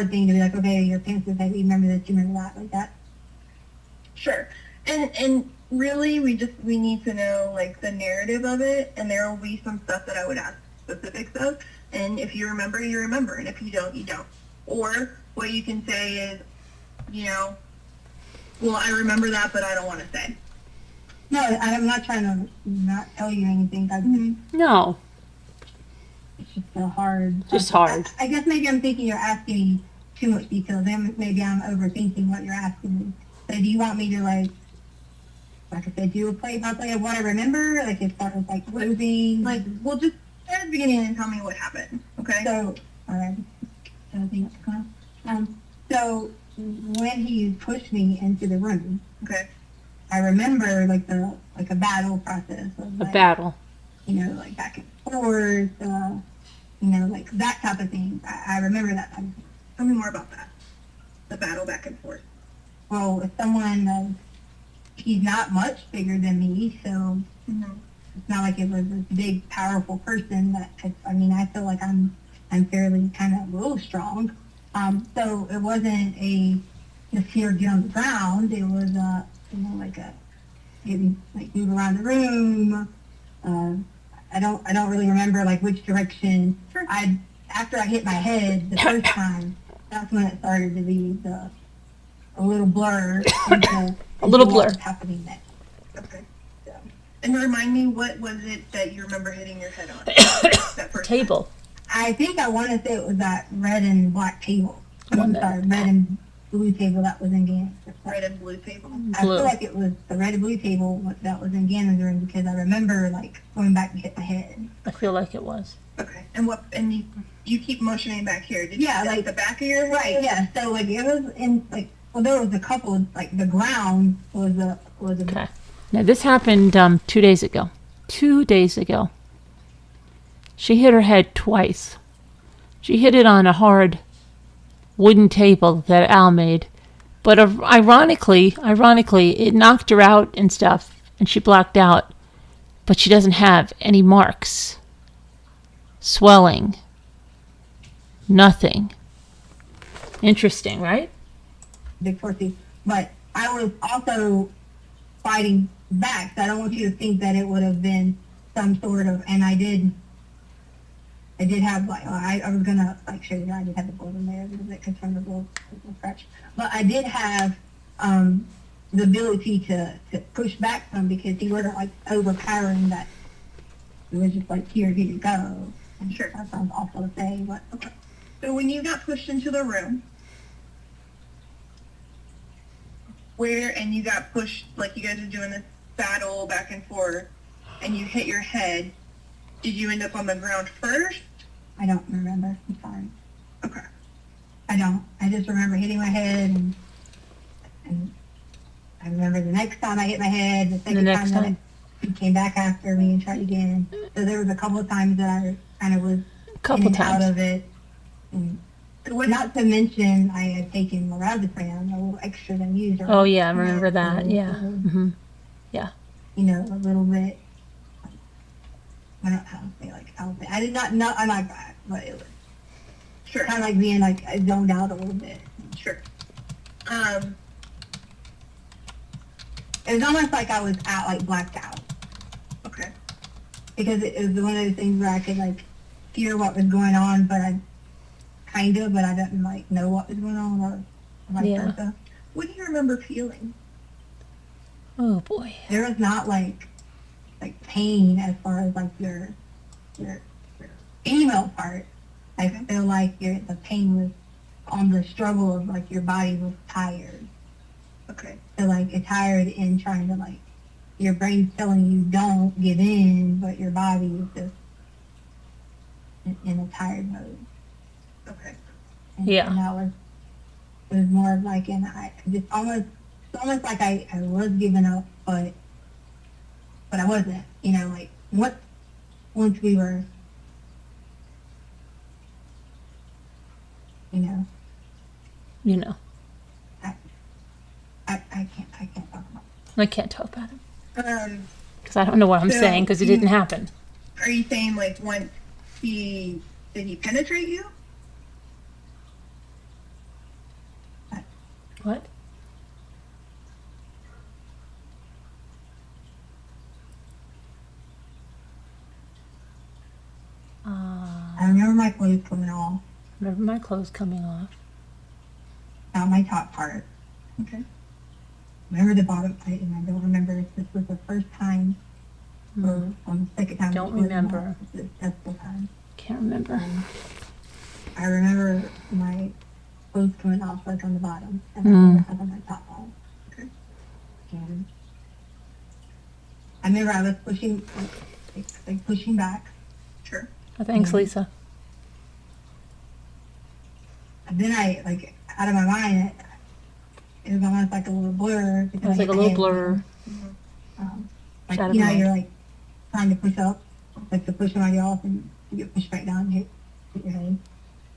thing to be like, okay, your parents would say, remember this, you remember that, like that. Sure. And really, we need to know like the narrative of it, and there will be some stuff that I would ask specifics of. And if you remember, you remember, and if you don't, you don't. Or what you can say is, you know, well, I remember that, but I don't want to say. No, I'm not trying to not tell you anything. No, It's just so hard. Just hard. I guess maybe I'm thinking you're asking me too much detail. Then maybe I'm overthinking what you're asking me. So do you want me to like I said, do a play-by-play of what I remember? Like as far as like closing? Like, well, just start at the beginning and tell me what happened, okay? So, alright. So when he pushed me into the room, Okay. I remember like a battle process of a like, battle. you know, like back and forth, you know, like that type of thing. I remember that type of thing. Tell me more about that. The battle back and forth. Well, if someone, he's not much bigger than me, so it's not like it was this big, powerful person that, I mean, I feel like I'm fairly kind of a little strong. So it wasn't just here, get on the ground. It was, you know, like move around the room. I don't really remember like which direction. After I hit my head the first time, that's when it started to be a little blur. A little blur. What's happening next. Okay. So, and remind me, what was it that you remember hitting your head on? That first Table. I think I want to say it was that red and black table. One I'm that- sorry, red and blue table that was in Gannon. time? Red and blue table. I Blue. feel like it was the red and blue table that was in Gannon's room because I remember like going back to hit my head. I feel like it was. Okay. And you keep motioning back here. Did Yeah, you like the back of your head? Right, yeah. So like it was in like, well, there was a couple like the ground was a Okay. Now this happened 2 days ago. 2 days ago. She hit her head twice. She hit it on a hard wooden table that Al made. But ironically, it knocked her out and stuff, and she blacked out. But she doesn't have any marks, swelling, nothing. Interesting, right? big forty. But I was also fighting back. So I don't want you to think that it would have been some sort of. And I did have like I was gonna like show you. I did have the blood in there a little bit because from the blood scratch. But I did have the ability to push back some because he wasn't like overpowering that. It was just like here you go. And Sure. That sounds awful to say, but Okay. So when you got pushed into the room, and you got pushed, like you guys are doing this battle back and forth, and you hit your head, did you end up on the ground first? I don't remember. I'm sorry. Okay. I don't. I just remember hitting my head, and I remember the next time I hit my head, the second next time, time. that he came back after me and tried again. So there was a couple of times that I kind of was Couple in and times. out of it. And not to mention, I had taken lorazepam, a little extra than usual. Oh yeah, I remember that. So, Yeah. hmm You know, a little bit. I don't know how to say, like, I did not know, I'm not bad, but it was Sure. kind of like being like, I zoned out a little bit. Sure. It was almost like I was out, like blacked out, Okay. because it was one of those things where I could like hear what was going on, but I didn't like know what was going on, or vice Yeah. versa. What do you remember feeling? Oh boy. There was not like pain as far as like your female part. I feel like the pain was on the struggle of like your body was tired. Okay. So like it's tired in trying to like your brain's telling you don't give in, but your body is just in a tired mode. Okay. Yeah. And it was more of like I just almost like I was giving up, but I wasn't. You know, like once we were, you know, You know. I can't talk about it. I can't talk about it because I don't know what I'm So saying because it you- didn't happen. Are you saying like once did he penetrate you? What? I remember my clothes coming off, Remember my clothes coming off. not my top part. Okay. Remember the bottom part, and I don't remember if this was the first time or on the second time. Don't it was remember. not. That's the time. Can't remember. I remember my clothes coming off like on the bottom, and I Mm. never had on my top on. Okay. And I remember I was pushing, like pushing back, Sure. Oh, thanks, Lisa. and then I like out of my mind, it was almost like a little blur. It because was I like a hit my little head, blur. Like, Out of you know, mind. you're like trying to push up, like to push somebody off, and you get pushed back down and hit your head.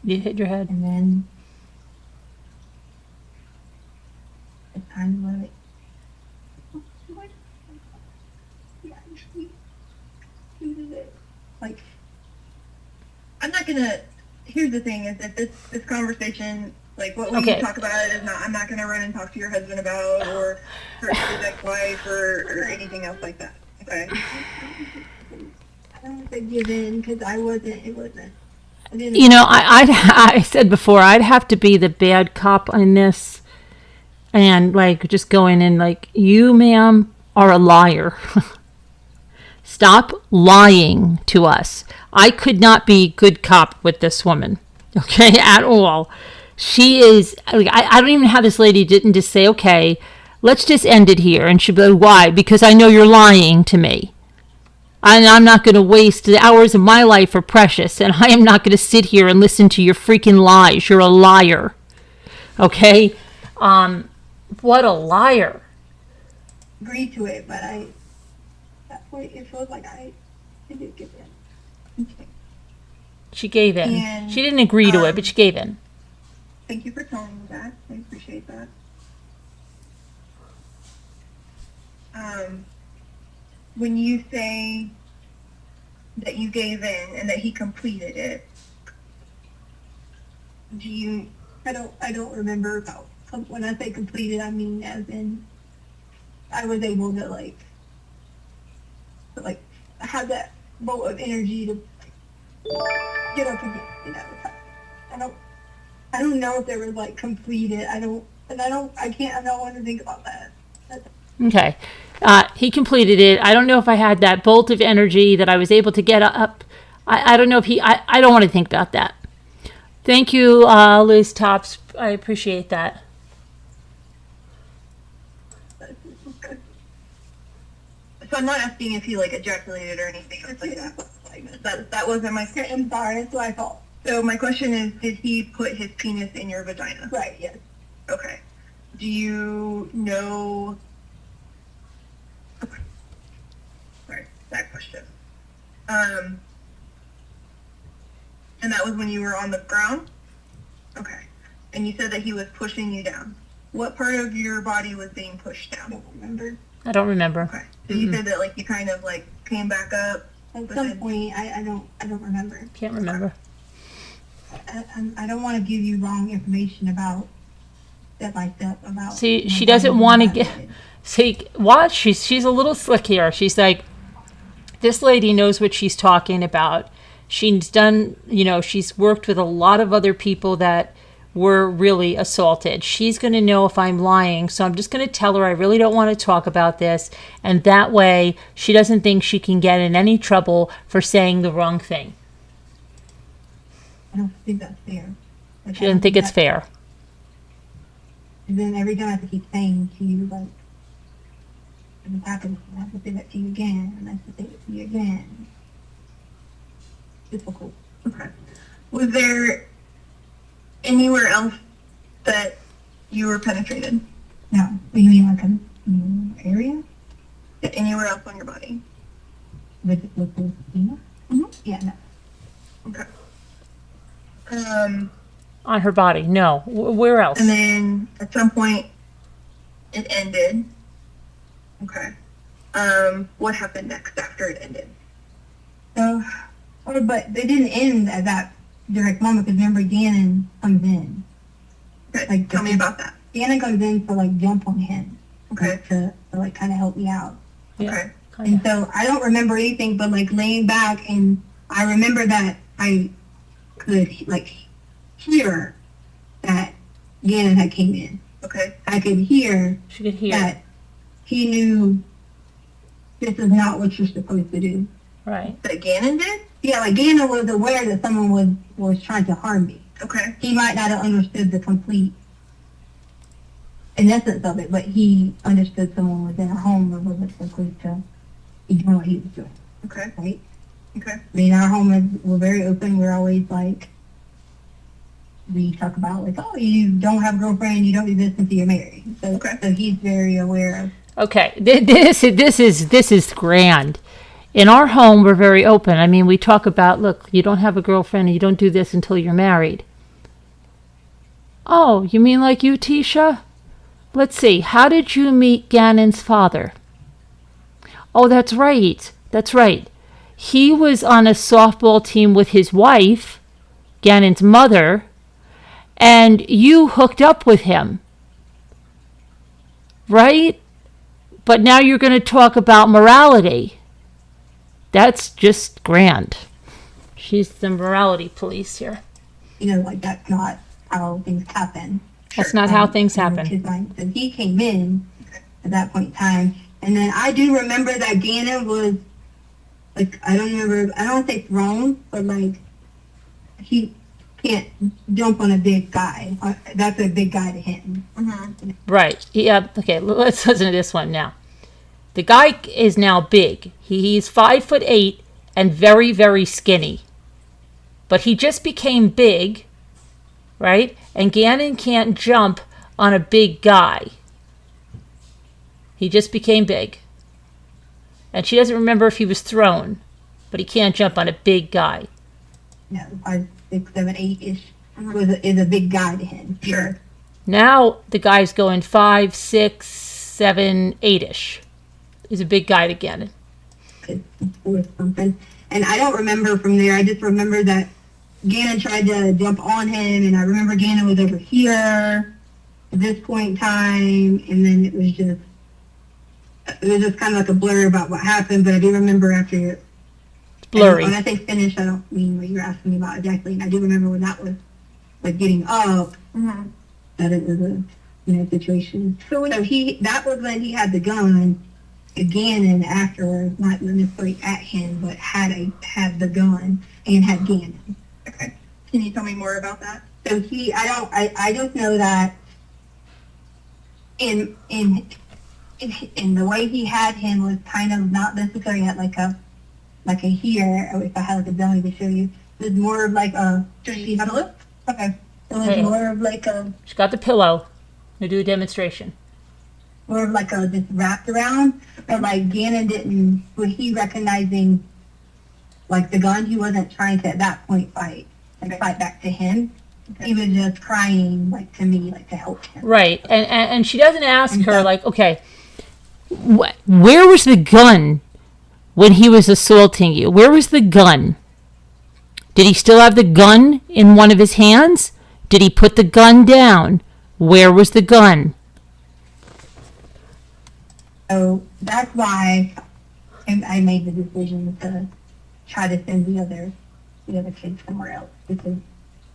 You hit your head. And then it's kind of Like, I'm not gonna. Here's the thing: is that this conversation, like what we Okay. talk about, it is not. I'm not gonna run and talk to your husband about, or hurt his ex-wife, or anything else like that. Okay. I don't want to give in because I wasn't. It wasn't. I didn't. You know, I said before, I'd have to be the bad cop on this and like just go in and like, you, ma'am, are a liar. Stop lying to us. I could not be good cop with this woman, okay, at all. She is, like, I don't even know how this lady didn't just say, okay, let's just end it here. And she'd be like, why? Because I know you're lying to me. And I'm not going to waste the hours of my life are precious. And I am not going to sit here and listen to your freaking lies. You're a liar. Okay? What a liar. Agree to it, but that's what it feels like. I didn't give in. Okay. She gave in. And, She didn't agree to it, but she gave in. Thank you for telling me that. I appreciate that. When you say that you gave in and that he completed it, I don't remember about when I say completed. I mean as in I was able to like have that bolt of energy to get up again. You know, I don't know if there was like completed. I don't want to think about that. Okay. He completed it. I don't know if I had that bolt of energy that I was able to get up. I don't know if I don't want to think about that. Thank you, Liz Tops. I appreciate that. So I'm not asking if he like ejaculated or anything else like that. That wasn't my question. I'm sorry, that's what I thought. So my question is, did he put his penis in your vagina? Right, yes. Okay. Do you know? Okay. Sorry, that question. And that was when you were on the ground? Okay. And you said that he was pushing you down. What part of your body was being pushed I down? don't remember. I don't remember. Okay. So you said that like you kind of like came back up. At but some then- point, I don't remember. Can't remember. I don't want to give you wrong information about step by step about. See, my she doesn't body want to and get. how it is. See, watch. She's a little slick here. She's like, this lady knows what she's talking about. She's done, she's worked with a lot of other people that were really assaulted. She's going to know if I'm lying. So I'm just going to tell her I really don't want to talk about this. And that way she doesn't think she can get in any trouble for saying the wrong thing. I don't think that's fair. Like, She doesn't think it's fair. And then every time I have to keep saying to you, like, if it happens, I have to say that to you again, and I have to say it to you again. Difficult. Okay. Was there anywhere else that you were penetrated? No, what do you mean, like an area? Anywhere else on your body? With the female? Mhm. Yeah, no. Okay. On her body. No. Where else? And then at some point it ended. Okay. What happened next after it ended? So, but they didn't end at that direct moment because remember Gannon comes in. Okay. Like, Tell me about that. Gannon comes in to like jump on him. Okay. Like, to like kind of help me out. Yeah. Okay. And so I don't remember anything but like laying back, and I remember that I could like hear that Gannon had came in. Okay. I could hear She could hear. that he knew this is not what you're supposed to do. Right. That Gannon did? Yeah, like Gannon was aware that someone was trying to harm me. Okay. He might not have understood the complete essence of it, but he understood someone was in a home that wasn't supposed to ignore what he was doing, Okay. right? Okay. I mean, our home we're very open. We're always like, we talk about like, oh, you don't have a girlfriend, you don't do this until you're married. So, Okay. so he's very aware of. Okay, this is grand. In our home, we're very open. I mean, we talk about, look, you don't have a girlfriend and you don't do this until you're married. Oh, you mean like you, Tecia? Let's see, how did you meet Gannon's father? Oh, that's right. That's right. He was on a softball team with his wife, Gannon's mother, and you hooked up with him. Right? But now you're going to talk about morality. That's just grand. She's the morality police here. You know, like that's not how things happen. That's not how things happen. So he came in at that point in time, and then I do remember that Gannon was like, I don't want to say thrown, but like he can't jump on a big guy. That's a big guy to him. Mm-hmm. Right. Yeah. Okay. Let's listen to this one now. The guy is now big. He's 5'8" and very, very skinny. But he just became big, right? And Gannon can't jump on a big guy. He just became big. And she doesn't remember if he was thrown, but he can't jump on a big guy. You know, 5, 6, 7, 8-ish is a big guy to him. Sure. Now the guy's going 5, 6, 7, 8-ish. He's a big guy to Gannon. Or something. And I don't remember from there. I just remember that Gannon tried to jump on him, and I remember Gannon was over here at this point in time, and then it was just kind of like a blur about what happened, but I do remember after It's blurry. and when I say finish, I don't mean what you're asking me about exactly, and I do remember when that was like getting up, Mm-hmm. that it was a situation. So when So that was when he had the gun again, and afterwards, not necessarily at him, but had the gun and had Gannon. Okay. Can you tell me more about that? So I just know that in the way he had him was kind of not necessarily at like a here, or if I had like a dummy to show you, it was more of like a, Do you have a look? okay. It was Hey. more of like a She's got the pillow. We'll do a demonstration. just wrapped around, but like Gannon was he recognizing like the gun, he wasn't trying to at that point fight back to him. Okay. He was just crying like to me, like to help him. Right. And she doesn't ask her, Okay. like, okay, where was the gun when he was assaulting you? Where was the gun? Did he still have the gun in one of his hands? Did he put the gun down? Where was the gun? So that's why I made the decision to try to send the other kids somewhere else. Because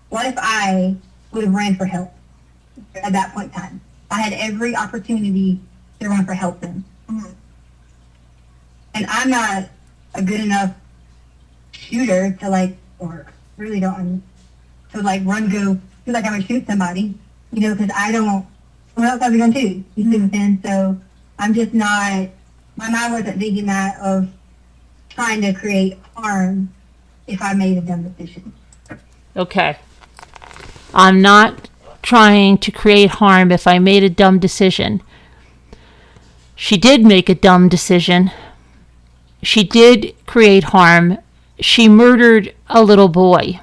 what if I would have ran for help at that point in time? I had every opportunity to run for help then. Mm-hmm. And I'm not a good enough shooter to like, or really don't, to like run, go, feel like I'm gonna shoot somebody, because I don't, what else are we gonna do? You see what I'm saying? So I'm just not, my mind wasn't thinking that of trying to create harm if I made a dumb decision. Okay. I'm not trying to create harm if I made a dumb decision. She did make a dumb decision. She did create harm. She murdered a little boy.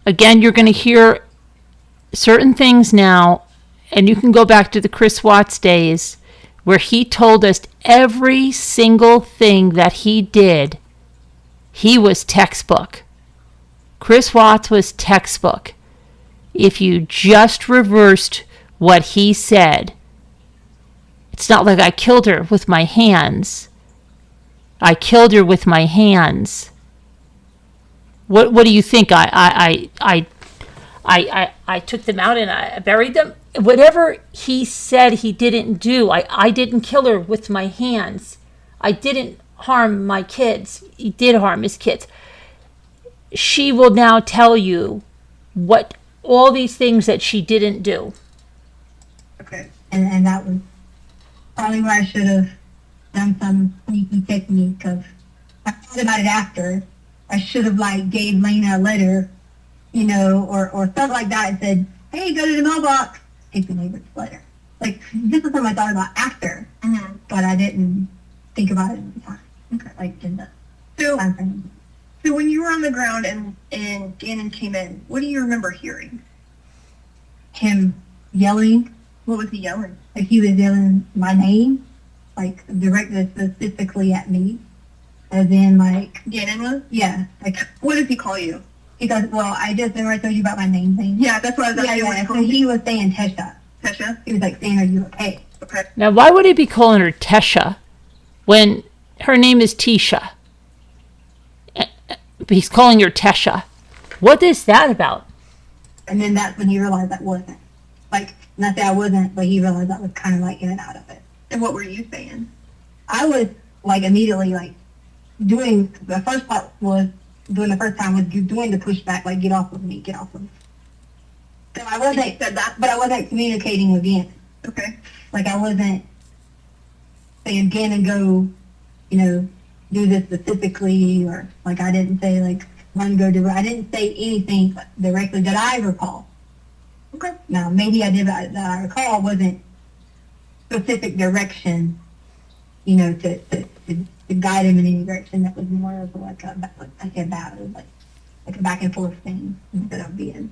Again, you're going to hear certain things now, and you can go back to the Chris Watts days where he told us every single thing that he did. He was textbook. Chris Watts was textbook. If you just reversed what he said, it's not like I killed her with my hands. I killed her with my hands. What do you think? I took them out and I buried them. Whatever he said he didn't do, I didn't kill her with my hands. I didn't harm my kids. He did harm his kids. She will now tell you what all these things that she didn't do. Okay. And that was probably where I should have done some sneaky technique of, I thought about it after. I should have like gave Lena a letter, you know, or something like that and said, hey, go to the mailbox, take the neighbor's letter. Like, this was something I thought about after, but I didn't think about it at the time. Okay. Like, in the time frame. So when you were on the ground and Gannon came in, what do you remember hearing? Him yelling, What was he yelling? like he was yelling my name, like directed specifically at me, as in like, Gannon was? yeah, like, What does he call you? he goes, well, I just remember I told you about my name thing. Yeah, that's what I was Yeah, asking. yeah, so he was saying Tecia. Tecia? He was like saying, are you okay? Okay. Now, why would he be calling her Tecia when her name is Tecia? He's calling her Tecia. What is that about? And then that's when he realized that wasn't. Like, not that I wasn't, but he realized that was kind of like in and out of it. And what were you saying? I was like immediately like doing, the first part was, doing the first time was doing the pushback, like get off of me, get off of me. So I wasn't, You said that? but I wasn't communicating with Gannon. Okay. Like I wasn't saying Gannon go, you know, do this specifically, or like I didn't say like run go do. I didn't say anything directly that I recall. Okay. Now maybe I did, but that I recall wasn't specific direction, you know, to guide him in any direction. That was more of like a battle, like a back and forth thing instead of being.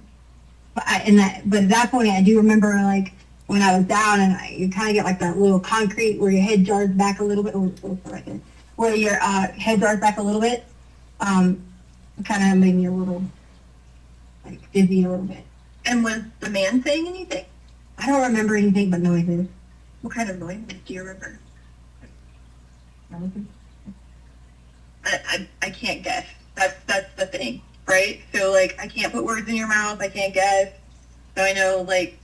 But at that point, I do remember like when I was down and you kind of get like that little concrete where your head jars back a little bit, where your head jars back a little bit. Kind of made me a little like dizzy a little bit. And was the man saying anything? I don't remember anything but noises. What kind of noises do you remember? I can't guess. That's the thing, right? So like I can't put words in your mouth. I can't guess. So I know like.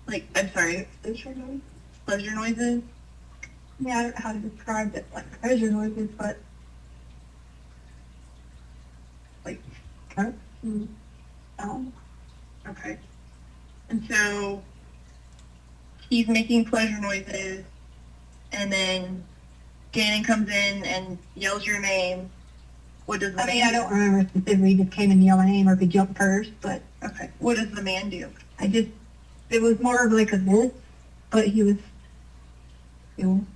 Like I'm sorry. Pleasure noises. Yeah, I don't know how to describe it, like pleasure noises, but like Okay. And so he's making pleasure noises, and then Gannon comes in and yells your name. What does the I man mean, I don't remember specifically, he just came in yelling my name or if he jumped first, but Okay. What does the man do? it was more of like a this, but he was, you know,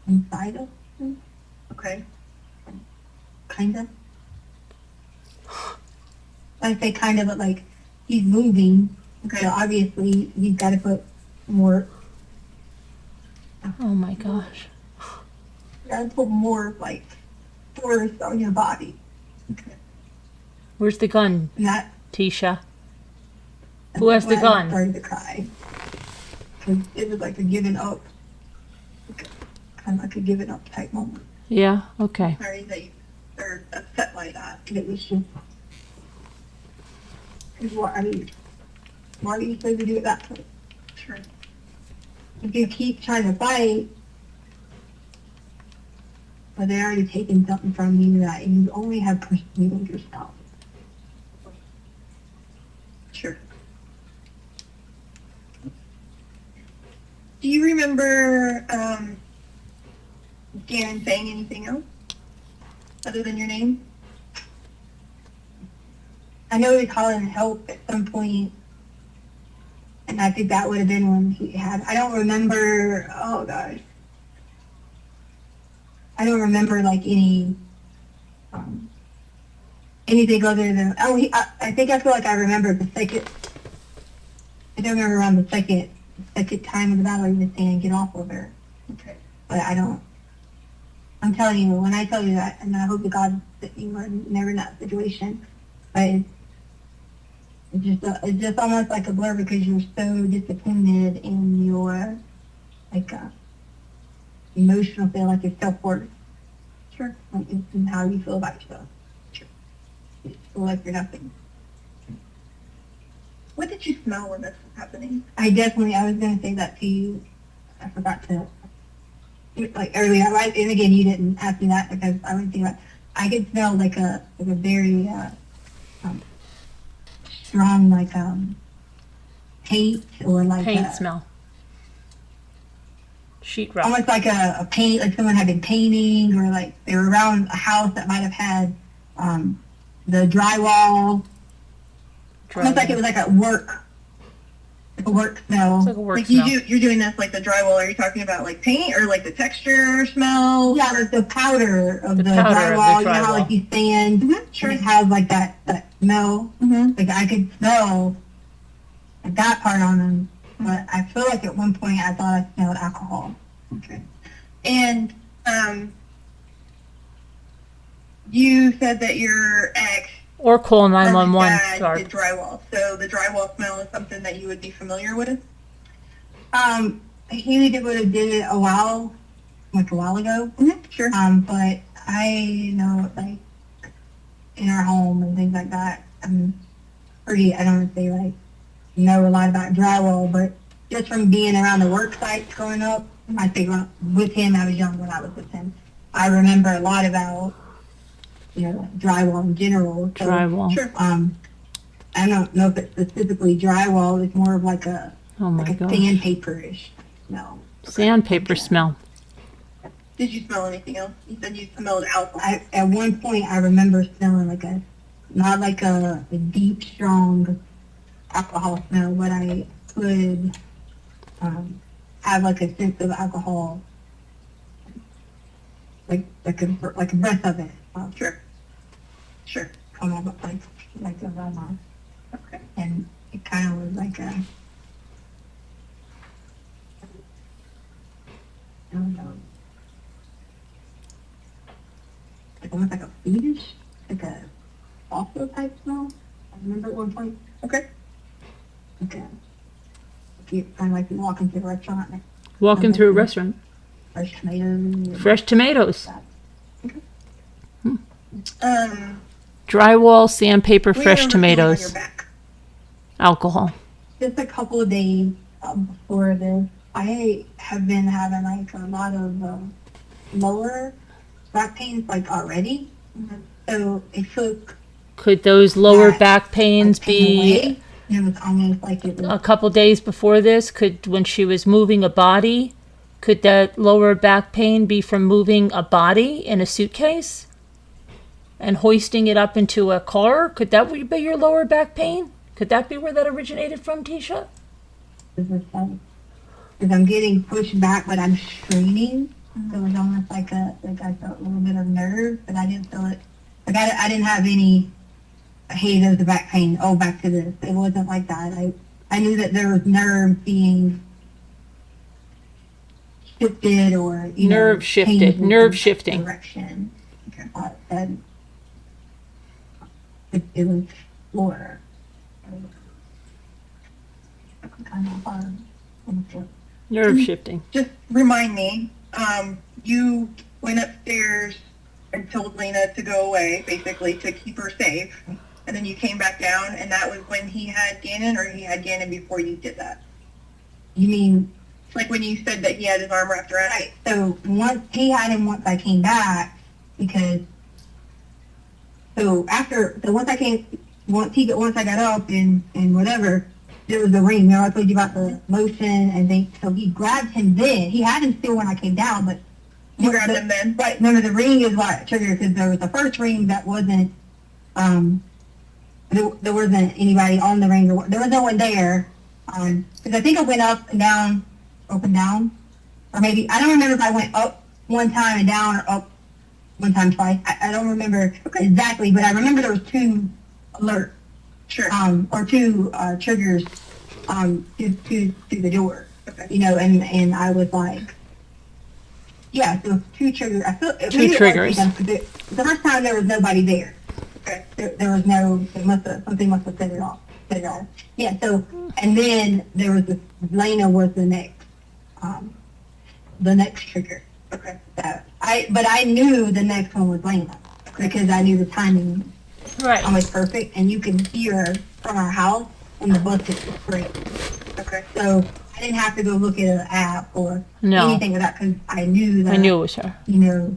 inside of me, Okay. kind of. I say kind of, but like, he's moving, Okay. so obviously he's got to put more, Oh my gosh. like, force on your body. Where's the gun, And that, Tecia? Who has the that's gun? why I started to cry. 'Cause it was like a giving up, kind of like a giving up type moment. Yeah, okay. Sorry that you are upset by that. And it was just, why are you supposed to do it that way? Sure. If you keep trying to fight, but they're already taking something from you that you only have pursued yourself. Sure. Do you remember Gannon saying anything else other than your name? I know he called in help at some point, and I think that would have been when he had, I don't remember, oh gosh. I don't remember like any anything other than, I think I feel like I remember the second, I don't remember around the second time of the battle, he was saying, get off of her. Okay. But I don't, I'm telling you, when I tell you that, and I hope to God that you are never in that situation, but it's just almost like a blur because you're so disappointed in your, like, emotional feel, like your self-worth. Sure. Like, and how you feel about yourself. Sure. You feel like you're nothing. What did you smell when this was happening? I was going to say that to you. I forgot to, like earlier, right? And again, you didn't ask me that because I was thinking about, I could smell like a very strong, like, paint or like Paint smell. Sheet rock. almost like a paint, like someone had been painting, or like they were around a house that might have had the drywall. Almost like it was like a work smell. It's like a work Like smell. you're doing this like the drywall. Are you talking about like paint or like the texture smell? Yeah, like the powder of the, powder of the drywall. You know how drywall. like you sand, Sure. and it has like that smell. Mm-hmm. Like I could smell like that part on them, but I feel like at one point I thought I smelled alcohol. Okay. And you said that your ex Or call and his 911. dad Sorry. did drywall. So the drywall smell is something that you would be familiar with? He would have did it a while ago. Sure. But I know like in our home and things like that, I'm pretty, I don't want to say like know a lot about drywall, but just from being around the work sites growing up, I think with him, I was young when I was with him. I remember a lot about, drywall in general. So, Drywall. Sure. I don't know if it's specifically drywall. It's more of like a Oh my like a gosh. sandpaper-ish smell. Sandpaper smell. Did you smell anything else? You said you smelled alcohol. At one point, I remember smelling like not like a deep, strong alcohol smell, but I could have like a sense of alcohol, like a breath of it. Sure. Sure. Come on, like a aroma. Okay. And it kind of was like a, I don't know, like almost like a feedish, like a awful type smell. I remember at one point, Okay. like you kind of like you walk into a restaurant and Walking through a restaurant. fresh tomatoes. Fresh tomatoes. That. Drywall, sandpaper, We fresh remember feeling on your tomatoes, back. alcohol. Just a couple of days before this, I have been having like a lot of lower back pains like already. So it took Could those lower That, back pains like, pain be away. It was almost like it a was, couple days before this? Could, when she was moving a body, could that lower back pain be from moving a body in a suitcase and hoisting it up into a car? Could that be your lower back pain? Could that be where that originated from, Tecia? because I'm getting pushed back, but I'm straining. So it was almost like I felt a little bit of nerve, but I didn't feel it. Like I didn't have any, hey, there's the back pain. Oh, back to this. It wasn't like that. I knew that there was nerve being shifted or, Nerve shifted, changed in nerve some shifting. direction. Okay. And it was for kind of hard. Nerve shifting. Just remind me, you went upstairs and told Lena to go away, basically to keep her safe, and then you came back down, and that was when he had Gannon, or he had Gannon before you did that? You mean, Like when you said that he had his arm wrapped around. right, so once he had him once I came back, because once I got up and whatever, there was a ring. Now I told you about the motion and so he grabbed him then. He had him still when I came down, but You grabbed him then? right, remember the ring is what triggered, because there was the first ring that wasn't, there wasn't anybody on the ring, there was no one there, because I think I went up and down, or maybe, I don't remember if I went up one time and down, or up one time, twice. I don't remember exactly, but I remember there was 2 alerts. Sure. Or 2 triggers to the door. Okay. You know, and I was like, yeah, so 2 triggers. I feel Two triggers. The first time there was nobody there. Okay. There was no. Something must have set it off. Yeah. So and then there was Lena was the next trigger. Okay. So but I knew the next one was Lena because I knew the timing Right. almost perfect, and you can hear from our house when the bus is great. Okay. So I didn't have to go look at an app or No. anything with that because I knew that. I knew it was her. You know,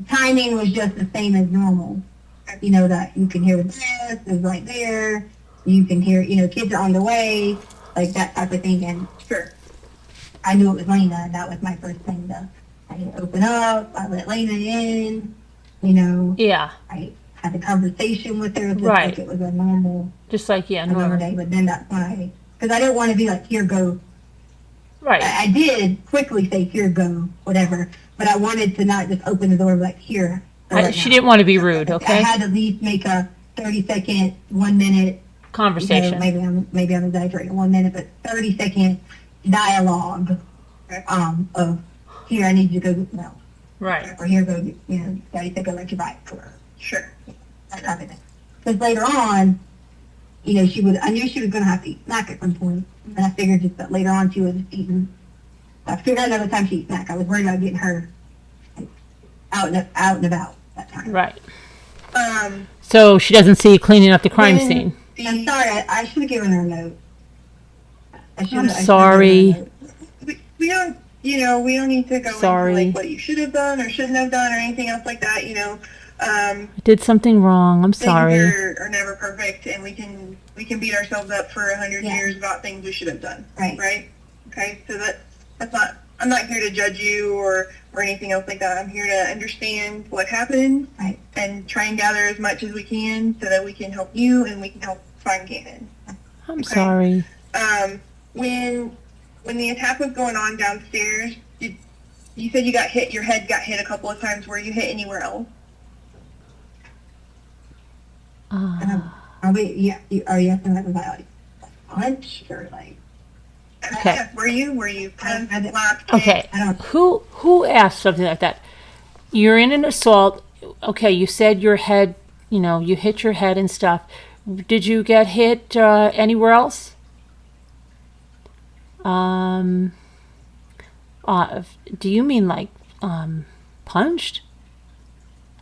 timing was just the same as normal. You know, that you can hear the bus is right there. You can hear, you know, kids are on the way, like that type of thing. And Sure. I knew it was Lena, and that was my first thing I open up, I let Lena in, you know, Yeah. I had a conversation with her just Right. like it was a normal, Just like, yeah, normal normal. day. But then that's why, because I didn't want to be like, here, go. Right. I did quickly say, here, go, whatever. But I wanted to not just open the door like, here. go right She now. didn't want to be rude, I okay? had to at least make a 30-second, 1 minute, Conversation. maybe I'm exaggerating 1 minute, but 30-second dialogue of here I need you to go no, Right. or here go you know gotta take a like your bike or Sure. that type of thing. Because later on, you know, I knew she was gonna have to eat snack at some point, and I figured just that later on she was eating. I figured out another time she eat snack. I was worried about getting her like, out and about that time. Right. So So she doesn't see you cleaning up the crime When- scene. I'm sorry, I should have given her a note. I should've- I'm I should've sorry. given her a note. we don't, you know, we don't need to go Sorry. into like what you should have done or shouldn't have done or anything else like that. You know, I did something wrong. I'm sorry. things are never perfect, and we can beat ourselves up for 100 Yeah. years about things we should have done. Right. Right. Okay. So that's not. I'm not here to judge you or anything else like that. I'm here to understand what happened Right. and try and gather as much as we can so that we can help you and we can help find Gannon. I'm sorry. When the attack was going on downstairs, you said you got hit, your head got hit a couple of times. Were you hit anywhere else? Are you asking that about like punch or like? Okay. Yeah, were you kind I of didn't- slapped? Okay. I don't. Who asked something like that? You're in an assault. Okay, you said your head, you know, you hit your head and stuff. Did you get hit anywhere else? Do you mean like punched?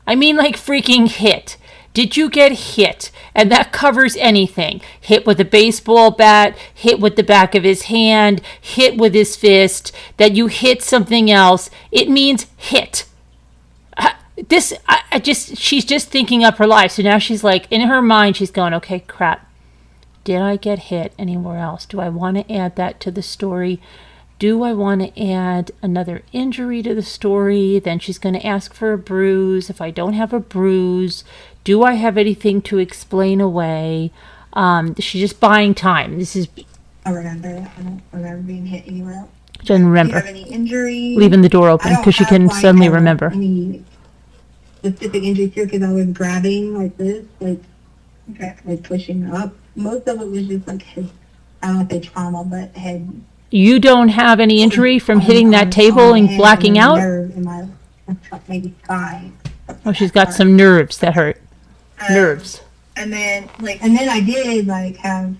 I mean like freaking hit. Did you get hit? And that covers anything. Hit with a baseball bat, hit with the back of his hand, hit with his fist, that you hit something else. It means hit. She's just thinking up her life. So now she's like, in her mind, she's going, okay, crap. Did I get hit anywhere else? Do I want to add that to the story? Do I want to add another injury to the story? Then she's going to ask for a bruise. If I don't have a bruise, do I have anything to explain away? She's just buying time. This is, I remember. I don't remember being hit anywhere else. doesn't Do you remember. have any injuries? Leaving the door I open don't because she have, can like, suddenly remember. Any specific injuries here because I was grabbing like this, Okay. like pushing up. Most of it was just like head. I don't want to say trauma, but head. You don't have any injury from on- hitting on- that table on and head blacking and out? nerve in my maybe spine. Oh, she's got some nerves that hurt. Nerves. And then, like, And then I did like have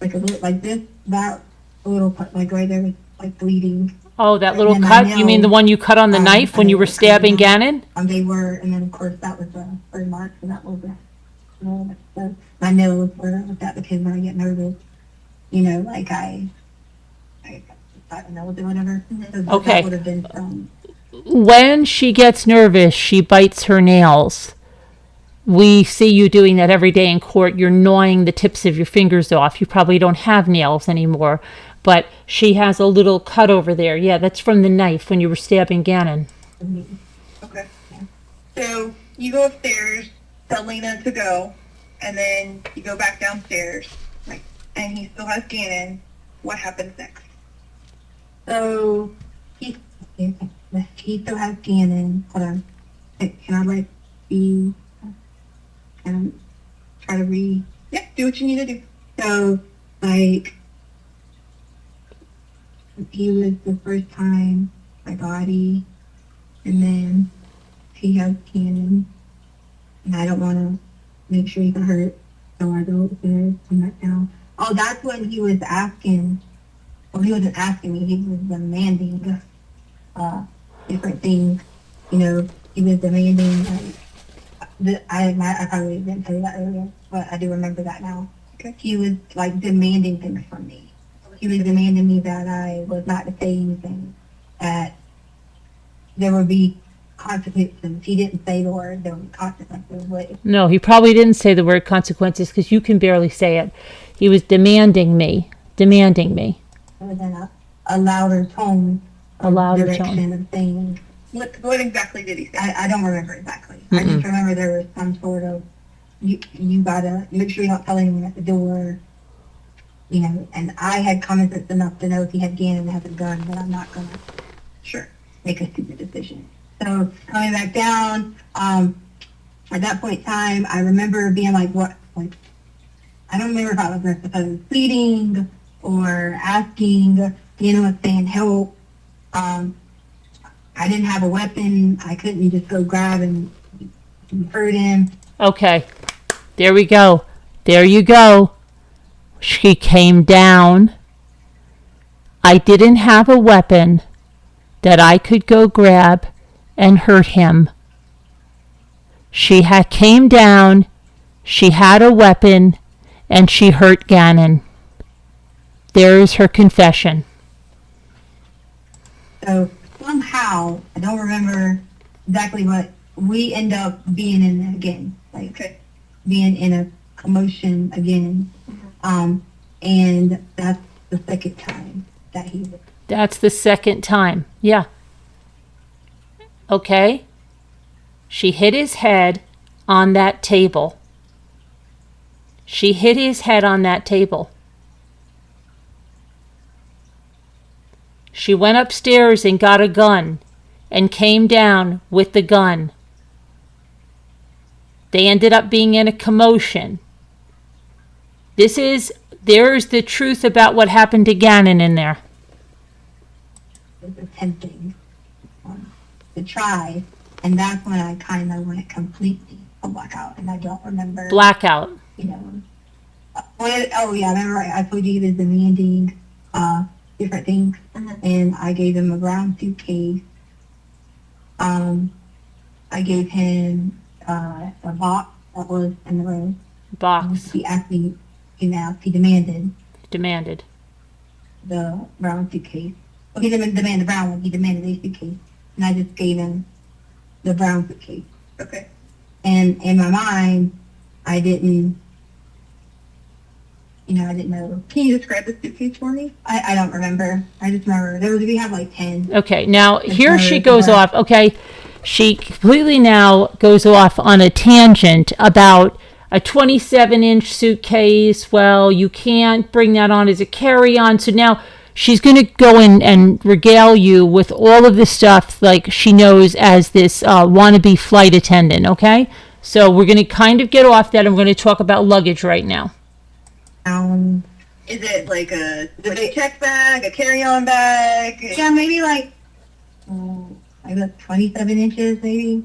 like a little like this that little part like right there was like bleeding. Oh, that little And then cut? I You mean know, the one you cut on the knife when you were stabbing Gannon? They were, and then of course that was the third mark, and that was my nose were with that because when I get nervous, you know, like I don't know, whatever. So Okay. That would have been some. When she gets nervous, she bites her nails. We see you doing that every day in court. You're gnawing the tips of your fingers off. You probably don't have nails anymore, but she has a little cut over there. Yeah, that's from the knife when you were stabbing Gannon. okay. So you go upstairs, tell Lena to go, and then you go back downstairs, like, and he still has Gannon. What happens next? So he still has Gannon. Hold on. Can I like be, and try to read? Yeah, do what you need to do. So, like, he was the first time my body, and then he has Gannon, and I don't want to make sure he got hurt, so I go upstairs and back down. Oh, that's when he was asking, well, he wasn't asking me, he was demanding, different things, you know, he was demanding, I probably didn't tell you that earlier, but I do remember that now. Okay. He was like demanding things from me. He was demanding me that I was not to say anything, that there would be consequences. He didn't say the word, there would be consequences. But No, he probably didn't say the word consequences because you can barely say it. He was demanding me. it was in a louder tone, A louder direction tone. of things. What exactly did he say? I don't remember exactly. I just remember there was some sort of, you gotta make sure you don't tell anyone at the door, you know, and I had common sense enough to know if he had Gannon and has a gun, but I'm not gonna make a stupid decision. So coming back down, at that point in time, I remember being like, what, like, I don't remember if I was pleading or asking, Gannon was saying help. I didn't have a weapon. I couldn't just go grab and hurt him. Okay. There we go. There you go. She came down. I didn't have a weapon that I could go grab and hurt him. She came down. She had a weapon and she hurt Gannon. There's her confession. So somehow, I don't remember exactly what, we end up being in it again, like being in a commotion again. And that's the second time that he was. That's the second time. Yeah. Okay. She hit his head on that table. She hit his head on that table. She went upstairs and got a gun and came down with the gun. They ended up being in a commotion. There's the truth about what happened to Gannon in there. Was attempting to try, and that's when I kind of went completely blackout, and I don't remember. Blackout. You know. Oh yeah, remember I told you he was demanding different things, and I gave him a brown suitcase. I gave him a box that was in the room. Box. He asked me, he demanded the brown suitcase. Well, he didn't demand the brown one, he demanded a suitcase. And I just gave him the brown suitcase. Okay. And in my mind, I didn't know. Can you describe the suitcase for me? I don't remember. I just remember we had like 10. Okay, now here It's she not goes right. off. Okay, she completely now goes off on a tangent about a 27-inch suitcase. Well, you can't bring that on as a carry-on. So now she's going to go in and regale you with all of the stuff like she knows as this wannabe flight attendant, okay? So we're going to kind of get off that and we're going to talk about luggage right now. Is it like a check bag, a carry-on bag? Yeah, maybe like 27 inches, maybe.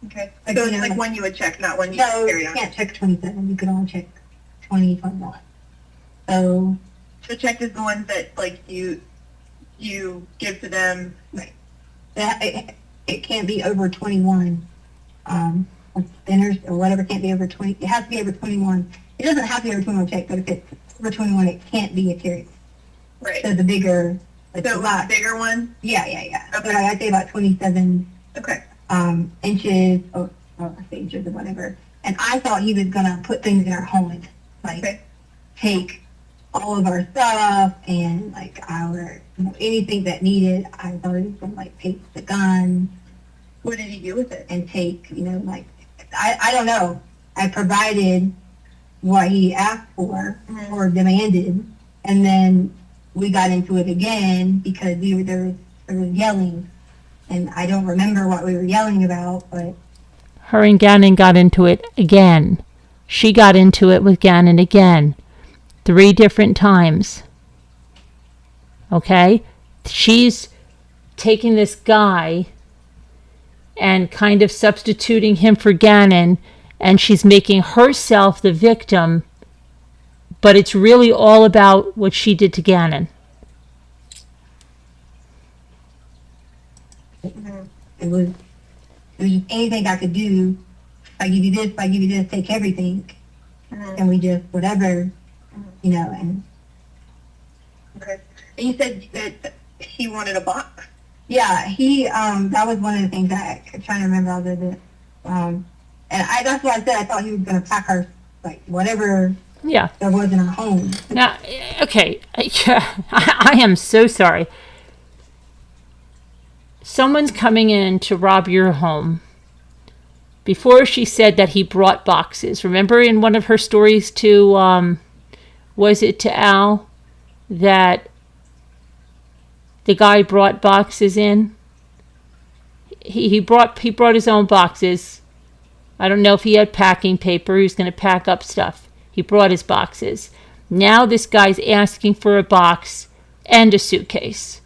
Okay. Like, So you it's know, like one you would check, not one you No, would you carry on. can't check 27. You can only check 20, 21. So, So check is the ones that like you give to them. it can't be over 21. Spinners or whatever can't be over 20. It has to be over 21. It doesn't have to be over 21 check, but if it's over 21, it can't be a carry. Right. So the bigger, like So a lot. bigger one. Yeah. Okay. So I'd say about 27 Okay. inches or inches or whatever. And I thought he was gonna put things in our home, like Okay. take all of our stuff and like our anything that needed. I thought he was gonna like take the gun What did he do with it? and take like I don't know. I provided what he asked for or demanded, and then we got into it again because there was yelling. and I don't remember what we were yelling about, but Her and Gannon got into it again. She got into it with Gannon again. 3 different times. Okay? She's taking this guy and kind of substituting him for Gannon, and she's making herself the victim, but it's really all about what she did to Gannon. it was just anything I could do. If I give you this, if I give you this, take everything, and we just whatever, you know. And Okay. And you said that he wanted a box. yeah, he that was one of the things I'm trying to remember all of it. And that's why I said I thought he was gonna pack her like whatever Yeah. there was in her home. Now, okay, I am so sorry. Someone's coming in to rob your home. Before she said that he brought boxes. Remember in one of her stories to, was it to Al, that the guy brought boxes in? He brought his own boxes. I don't know if he had packing paper. He was going to pack up stuff. He brought his boxes. Now this guy's asking for a box and a suitcase.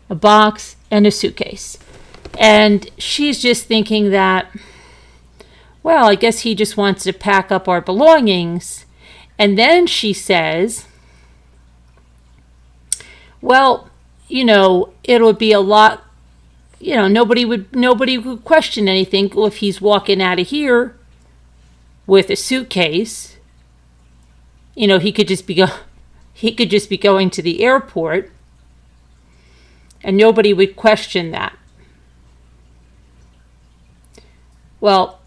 A box and a suitcase. And she's just thinking that, well, I guess he just wants to pack up our belongings. And then she says, well, you know, it'll be a lot, you know, nobody would question anything if he's walking out of here with a suitcase. You know, he could just be going to the airport, and nobody would question that. Well,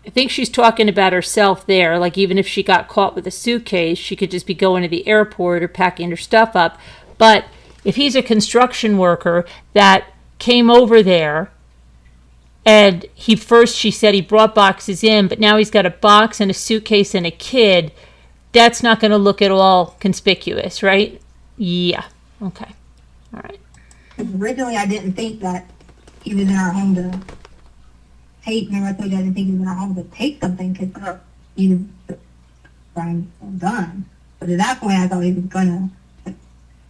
I think she's talking about herself there. Like, even if she got caught with a suitcase, she could just be going to the airport or packing her stuff up. But if he's a construction worker that came over there, and she said he brought boxes in, but now he's got a box and a suitcase and a kid, that's not going to look at all conspicuous, right? Yeah. Okay. All right. Originally, I didn't think that he was in our home to take. Remember, I told you I didn't think he was in our home to take something because he was Brian done. But at that point, I thought he was gonna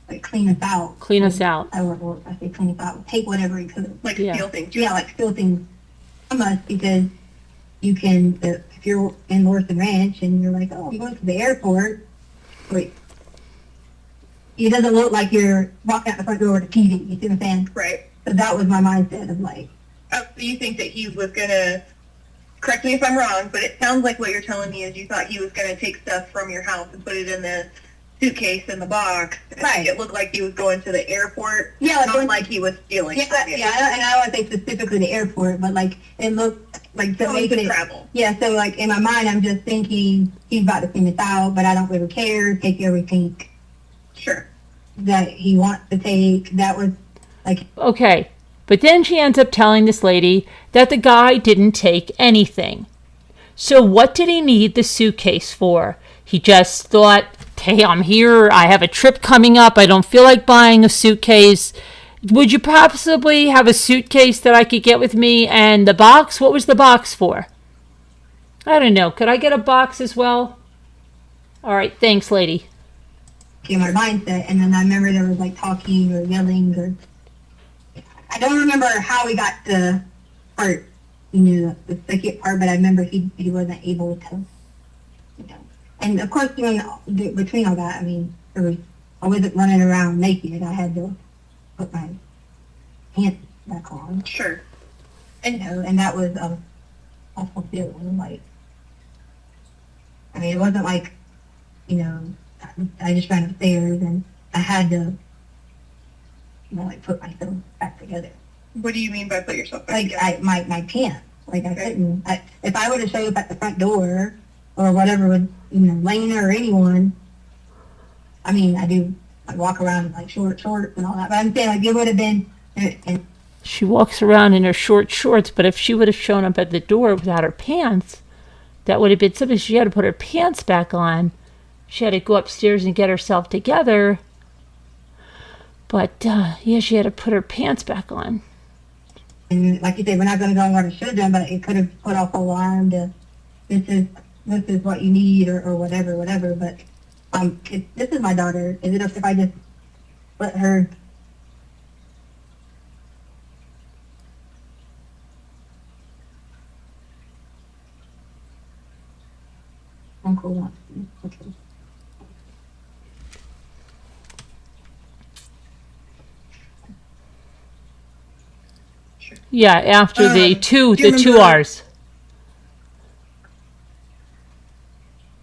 like clean us out. Clean us out. Or I say clean us out. Take whatever he could. Like Yeah. steal things. Yeah, like steal things from us because you can. If you're in Lorton Ranch and you're like, oh, you're going to the airport, wait. It doesn't look like you're walking out the front door to TV. You see what I'm saying? Right. So that was my mindset of like, So you think that he was gonna, correct me if I'm wrong, but it sounds like what you're telling me is you thought he was gonna take stuff from your house and put it in the suitcase in the box. And Right. It looked like he was going to the airport. Yeah, like Not going- like he was stealing. yeah, stuff. yeah, and I don't want to say specifically the airport, but like it looked like so Going making to it. travel. Yeah, so like in my mind, I'm just thinking he's about to clean this out, but I don't really care. Take everything Sure. that he wants to take. That was like, Okay. But then she ends up telling this lady that the guy didn't take anything. So what did he need the suitcase for? He just thought, hey, I'm here. I have a trip coming up. I don't feel like buying a suitcase. Would you possibly have a suitcase that I could get with me? And the box? What was the box for? I don't know. Could I get a box as well? All right. Thanks, lady. in my mindset. And then I remember there was like talking or yelling or I don't remember how we got the part, you know, the second part, but I remember he wasn't able to, you know. And of course, between all that, I mean, I wasn't running around naked. I had to put my pants back on, Sure. and you know, and that was awful feeling. Like, I mean, it wasn't like, you know, I just ran upstairs and I had to, you know, like put myself back together. What do you mean by put yourself back Like together? my pants. Like I couldn't. If I would have showed up at the front door or whatever with, you know, Lena or anyone. I mean, I do. I walk around in like shorts and all that. But I'm saying like it would have been. And She walks around in her short shorts, but if she would have shown up at the door without her pants, that would have been something. She had to put her pants back on. She had to go upstairs and get herself together. But, yeah, she had to put her pants back on. And like you said, we're not going to go on what it should have done, but it could have put off alarm to this is what you need or whatever. But this is my daughter. Is it okay if I just let her? Uncle wants me. Okay. Yeah, after the do you two remember- hours.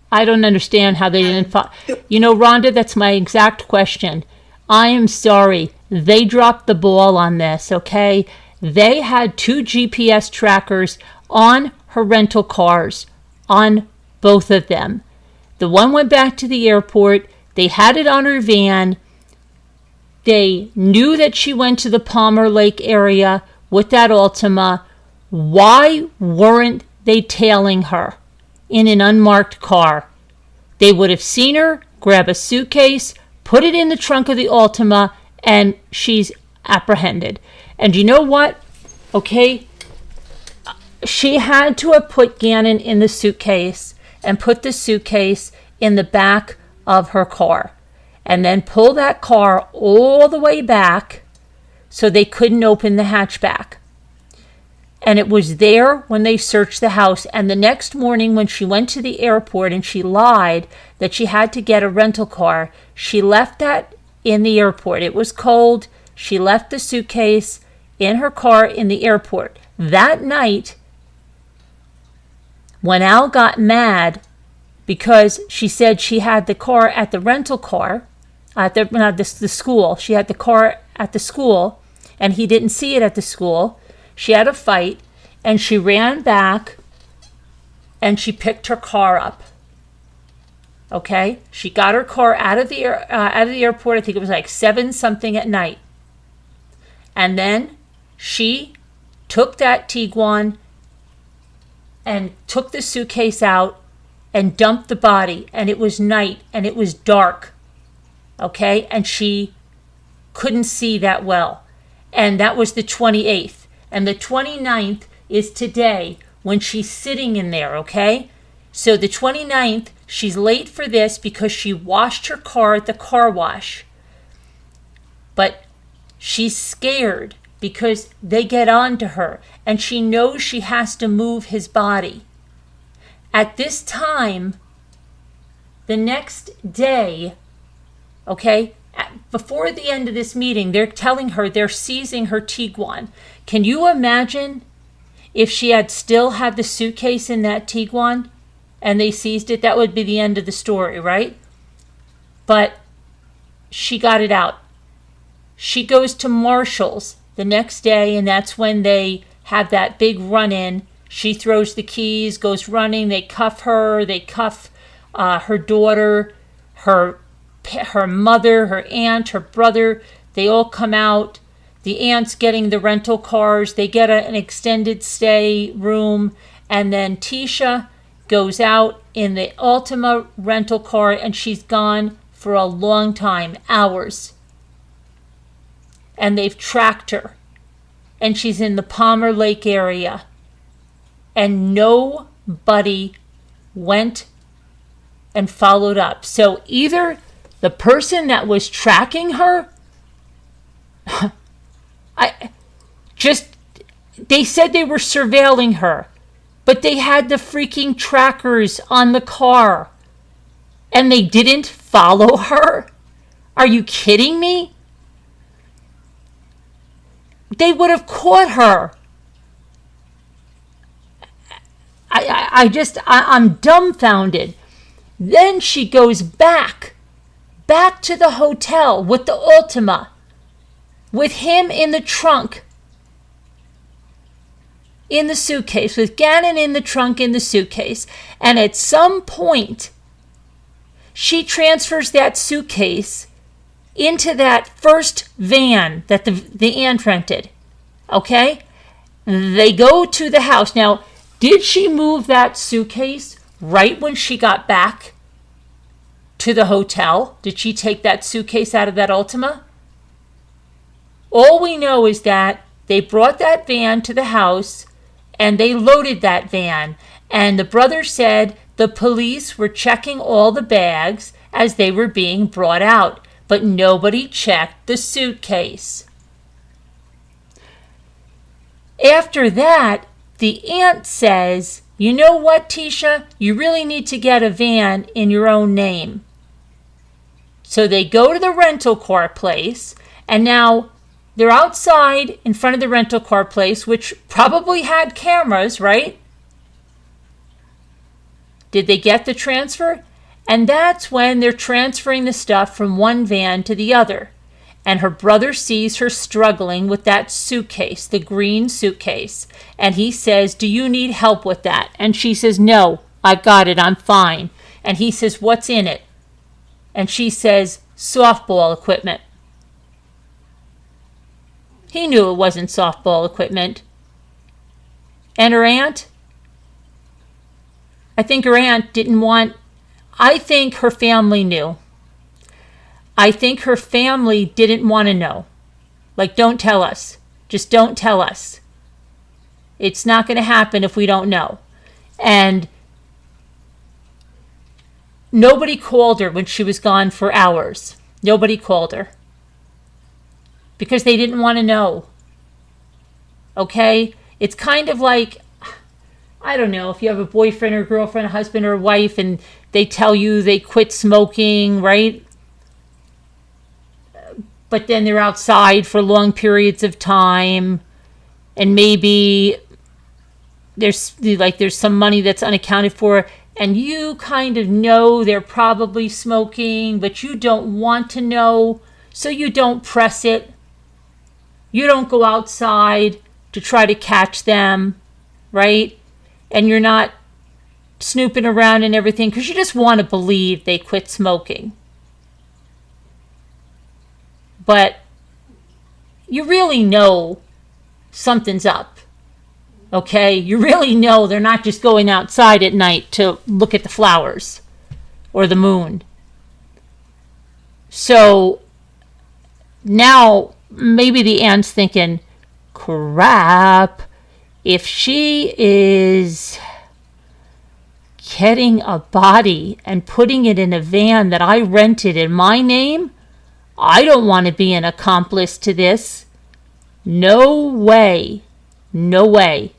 I don't understand how they didn't You know, Rhonda, that's my exact question. I am sorry. They dropped the ball on this, okay? They had 2 GPS trackers on her rental cars, on both of them. The one went back to the airport. They had it on her van. They knew that she went to the Palmer Lake area with that Altima. Why weren't they tailing her in an unmarked car? They would have seen her, grab a suitcase, put it in the trunk of the Altima, and she's apprehended. And you know what? Okay, she had to have put Gannon in the suitcase and put the suitcase in the back of her car, and then pull that car all the way back so they couldn't open the hatchback. And it was there when they searched the house. And the next morning when she went to the airport and she lied that she had to get a rental car, she left that in the airport. It was cold. She left the suitcase in her car in the airport. That night, when Al got mad because she said she had the car at the rental car, at the school, she had the car at the school, and he didn't see it at the school. She had a fight, and she ran back, and she picked her car up. Okay, she got her car out of the airport. I think it was like 7 something at night, and then she took that Tiguan and took the suitcase out and dumped the body. And it was night, and it was dark. Okay, and she couldn't see that well, and that was the 28th. And the 29th is today when she's sitting in there, okay? So the 29th, she's late for this because she washed her car at the car wash. But she's scared because they get on to her, and she knows she has to move his body. At this time, the next day, okay, before the end of this meeting, they're telling her they're seizing her Tiguan. Can you imagine if she had still had the suitcase in that Tiguan and they seized it? That would be the end of the story, right? But she got it out. She goes to Marshall's the next day, and that's when they have that big run-in. She throws the keys, goes running. They cuff her. They cuff her daughter, her mother, her aunt, her brother. They all come out. The aunt's getting the rental cars. They get an extended stay room. And then Tecia goes out in the Altima rental car, and she's gone for a long time, hours. And they've tracked her. And she's in the Palmer Lake area. And nobody went and followed up. So either the person that was tracking her, they said they were surveilling her, but they had the freaking trackers on the car and they didn't follow her? Are you kidding me? They would have caught her. I'm dumbfounded. Then she goes back to the hotel with the Altima, with him in the trunk, in the suitcase, with Gannon in the trunk in the suitcase. And at some point, she transfers that suitcase into that first van that the aunt rented. Okay? They go to the house. Now, did she move that suitcase right when she got back to the hotel? Did she take that suitcase out of that Altima? All we know is that They brought that van to the house and they loaded that van. And the brother said the police were checking all the bags as they were being brought out, but nobody checked the suitcase. After that, the aunt says, you know what, Tecia? You really need to get a van in your own name. So they go to the rental car place, and now they're outside in front of the rental car place, which probably had cameras, right? Did they get the transfer? And that's when they're transferring the stuff from one van to the other. And her brother sees her struggling with that suitcase, the green suitcase. And he says, do you need help with that? And she says, no, I've got it, I'm fine. And he says, what's in it? And she says, softball equipment. He knew it wasn't softball equipment. And her aunt? I think her aunt didn't want, I think her family knew. I think her family didn't want to know. Like, don't tell us. Just don't tell us. It's not going to happen if we don't know. And nobody called her when she was gone for hours. Nobody called her. Because they didn't want to know. Okay? It's kind of like, I don't know, if you have a boyfriend or girlfriend, a husband or a wife, and they tell you they quit smoking, right? But then they're outside for long periods of time, and maybe there's some money that's unaccounted for, and you kind of know they're probably smoking, but you don't want to know, so you don't press it. You don't go outside to try to catch them, right? And you're not snooping around and everything because you just want to believe they quit smoking. But you really know something's up, okay? You really know they're not just going outside at night to look at the flowers or the moon. So now maybe the aunt's thinking, crap, if she is getting a body and putting it in a van that I rented in my name, I don't want to be an accomplice to this. No way. No way.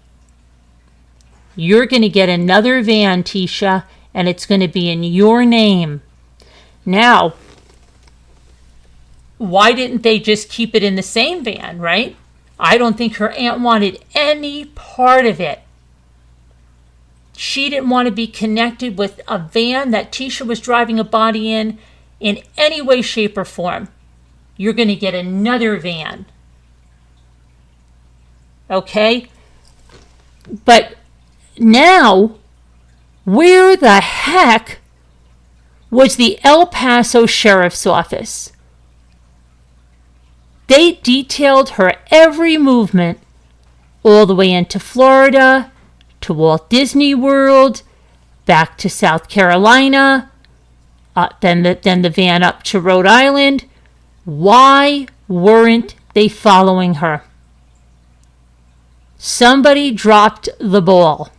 You're going to get another van, Tecia, and it's going to be in your name. Now, why didn't they just keep it in the same van, right? I don't think her aunt wanted any part of it. She didn't want to be connected with a van that Tecia was driving a body in any way, shape, or form. You're going to get another van. Okay? But now, where the heck was the El Paso Sheriff's Office? They detailed her every movement all the way into Florida, to Walt Disney World, back to South Carolina, then the van up to Rhode Island. Why weren't they following her? Somebody dropped the ball.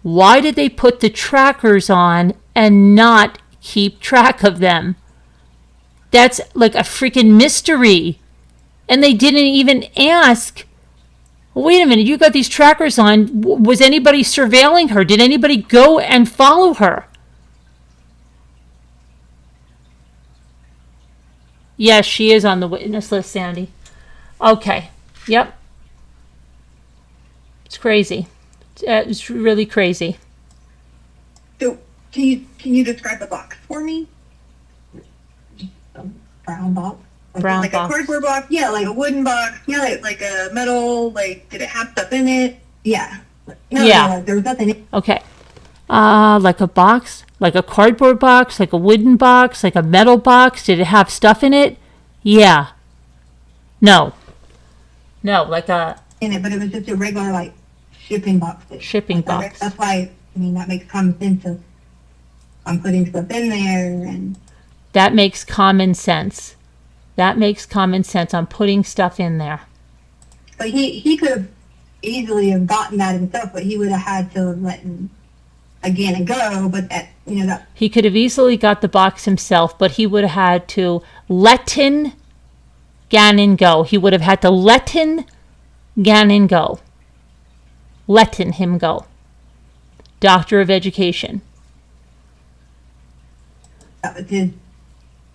Why did they put the trackers on and not keep track of them? That's like a freaking mystery. And they didn't even ask, wait a minute, you got these trackers on. Was anybody surveilling her? Did anybody go and follow her? Yes, she is on the witness list, Sandy. Okay. Yep. It's crazy. It's really crazy. So can you describe the box for me? Brown box. Brown like box. A cardboard box? Yeah, like a wooden box. Yeah, like a metal. Like, did it have stuff in it? Yeah. Yeah. There was nothing in Okay. Like a box? Like a cardboard box? Like a wooden box? Like a metal box? Did it have stuff in it? Yeah. No. No, like a it, but it was just a regular, like, shipping box. shipping box. That's why, that makes common sense of I'm putting stuff in there and... That makes common sense. That makes common sense. I'm putting stuff in there. But he could have easily have gotten that himself, but he would have had to have let Gannon go. But that, that He could have easily got the box himself, but he would have had to let Gannon go. He would have had to let Gannon go. Letting him go. Doctor of Education. that was his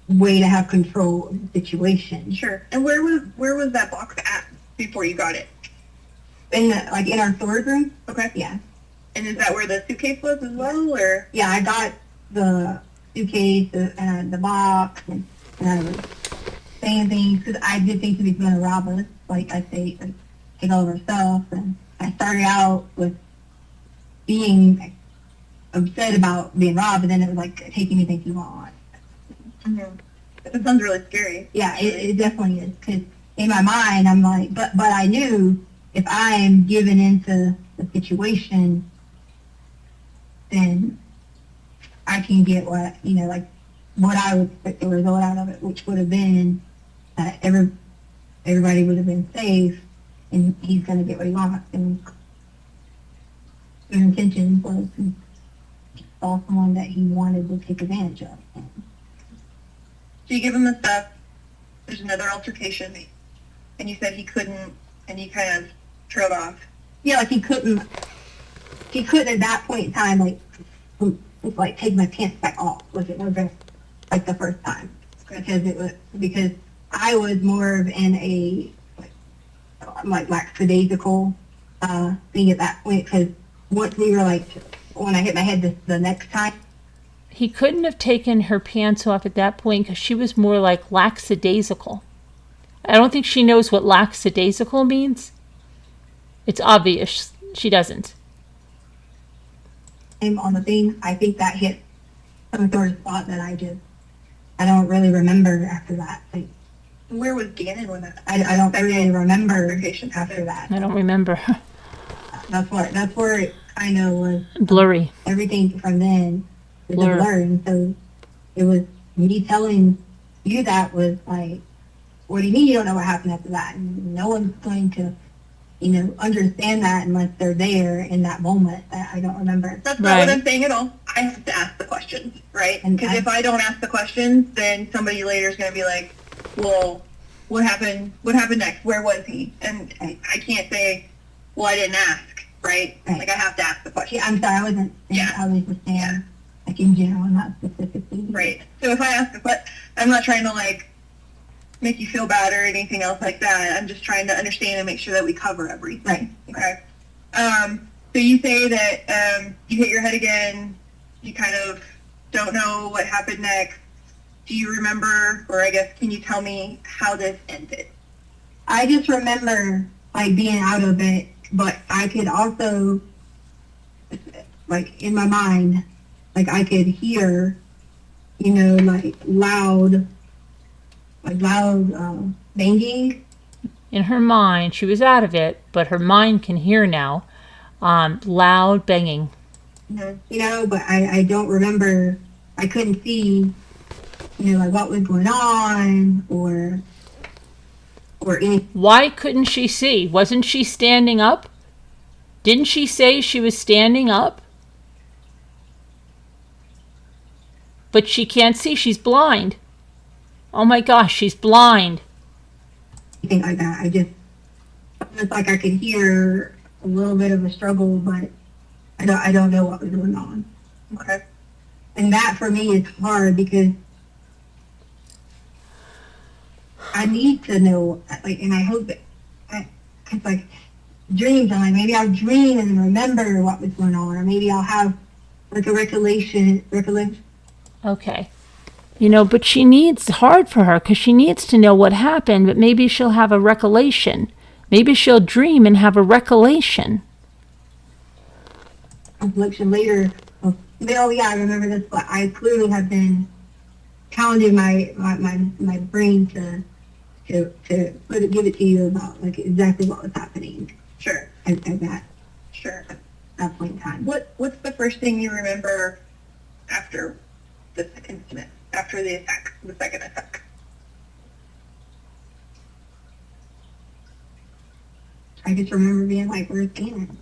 way to have control of the situation. Sure. And where was that box at before you got it? In our storage room. Okay. Yeah. And is that where the suitcase was as well, or? Yeah, I got the suitcase and the box, and I was saying things because I did think he was going to rob us. Like I say, take all of our stuff, and I started out with being upset about being robbed, and then it was like, take anything you want. Mm-hmm. That sounds really scary. Yeah, it definitely is. Because in my mind, I'm like, but I knew if I am given into the situation, then I can get what I would expect the result out of it, which would have been that everybody would have been safe, and he's going to get what he wants. And his intention was to saw someone that he wanted to take advantage of. So you give him the stuff. There's another altercation, and you said he couldn't, and you kind of trailed off. Yeah, like he couldn't at that point in time, take my pants back off, which it wasn't like the first time. Because I was more of in a lackadaisical thing at that point, because once we were when I hit my head the next time. He couldn't have taken her pants off at that point because she was more like lackadaisical. I don't think she knows what lackadaisical means. It's obvious she doesn't. On the thing, I think that hit some sort of spot that I don't really remember after that. Where was Gannon when that? I don't really remember altercation after that. I don't remember. That's where it kind of was Blurry. everything from then was Blur. a blur. And so it was me telling you that was like, what do you mean you don't know what happened after that? And no one's going to, understand that unless they're there in that moment. I don't remember. That's not what I'm saying at all. I have to ask the questions, right? Because if I don't ask the questions, then somebody later is going to be like, well, what happened? What happened next? Where was he? And I can't say, well, I didn't ask, right? Like I have to ask the question. Yeah, I'm sorry, I wasn't saying, Yeah. I was just saying, in general, not specifically. Right. So if I ask the question, I'm not trying to make you feel bad or anything else like that. I'm just trying to understand and make sure that we cover everything. Right. Okay. So you say that you hit your head again. You kind of don't know what happened next. Do you remember, or I guess, can you tell me how this ended? I just remember being out of it, but I could also in my mind, I could hear, loud banging. In her mind, she was out of it, but her mind can hear now. Loud banging. But I don't remember. I couldn't see, what was going on or anything. Why couldn't she see? Wasn't she standing up? Didn't she say she was standing up? But she can't see. She's blind. Oh my gosh, she's blind. Anything like that. It's like I could hear a little bit of a struggle, but I don't know what was going on. Okay. And that for me is hard because I need to know, and I hope that, it's dreams, I'm maybe I'll dream and remember what was going on, or maybe I'll have a recollection. Okay. But it's hard for her because she needs to know what happened, but maybe she'll have a recollection. Maybe she'll dream and have a recollection. Reflection later. Oh yeah, I remember this, but I clearly have been pounding my brain to give it to you about exactly what was happening. Sure. At that point in time. What's the first thing you remember after this incident, after the attack, the second attack? I just remember being like, where's Gannon?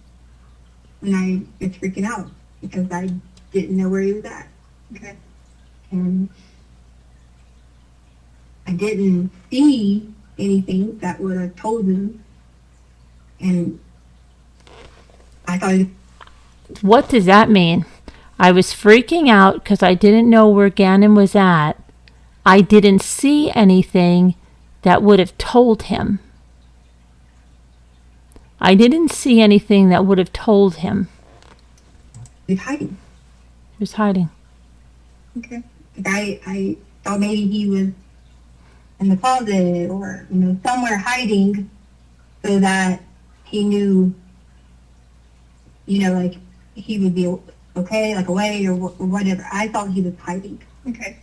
And I was freaking out because I didn't know where he was at. Okay. And I didn't see anything that would have told him. And I thought, What does that mean? I was freaking out because I didn't know where Gannon was at. I didn't see anything that would have told him. I didn't see anything that would have told him. he was hiding. He was hiding. Okay. I thought maybe he was in the closet or, somewhere hiding so that he knew, like he would be okay, like away or whatever. I thought he was hiding. Okay.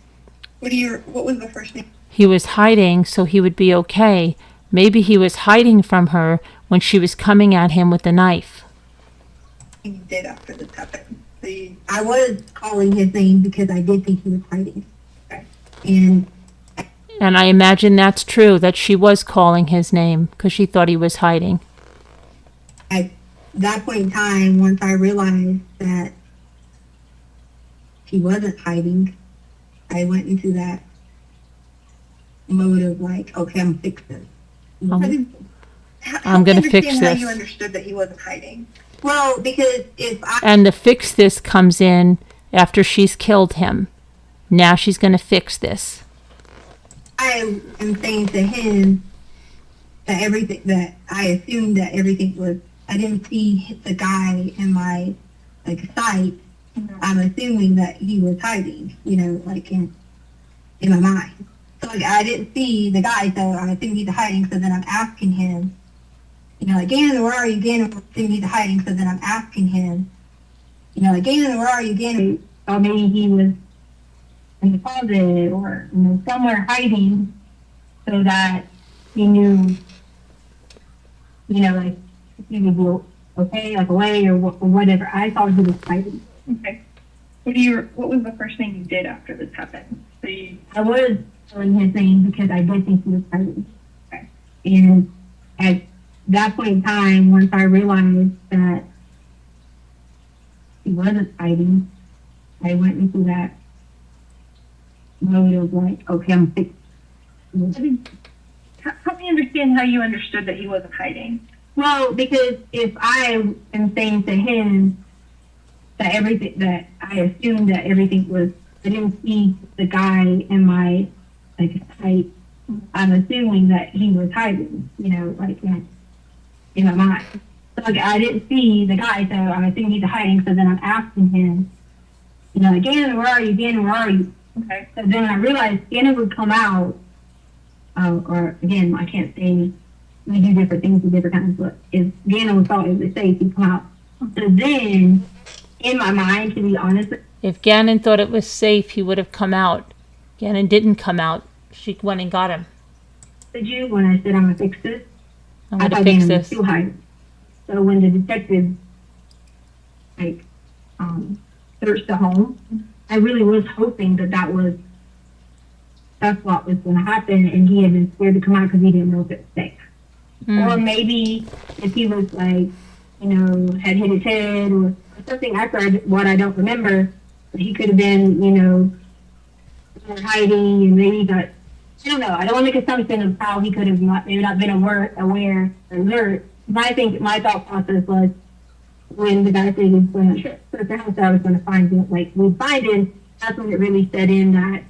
What was the first name? He was hiding so he would be okay. Maybe he was hiding from her when she was coming at him with the knife. You did after this happened. So you, I was calling his name because I did think he was hiding. Okay. And And I imagine that's true, that she was calling his name because she thought he was hiding. at that point in time, once I realized that he wasn't hiding, I went into that mode of like, okay, I'm fixing this. help I'm me gonna understand fix how this. you understood that he wasn't hiding. Well, because if I And the fix this comes in after she's killed him. Now she's going to fix this. am saying to him that that I assumed that everything was, I didn't see the guy in my sight. I'm assuming that he was hiding, like in my mind. So I didn't see the guy, so I assumed he's hiding. So then I'm asking him, like, Gannon, where are you? Gannon, I assume he's hiding. So then I'm asking him, like, Gannon, where are you? Gannon, or maybe he was in the closet or somewhere hiding, so that he knew, like he would be okay, like away or whatever. I thought he was hiding. Okay. What was the first thing you did after this happened? So you, I was telling his name because I did think he was hiding. Okay. And at that point in time, once I realized that he wasn't hiding, I went into that mode of like, okay, I'm fixing. help me understand how you understood that he wasn't hiding. Well, because if I am saying to him that I assumed that everything was, I didn't see the guy in my sight. I'm assuming that he was hiding, in my mind. So I didn't see the guy, so I'm assuming he's hiding. So then I'm asking him, Gannon, where are you? Gannon, where are you? Okay. So then I realized Gannon would come out, or again, I can't say we do different things at different times, but if Gannon thought it was safe, he'd come out. So then, in my mind, to be honest, If Gannon thought it was safe, he would have come out. Gannon didn't come out. She went and got him. did you, when I said I'm gonna fix this, I'm I going to thought fix Gannon was this. still hiding. So when the detective, searched the home, I really was hoping that's what was going to happen, and he had been scared to come out because he didn't know if it was safe. Or maybe if he was had hit his head or something after what I don't remember, he could have been, hiding and maybe got, I don't know. I don't want to make assumption of how he could have maybe not been aware, or alert. But I think my thought process was when the guy said he was going to search the house, I was going to find him. Like, we'd find him, that's when it really set in that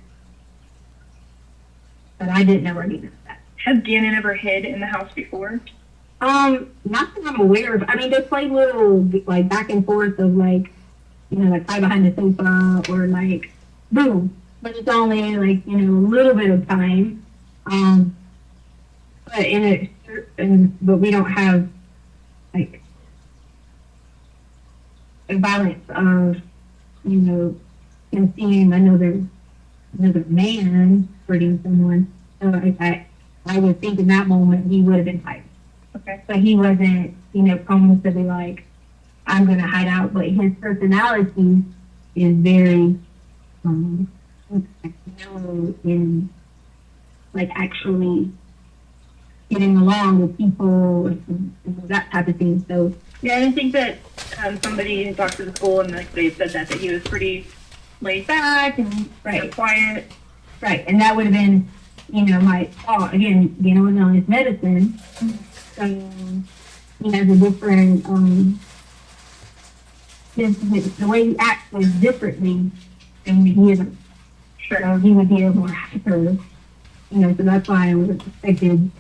I didn't know where he was at. Has Gannon ever hid in the house before? Not that I'm aware of. I mean, they play little, back and forth of, hide behind the sofa or, boom. But it's only, a little bit of time. But we don't have, a violence of, him seeing another man hurting someone. So I would think in that moment he would have been hiding. Okay. But he wasn't, prone to be like, I'm going to hide out. But his personality is very, in, actually, getting along with people and that type of thing. So Yeah, and I think that somebody who talked to the school and like they said that he was pretty laid back and quiet. right, and that would have been, you know, my thought again. Gannon was on his medicine, so he has a different the way he acts was differently than he isn't. Sure. So he would be more hyper, you know. So that's why I would have expected,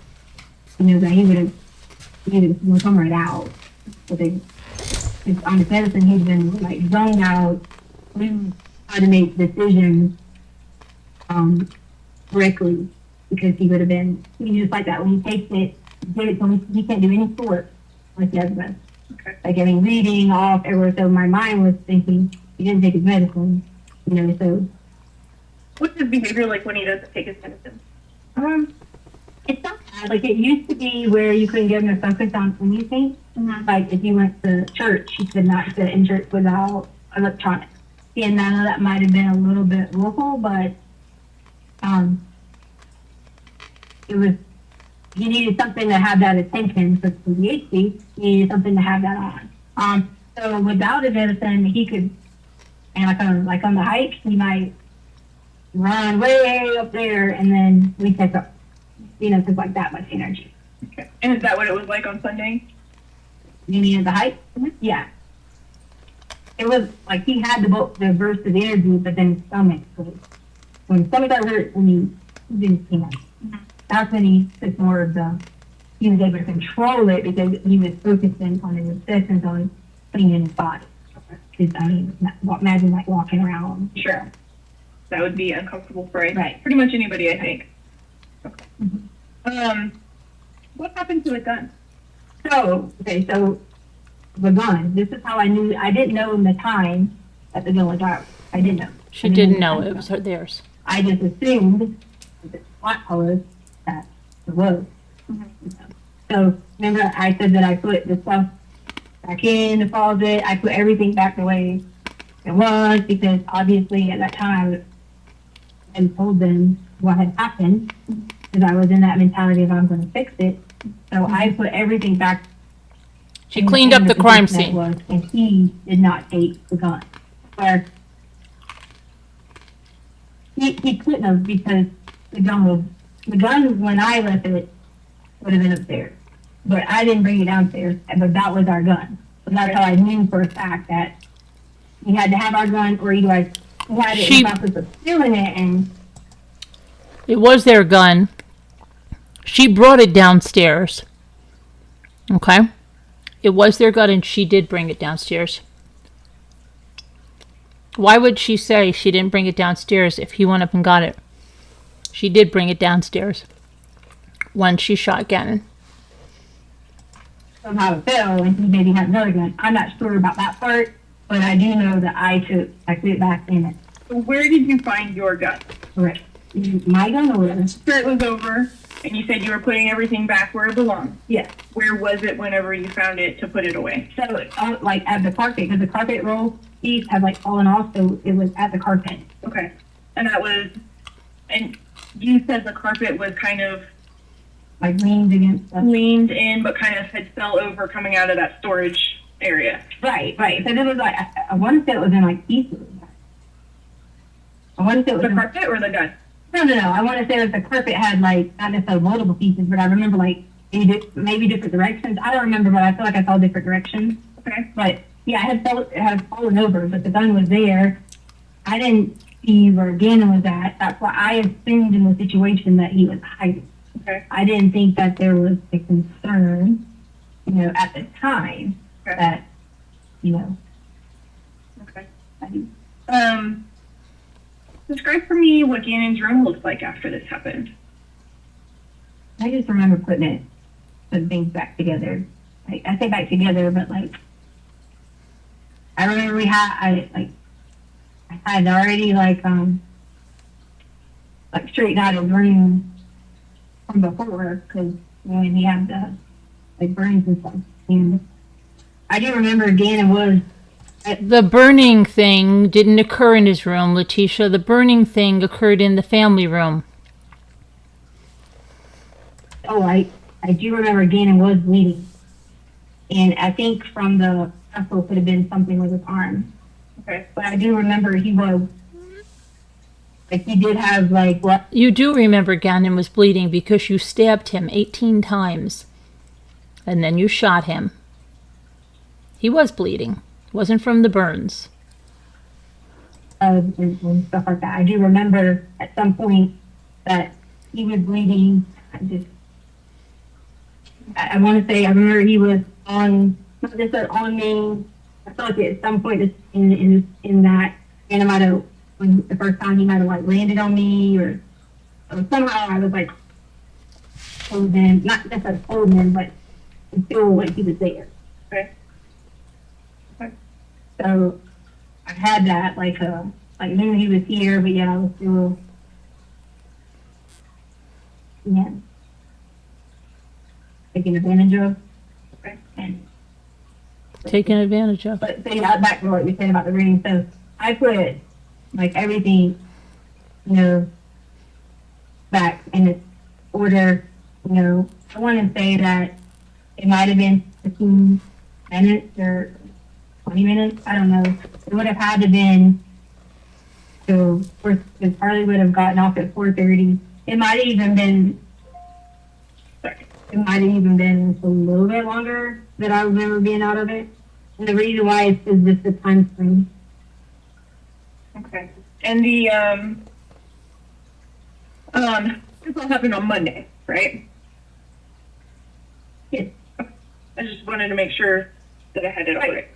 you know, that he would come right out. But on his medicine, he'd been like zoned out, knew how to make decisions correctly, because he would have been, he's just like that. When he takes it, give it to him, he can't do any sport like he has been. Okay. Like, I mean, reading off everywhere. So my mind was thinking he didn't take his medicine, you know. So What's his behavior like when he doesn't take his medicine? it's not bad. Like, it used to be where you couldn't get him to focus on anything. Like, if you went to church, you could not sit in church without electronics. And I know that might have been a little bit local, but it was, you needed something to have that attention for ADHD. You needed something to have that on. So without his medicine, he could, and like on the hike, he might run way up there, and then we take up, you know, just like that much energy. Okay. And is that what it was like on Sunday? You mean the hike? Yeah. It was like he had the burst of energy, but then his stomach, when his stomach got hurt, when he didn't see much. That's when he took more of he was able to control it, because he was focusing on his obsessions on cleaning his body. Because, I mean, imagine like walking around. Sure. That would be uncomfortable for Right. pretty much anybody, I think. Okay. Mm-hmm. What happened to the gun? So the gun, this is how I knew. I didn't know in the time that the gun was out. I didn't know. She didn't know it was theirs. I just assumed that the SWAT was that it was. So remember I said that I put the stuff back in the closet. I put everything back the way it was, because obviously at that time I had told them what had happened, because I was in that mentality of I'm going to fix it. So I put everything back. She cleaned up the crime position it scene. was, and he did not take the gun. Where he couldn't have, because the gun when I left it would have been upstairs. But I didn't bring it downstairs, but that was our gun. So that's how I knew for a fact that we had to have our gun, or either we had it in the process of stealing it, and It was their gun. She brought it downstairs. Okay? It was their gun, and she did bring it downstairs. Why would she say she didn't bring it downstairs if he went up and got it? She did bring it downstairs when she shot Gannon. somehow it fell, and he maybe had another gun. I'm not sure about that part, but I do know that I put it back in it. So where did you find your gun? Correct. My gun or After it was over, and you said you were putting everything back where it belonged. yeah. Where was it whenever you found it to put it away? So like at the carpet, because the carpet roll piece had like fallen off, so it was at the carpet. Okay. And that was, and you said the carpet was kind of Like leaned against the leaned in, but kind of had fell over coming out of that storage area. right. So it was like I want to say it was in like pieces. I want to say it was The in, carpet or the gun? no. I want to say that the carpet had like not necessarily multiple pieces, but I remember like maybe different directions. I don't remember, but I feel like I saw different directions. Okay. But yeah, it had fallen over, but the gun was there. I didn't see where Gannon was at. That's why I assumed in the situation that he was hiding. Okay. I didn't think that there was a concern, at the time Okay. that, Okay. I, Describe for me what Gannon's room looks like after this happened. I just remember putting things back together. Like, I say back together, but like, I remember I had already like straightened out his room from before, because when he had the like burns and stuff. And I do remember Gannon was The burning thing didn't occur in his room, Letecia. The burning thing occurred in the family room. oh I do remember Gannon was bleeding. And I think from the muscle could have been something with his arm. Okay. But I do remember he was, like, he did have, like, blood. You do remember Gannon was bleeding because you stabbed him 18 times. And then you shot him. He was bleeding. It wasn't from the burns. And stuff like that. I do remember at some point that he was bleeding. I want to say, I remember he was on, not just on me. I felt like at some point in that, and I might have, when the first time he might have like landed on me or somehow I was like holding him, not necessarily holding him, but feel like he was there. Okay. Okay. So I had that, like knew he was here, but yeah, I was still, yeah, taking advantage of. Okay. And, Taken advantage of. but so yeah, back to what you said about the ring. So I put like everything, you know, back in its order. You know, I want to say that it might have been 15 minutes or 20 minutes. I don't know. It would have had to been. So, because Harley would have gotten off at 4:30. It might have even been. It might have even been a little bit longer that I remember being out of it. And the reason why is just the time frame. Okay. And the this all happened on Monday, right? Yes. I just wanted to make sure that I had it all right.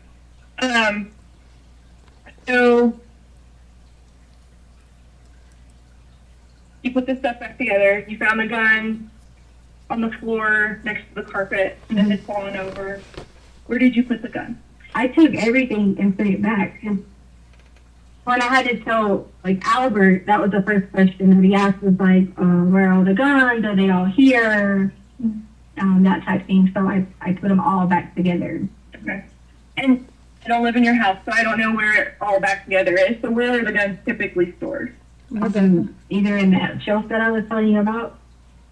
So you put this stuff back together. You found the gun on the floor next to the carpet and it had fallen over. Where did you put the gun? I took everything and put it back. And when I had to tell, like, Albert, that was the first question that he asked was, like, where are all the guns? Are they all here? That type of thing. So I put them all back together. Okay. And I don't live in your house, so I don't know where it all back together is. So where are the guns typically stored? Either in that shelf that I was telling you about.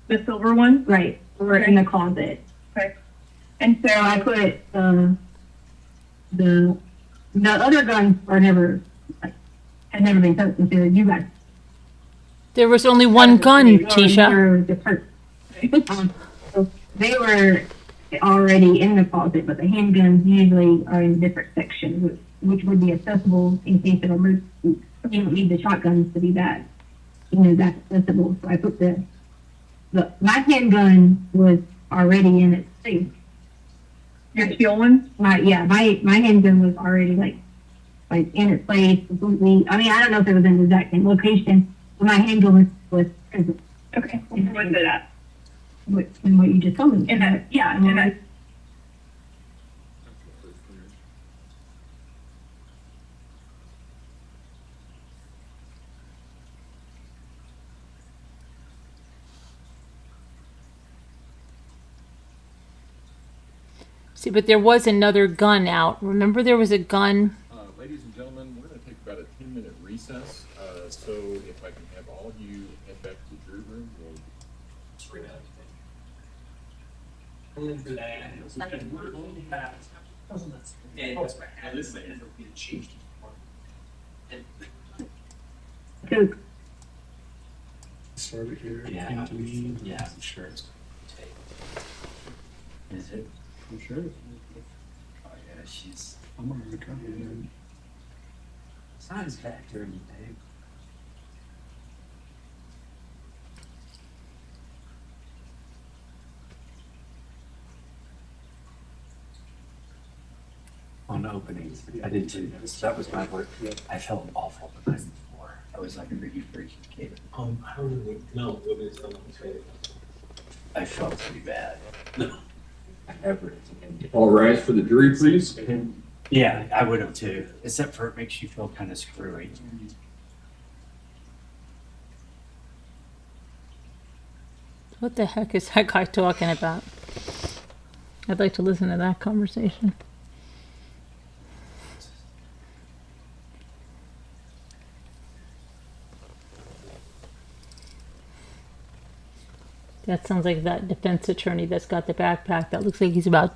The silver one? Right. Or in the closet. Okay. And so So I put the other guns are never, like, had never been touched until you guys. There was only one gun, Tisha. So they were already in the closet, but the handguns usually are in different sections, which would be accessible in case of emergency. You don't need the shotguns to be that, that accessible. So I put my handgun was already in its safe. your steel one? My handgun was already like in its place completely. I mean, I don't know if it was in the exact same location, but my handgun was present. Okay. Where's it at? In what you just told me. In that, yeah, in that. See, but there was another gun out. Remember there was a gun? Ladies and gentlemen, we're going to take about a 10-minute recess. So if I can have all of you head back to the jury room, we'll screen out So Started here. Yeah, came to me. yeah, I'm sure it's going to take. Is it? I'm sure. Oh yeah, she's. I'm on the cover. Man. It's not as bad dirty, babe. On openings, I did too. That was my work. I felt awful the night before. I was like a really freaky kid. I don't really know. Nobody's telling me. I felt pretty bad. No. I never. All rise for the jury, please. Yeah, I would have too. Except for it makes you feel kind of screwy. What the heck is that guy talking about? I'd like to listen to that conversation. That sounds like that defense attorney that's got the backpack. That looks like he's about,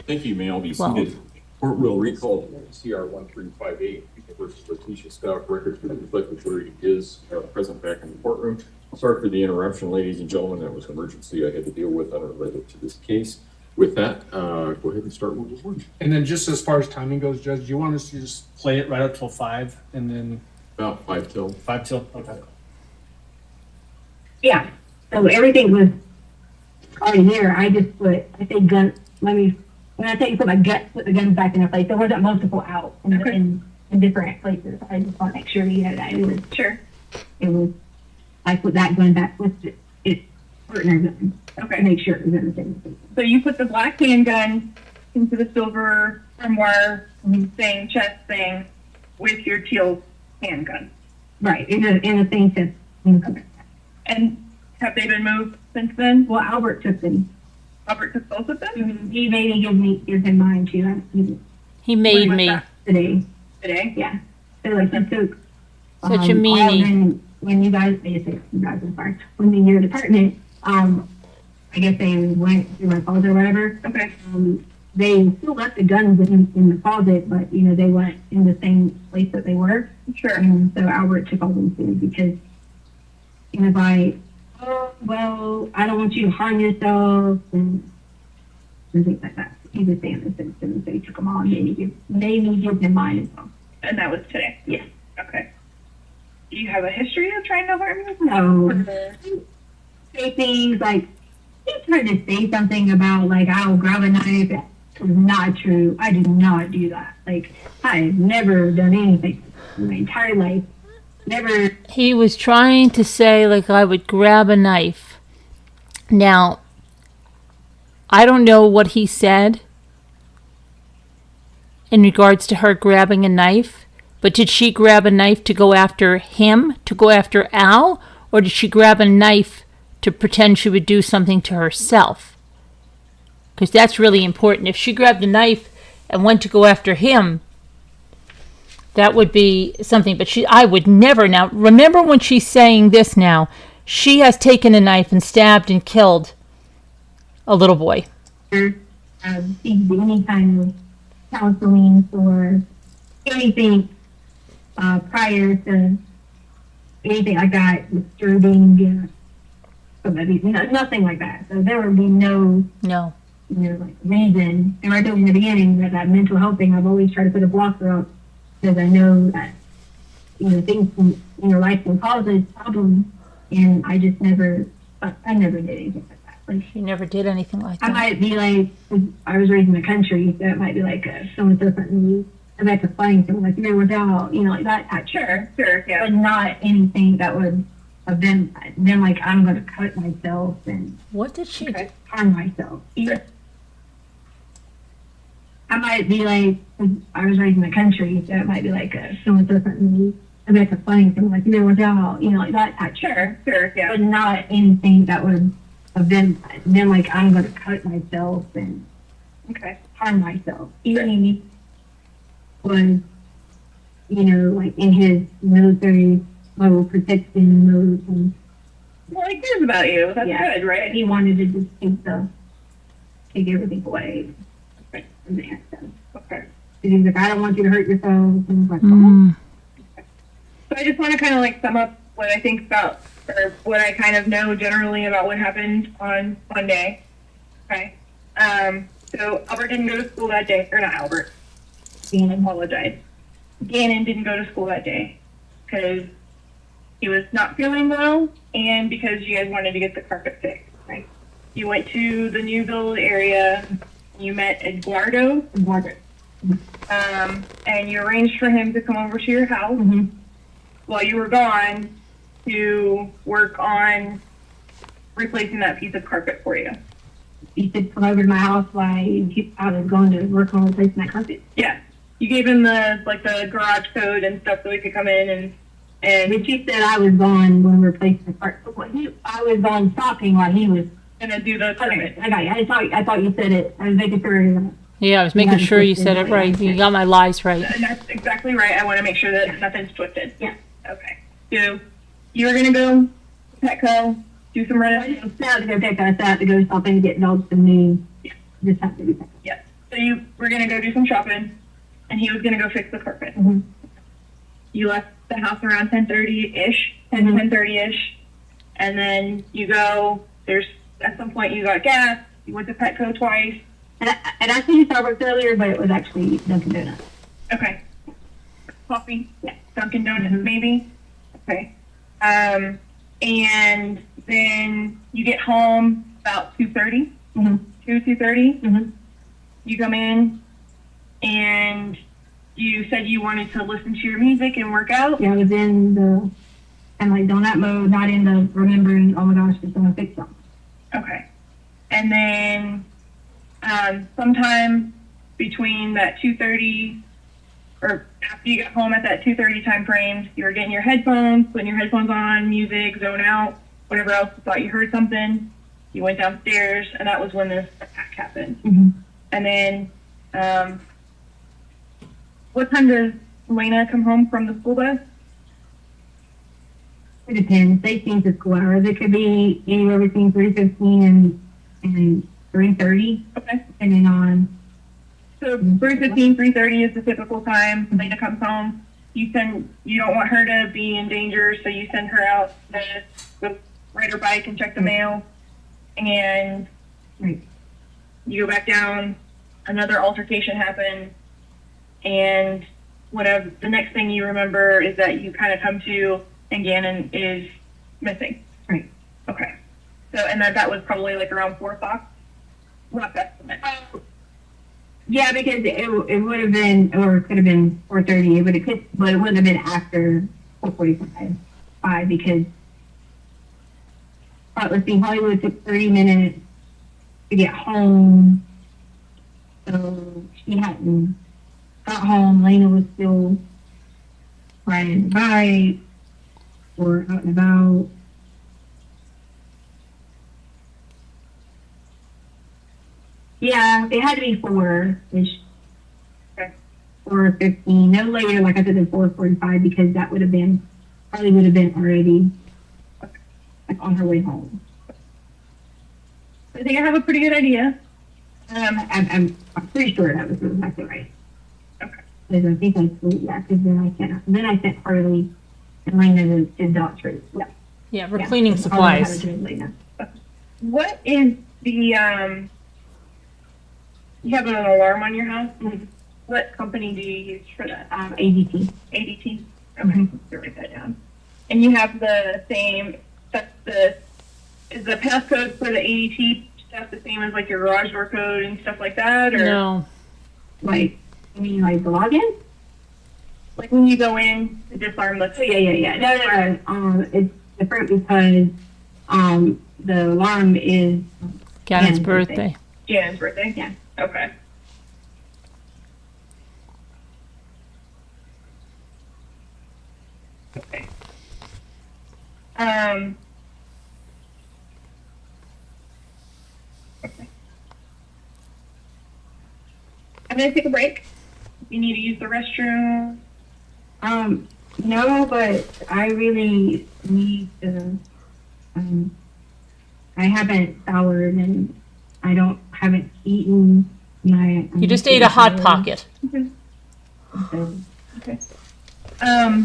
Thank you, may all be Well- seated. Court will recall CR 1358 versus Letecia Stauch. Records reflect the jury is present back in the courtroom. Sorry for the interruption, ladies and gentlemen. That was an emergency I had to deal with unrelated to this case. With that, go ahead and start with the board. And then just as far as timing goes, Judge, do you want us to just play it right up till 5 and then About 5 till. 5 till? Okay. Yeah, so everything was already there. I just put, I say gun, when I say put the guns back in their place, there wasn't multiple out in different places. I just want to make sure, that it was, I put that gun back with its partner gun. To Okay. make sure it was in the same place. So you put the black handgun into the silver armoire thing, chest thing, with your teal handgun. Right, in the same sense. And have they been moved since then? Well, Albert took them. Albert took both of them He made me give him mine too. he made was me. that? Today. today. Yeah. So like he took Such a all meanie. of them when you guys, I'm sorry, when in your department, I guess they went through my closet or whatever. Okay. They still left the guns in the closet, but they went in the same place that they were. Sure. And so Albert took all them too because he was like, oh, well, I don't want you to harm yourself and things like that. He was saying this and so he took them all and made me give them mine as well. And that was today. Yes. Okay. Do you have a history of trying to harm yourself? So say things like he tried to say something about like I'll grab a knife. That was not true. I did not do that. Like I've never done anything in my entire life. Never. He was trying to say like I would grab a knife. Now, I don't know what he said in regards to her grabbing a knife, but did she grab a knife to go after him, to go after Al, or did she grab a knife to pretend she would do something to herself? Because that's really important. If she grabbed a knife and went to go after him, that would be something. But I would never. Now, remember when she's saying this now, she has taken a knife and stabbed and killed a little boy. Seek any kind of counseling or anything prior to anything like that, disturbing, nothing like that. So there would be no like reason. And right there in the beginning, that mental health thing, I've always tried to put a blocker up because I know that things in your life can cause those problems, and I just never did anything like that. Like She never did anything like I that. might be like, I was raised in the country, so it might be like someone says something to me, and that's a funny thing, like there was out, like that type. Sure, yeah. But not anything that would have been like I'm going to cut myself and What did she do? harm myself. I might be like, I was raised in the country, so it might be like someone says something to me, and that's a funny thing, like there was out, like that type. Sure, yeah. But not anything that would have been like I'm going to cut myself and Okay. harm myself. He was, like in his military mode, protection mode, and Well, he cares about you. That's Yeah. good, right? he wanted to just take everything away from there. So Okay. he was like, I don't want you to hurt yourself. And I was like, Mm. So I just want to kind of like sum up what I think about, or what I kind of know generally about what happened on Monday. Okay. So Albert didn't go to school that day, or not Albert. Gannon, apologize. Gannon didn't go to school that day because he was not feeling well, and because you guys wanted to get the carpet fixed. Right. You went to the new build area. You met Eduardo. And you arranged for him to come over to your house while you were gone to work on replacing that piece of carpet for you. he said, come over to my house while I was going to work on replacing that carpet. Yeah. You gave him the garage code and stuff so he could come in And she said I was gone when we were replacing the carpet. I was gone shopping while he was. and then do the carpet. Okay, I thought you said it. I was making sure. Yeah, I was making sure you said it right. You got my lies right. And that's exactly right. I want to make sure that nothing's twisted. Yeah. Okay. So you were gonna go to Petco do some I running. just have to go pick us up to go shopping to get dogs some new. Just have to do that. Yeah. So you were gonna go do some shopping, and he was gonna go fix the carpet. Mhm. You left the house around 10:30-ish, Mhm. 10:30-ish, and then you go. There's at some point you got gas. You went to Petco twice. And I seen Starbucks earlier, but it was actually Dunkin' Donuts. Okay. Coffee. Yeah. Dunkin' Donuts, maybe. Okay. And then you get home about 2:30. Mhm. 2:30. Mhm. You come in, and you said you wanted to listen to your music and work out. Yeah, I was in the kind of like donut mode, not in the remembering. Oh my gosh, just gonna fix something. Okay. And then sometime between that 2:30 or after you got home at that 2:30 time frame, you were getting your headphones, putting your headphones on, music, zone out, whatever else you thought you heard something. You went downstairs, and that was when this attack happened. Mhm. And then, what time does Lena come home from the school bus? It depends. They change the school hours. It could be anywhere between 3:15 and 3:30, Okay. depending on. So 3:15, 3:30 is the typical time Lena comes home. You don't want her to be in danger, so you send her out to go ride her bike and check the mail. And Right. you go back down, another altercation happened, and whatever, the next thing you remember is that you kind of come to and Gannon is missing. Right. Okay. So, and that was probably like around 4 o'clock? Rough estimate. Yeah, because it would have been, or it could have been 4:30. But it wouldn't have been after 4:45, because let's see, Hollywood took 30 minutes to get home, so she hadn't got home. Lena was still riding the bike or out and about. Yeah, it had to be 4-ish. Okay. 4:15, no later, like I said, than 4:45, because that would have been, probably would have been already like on her way home. I think I have a pretty good idea. I'm pretty sure that was exactly right. Okay. Because I think I sleep, yeah, because then I sent Harley and Lena to doctors. Yeah. Yeah, we're Yeah. cleaning Harley had supplies. to do Lena. What is the, you have an alarm on your house? Mhm. What company do you use for that? ADT. ADT? Okay, let's write that down. And you have the same, is the passcode for the ADT stuff the same as like your garage door code and stuff like that? Or No. Like, you mean like the login? like when you go in to disarm the, Oh, yeah. No. It's different because, the alarm is Gannon's Gannon's birthday. Jan's birthday? Yeah. Okay. Okay. Okay. I'm gonna take a break. You need to use the restroom. No, but I really need to, I haven't showered and haven't eaten my. You just ate a Hot Pocket. Okay. All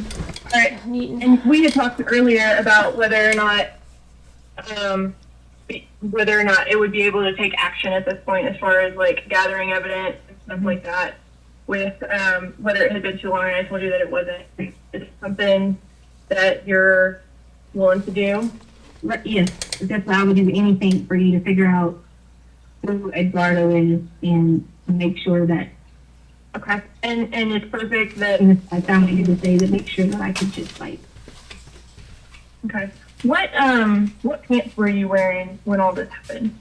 right. And we had talked earlier about whether or not it would be able to take action at this point as far as like gathering evidence and stuff like that with whether it had been too long, and I told you that it wasn't. It's something that you're willing to do. Right, yes, that's why I would do anything for you to figure out who Eduardo is and make sure that. Okay. And it's perfect that I found you to say to make sure that I could just like. okay. What pants were you wearing when all this happened?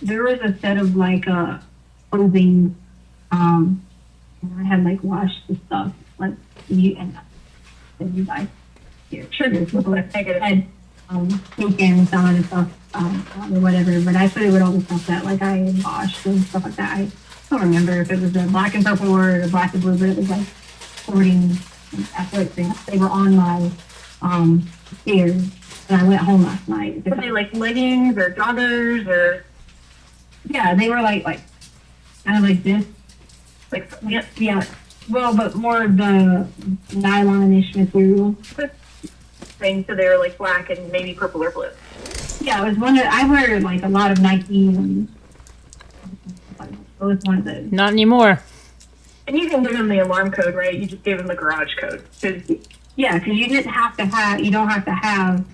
There was a set of like clothing, and I had like washed the stuff like you guys here. Sure. Had taken some of the stuff or whatever, but I put it with all the stuff that like I had washed and stuff like that. I don't remember if it was the black and purple or the black and blue, but it was like sporting athletic things. They were on my stairs. and I went home last night. Were they like leggings or joggers or Yeah, they were like kind of like this. like yeah? Yeah. Well, but more of the nylon-ish material. Things, so they were like black and maybe purple or blue. Yeah, it was one that I wear like a lot of Nike and it was one of those. Not anymore. And you can give them the alarm code, right? You just gave them the garage code. 'Cause Yeah, because you don't have to have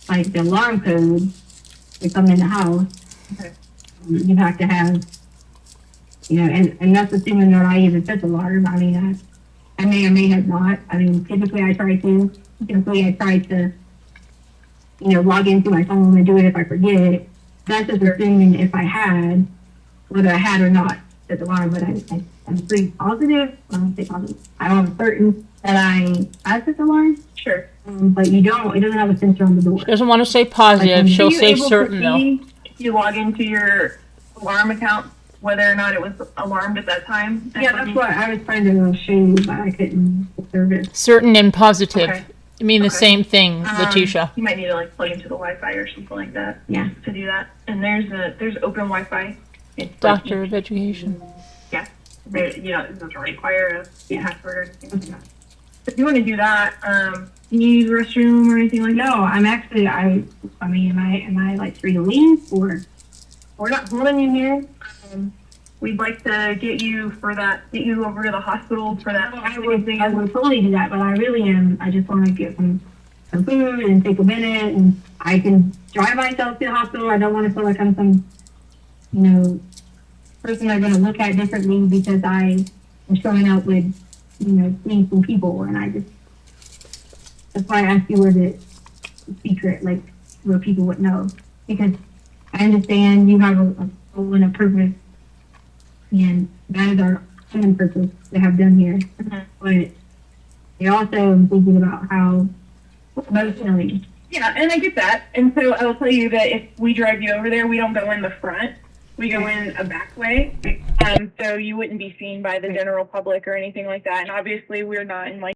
like the alarm code to come in the house. Okay. You have to have, and that's assuming that I even set the alarm. I mean, I may or may have not. I mean, typically I try to log into my phone and do it if I forget. That's just assuming if I had, whether I had or not set the alarm, but I'm pretty positive. I don't say positive. I'm certain that I set the alarm. sure. But it doesn't have a sensor on the door. She doesn't want to say positive. Like, She'll Are you say able to certain though. see if you log into your alarm account, whether or not it was alarmed at that time? Yeah, that's what I was trying to show you, but I couldn't observe it. Certain and positive. Okay. I mean the Okay. same thing, Letecia. You might need to like plug into the Wi-Fi or something like that. Yeah. To do that. And there's open Wi-Fi. It's like Doctor of Education. it doesn't require a password or anything. If you want to do that, can you use the restroom or anything like that? No, I'm actually, I mean, am I like free to leave or? We're not holding you here. We'd like to get you over to the hospital for that. I would totally do that, but I really am, I just want to get some food and take a minute and I can drive myself to the hospital. I don't want to feel like I'm some, person they're going to look at differently because I am showing up with, seeing some people and that's why I asked you where the secret, like where people would know. Because I understand you have a goal and a purpose and that is our common purpose to have done here. Mhm. But I also am thinking about how emotionally. Yeah, and I get that. And so I will tell you that if we drive you over there, we don't go in the front. We go in a back way. So you wouldn't be seen by the general public or anything like that. And obviously we're not in like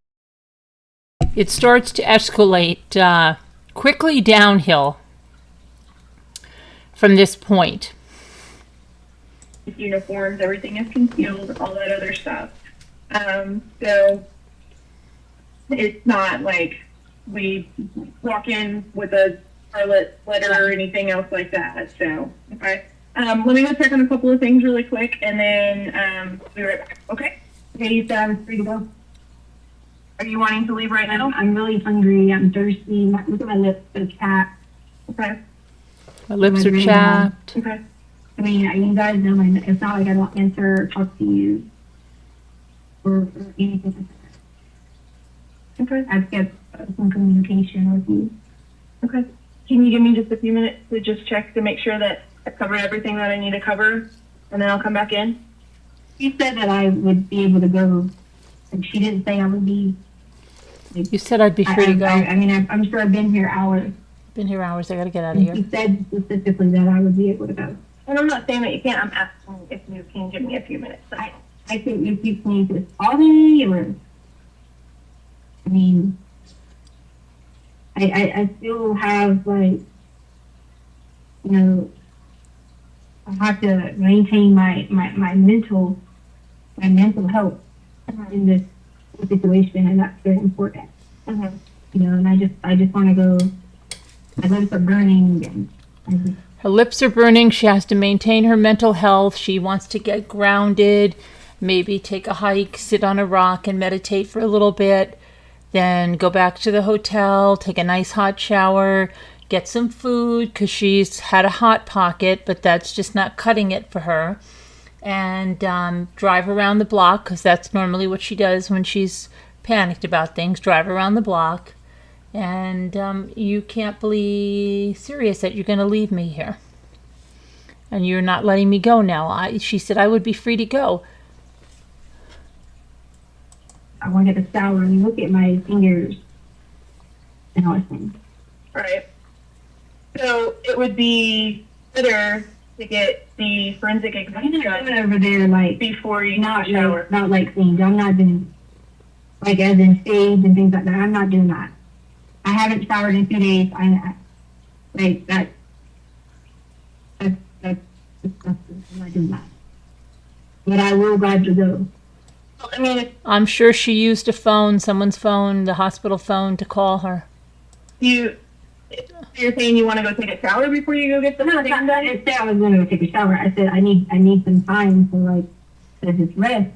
It starts to escalate quickly downhill from this point. uniforms, everything is concealed, all that other stuff. So it's not like we walk in with a scarlet letter or anything else like that. So, okay. Let me go check on a couple of things really quick and then we'll be right back. Okay? Okay, you said I was free to go. Are you wanting to leave right now? I'm really hungry. I'm thirsty. Look at my lips. They're chapped. Okay. My lips are chapped. Okay. I mean, you guys know it's not like I don't answer or talk to you or anything like that. Okay. I've kept some communication with you. Okay. Can you give me just a few minutes to just check to make sure that I've covered everything that I need to cover and then I'll come back in? She said that I would be able to go. And she didn't say I would be. You said I'd be free to go. I mean, I'm sure I've been here hours. Been here hours. I gotta get out of And here. she said specifically that I would be able to go. And I'm not saying that you can't. I'm asking if you can give me a few minutes. I think if you can just call me or, I mean, I still have like, I have to maintain my mental health in this situation, and that's very important. Mm-hmm. And I just want to go. My lips are burning, and I just, Her lips are burning. She has to maintain her mental health. She wants to get grounded, maybe take a hike, sit on a rock and meditate for a little bit, then go back to the hotel, take a nice hot shower, get some food because she's had a hot pocket, but that's just not cutting it for her, and drive around the block because that's normally what she does when she's panicked about things, drive around the block. And you can't be serious that you're going to leave me here. And you're not letting me go now. She said I would be free to go. I want to get a shower and look at my fingers and everything. Right. So it would be better to get the forensic I'm exam not done going over there like before you not take a shower. like, not like things. I'm not doing like as in shades and things like that. I'm not doing that. I haven't showered in 2 days. Like that's disgusting. I'm not doing that. But I will glad to go. I mean, if I'm sure she used a phone, someone's phone, the hospital phone, to call her. you're saying you want to go take a shower before you go get the No, it's thing not. done? I didn't say I was going to go take a shower. I said I need some time to just rest.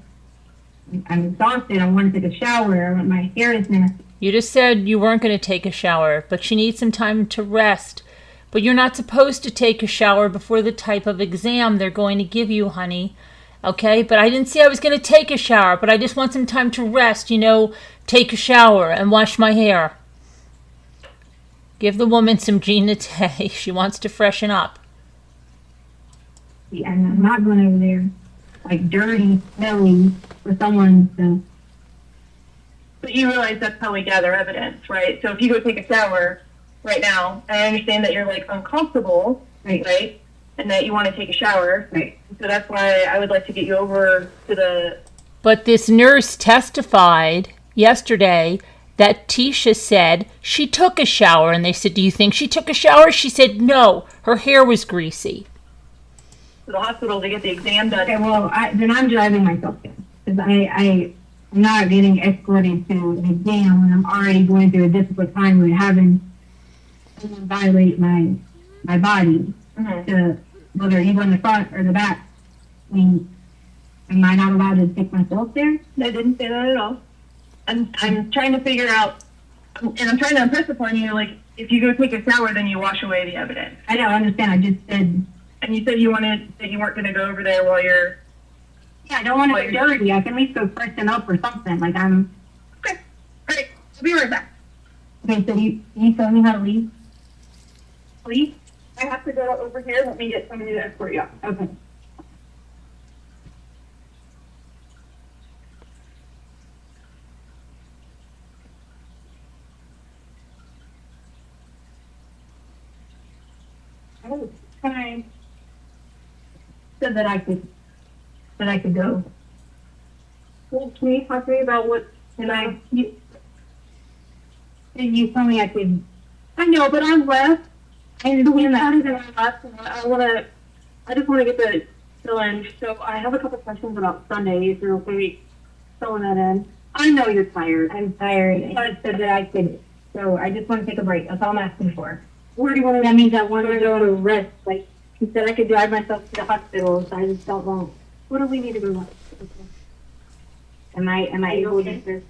I'm exhausted. I want to take a shower. My hair is nasty. You just said you weren't going to take a shower, but she needs some time to rest. But you're not supposed to take a shower before the type of exam they're going to give you, honey. Okay? But I didn't say I was going to take a shower, but I just want some time to rest, take a shower and wash my hair. Give the woman some Gina Tay. She wants to freshen up. And I'm not going over there like dirty, smelly for someone to. But you realize that's how we gather evidence, right? So if you go take a shower right now, and I understand that you're like uncomfortable, right? And that you want to take a shower, Right. So that's why I would like to get you over to the. But this nurse testified yesterday that Tecia said she took a shower, and they said, "Do you think she took a shower?" She said, "No, her hair was greasy." To the hospital to get the exam done. Okay, well, then I'm driving myself there because I'm not getting escorted to an exam when I'm already going through a difficult time with having to violate my body to whether you on the front or the back. I mean, am I not allowed to take myself there? I didn't say that at all. I'm trying to figure out, and I'm trying to impress upon you, like, if you go take a shower, then you wash away the evidence. I don't understand. I just said, And you said you weren't going to go over there while you're. yeah, I don't want to get dirty. I can at least go freshen up or something. Like I'm. Okay. All right. I'll be right back. Okay, so you tell me how to leave. Please. I have to go over here. Let me get somebody to escort you out. Okay. Oh, fine. So that I could go. Well, can you talk to me about what You told me I could. I know, but I'm left. I understand that. I just want to get the fill in. So I have a couple questions about Sunday, if you're okay filling that in. I know you're tired. I'm tired. I said that I could. So I just want to take a break. That's all I'm asking for. Where do you want to? That means I want to go to rest. Like he said, I could drive myself to the hospital. So I just don't want. What do we need to go on? Am I able to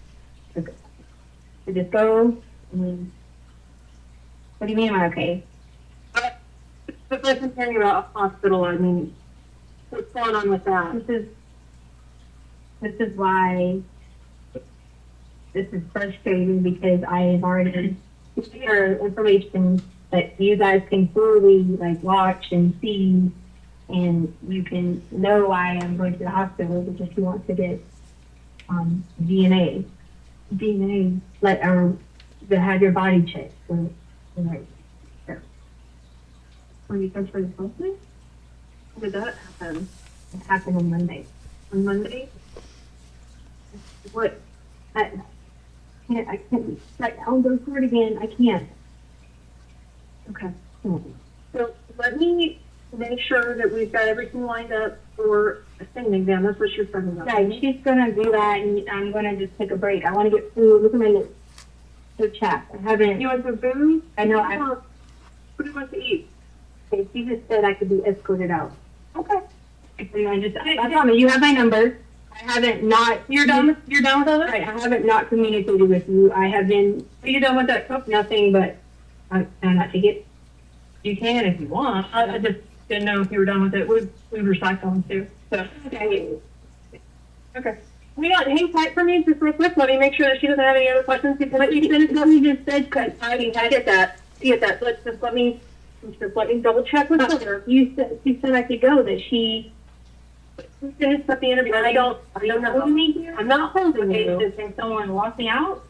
just go? I mean, what do you mean? Am I okay? But like I'm hearing about a hospital, I mean, what's going on with that? This is why this is frustrating because I have already shared information that you guys can fully like watch and see, and you can know why I'm going to the hospital because he wants to get DNA, or to have your body checked for like. When you come for the conference? When did that happen? It happened on Monday. On Monday? What? I can't, like, I'll go through it again. I can't. Okay. Hmm. So let me make sure that we've got everything lined up for a singing exam. That's what you're talking about. Right, she's gonna do that, and I'm gonna just take a break. I wanna get food. Look at my lips. So chapped. I haven't. You want some food? I know. What do you want to eat? She just said I could be escorted out. Okay. So I promise you have my number. I haven't not. You're done with all that? Right, I haven't not communicated with you. I have been. Are you done with that cup? Nothing but. I'm not to get. You can if you want. I just didn't know if you were done with it. We recycle too. So Okay. okay. We got hang tight for me just real quick. Let me make sure that she doesn't have any other questions. But you finished what you just said, cause I get that. Let's just let me double check with her. you said I could go. That she. Finished up the interview. I don't know. holding me here. I'm not holding Okay, you. can someone walk me out?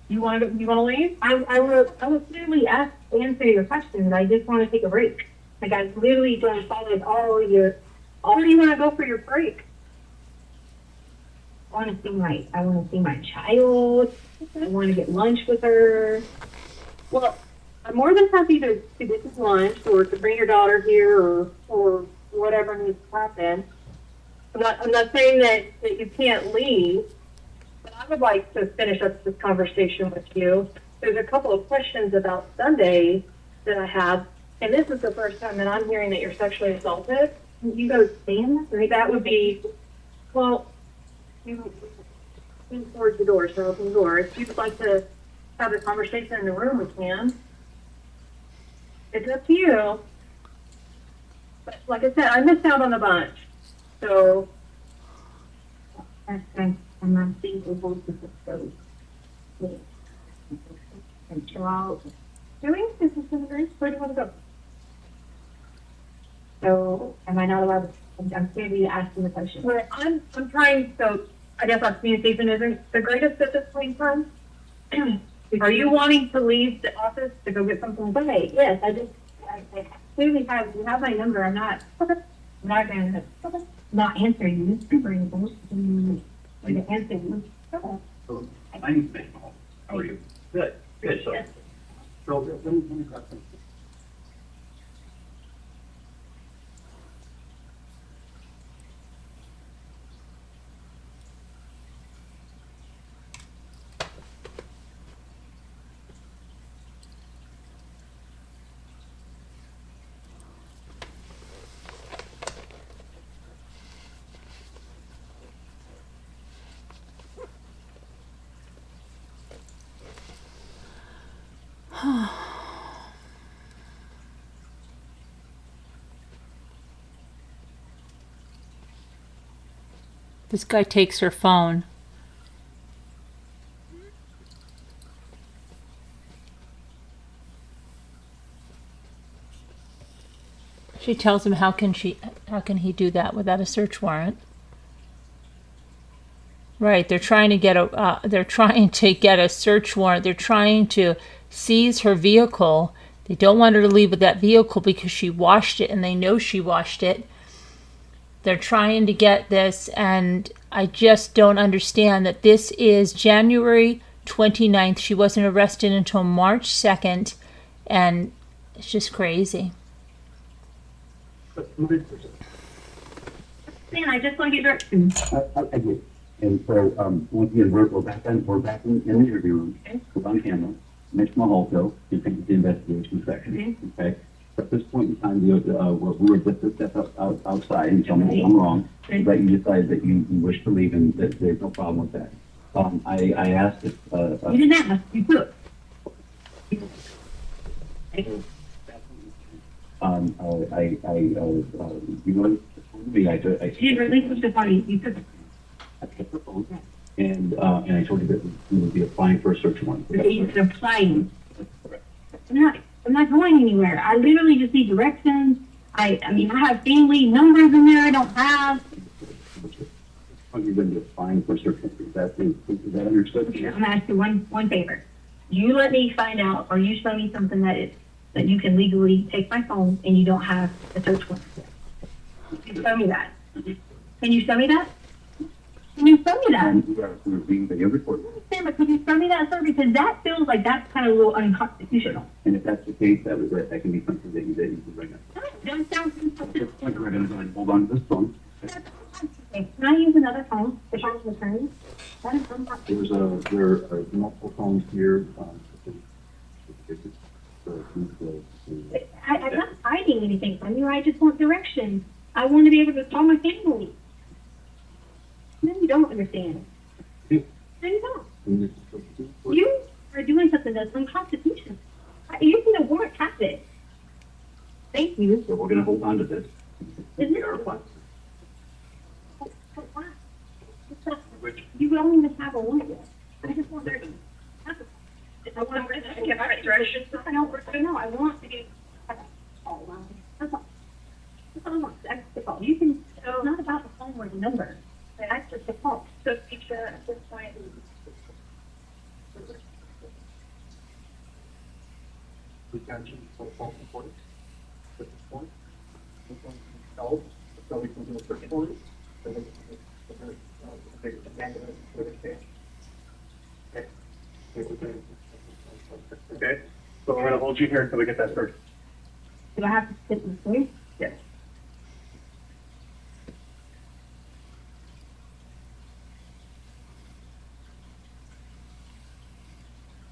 You want to leave? I will clearly answer your questions. I just want to take a break. Like I literally don't follow all your. Where do you want to go for your break? I want to see my child. I want to get lunch with her. Well, I'm more than happy to get this lunch or to bring your daughter here or whatever needs to happen. I'm not saying that you can't leave, but I would like to finish up this conversation with you. There's a couple of questions about Sunday that I have, and this is the first time that I'm hearing that you're sexually assaulted. You go stand, right? That would be, well, you towards the door, so open the door. If you'd like to have a conversation in the room, we can. It's up to you. But like I said, I missed out on a bunch. So I'm not seeing the voice of the code. And Charles, doing this is in the group. Where do you want to go? So am I not allowed to? I'm maybe asking the question. Well, I'm trying. So I guess our communication isn't the greatest at this point in time. Are you wanting to leave the office to go get something? Okay, yes, I clearly you have my number. I'm not going to not answering you for anything. I'm going to answer you. My name's Ben. How are you? Good. Good. So, Yes. so let me grab some. This guy takes her phone. She tells him how can he do that without a search warrant? Right, they're trying to get a search warrant. They're trying to seize her vehicle. They don't want her to leave with that vehicle because she washed it and they know she washed it. They're trying to get this, and I just don't understand that this is January 29th. She wasn't arrested until March 2nd, and it's just crazy. Man, I just want to get directions. I do. And so, once again, we're back in the interview room. Okay. We're on camera. Mitch Mahalto, you think the investigation section, okay? At this point in time, we were just to step outside and tell me if I'm wrong, but you decided that you wish to leave and that there's no problem with that. I asked if, You didn't ask, you took. you know, I You didn't relinquish the party, you took. I kept the phone, and I told you that we would be applying for a search warrant. You're applying. I'm not going anywhere. I literally just need directions. I mean, I have family numbers in there I don't have. You're going to be applying for a search warrant. Is that understood? Okay, I'm gonna ask you one favor. You let me find out, or you show me something that you can legally take my phone and you don't have a search warrant. Can you show me that? Can you show me that? Can you show me that? We're being video recorded. Sam, could you show me that, sir? Because that feels like that's kind of a little unconstitutional. And if that's the case, that can be something that you can bring up. Don't sound At this point, we're going to hold on to this phone. okay. Can I use another phone if I was attorney? There are multiple phones here. I'm not hiding anything from you. I just want directions. I want to be able to call my family. No, you don't understand. No, you don't. You are doing something that's unconstitutional. You can warrant pass it. Thank you. So we're going to hold on to this. You don't even have a warrant yet. I just want directions. I want to get my directions. I don't know. I want to get. That's all. That's all I want. That's the call. You can. It's not about the phone or the number. That's just the call. So teacher at this point. We got you for phone recording. At this point, so we can do a search warrant. Okay. So we're gonna hold you here until we get that search. Do I have to sit in the place? Yes.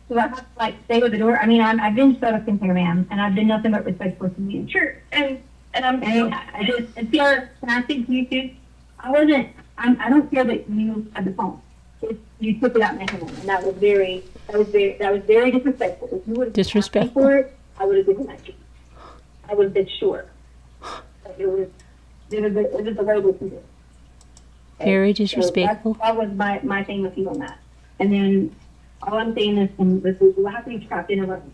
Do I have to like stay with the door? I mean, I've been so sincere, ma'am, and I've been nothing but respectful to you. Sure, and I'm, And I just, and Sarah, can I think you too? I don't care that you had the phone. You took it out my hand, and that was very disrespectful. If you would have Disrespectful? for it, I would have given that to you. I would have been sure. But it was the way that you did. Very So disrespectful. that was my thing with you on that. And then all I'm saying is, and this is what happened to trapped in a room.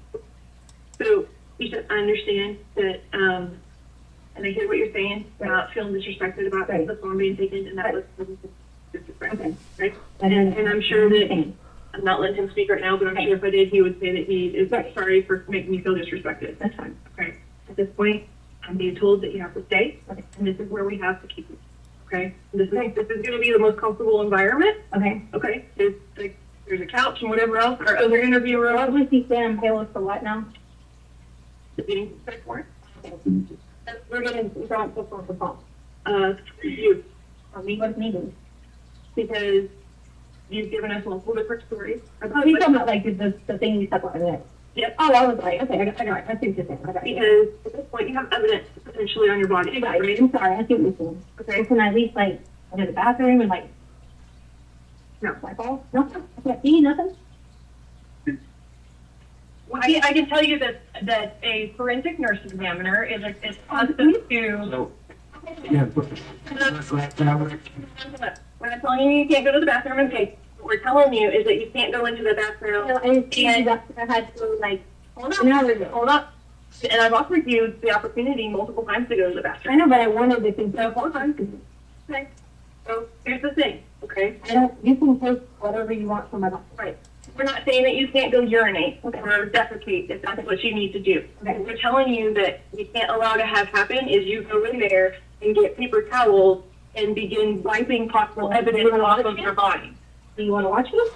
So, Keisha, I understand that, and I hear what you're saying about feeling disrespected about Right. the phone being taken, and that was disrespect, Okay. right? And I'm sure that, I'm not letting him speak right now, but I'm sure if I did, he would say that he is Right. sorry for making you feel disrespected. That's fine. Okay, at this point, I'm being told that you have to stay, Okay. and this is where we have to keep you. Okay, this is gonna be the most comfortable environment. Okay. Okay, there's a couch and whatever else, our other interview room. What was he saying? Payload for what now? Meeting set for it. We're getting drunk before the phone. For you, Or me, what's needed? because you've given us multiple different stories. Oh, he's talking about like the thing you said about it. Yep. Oh, I was like, okay, I got it. I see what you're saying. I got it. Because at this point, you have evidence potentially on your body, Right. right? I'm sorry, I see what you're saying. Okay. Can I at least like go to the bathroom and like, No. like all? No, I can't see nothing? Well, I can tell you that a forensic nurse examiner is constant to. So, yeah, We're not telling you you can't go to the bathroom and pee. What we're telling you is that you can't go into the bathroom. No, I didn't see that. I had to like, Hold on, hold up. And I've offered you the opportunity multiple times to go to the I bathroom. know, but I wanted to think, So hold on. Okay. So here's the thing, okay? you can take whatever you want from my body. Right. We're not saying that you can't go urinate or defecate if that's what you need to do. Okay. We're telling you that you can't allow to have happen is you go in there and get paper towels and begin wiping possible evidence off of your body. Do you want to watch it?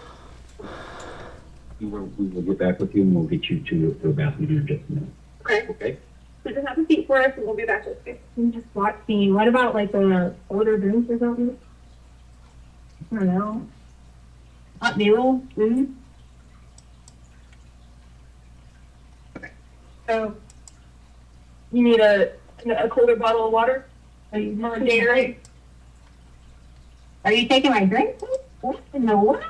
We will get back with you and we'll get you to a bathroom in just a minute. Okay? Okay? So just have a seat for us and we'll be back with you. You just watch me. What about like older drinks or something? I don't know. Hot meal, food. So you need a colder bottle of water Are you or a Gatorade? Are you taking my drink? What in the world?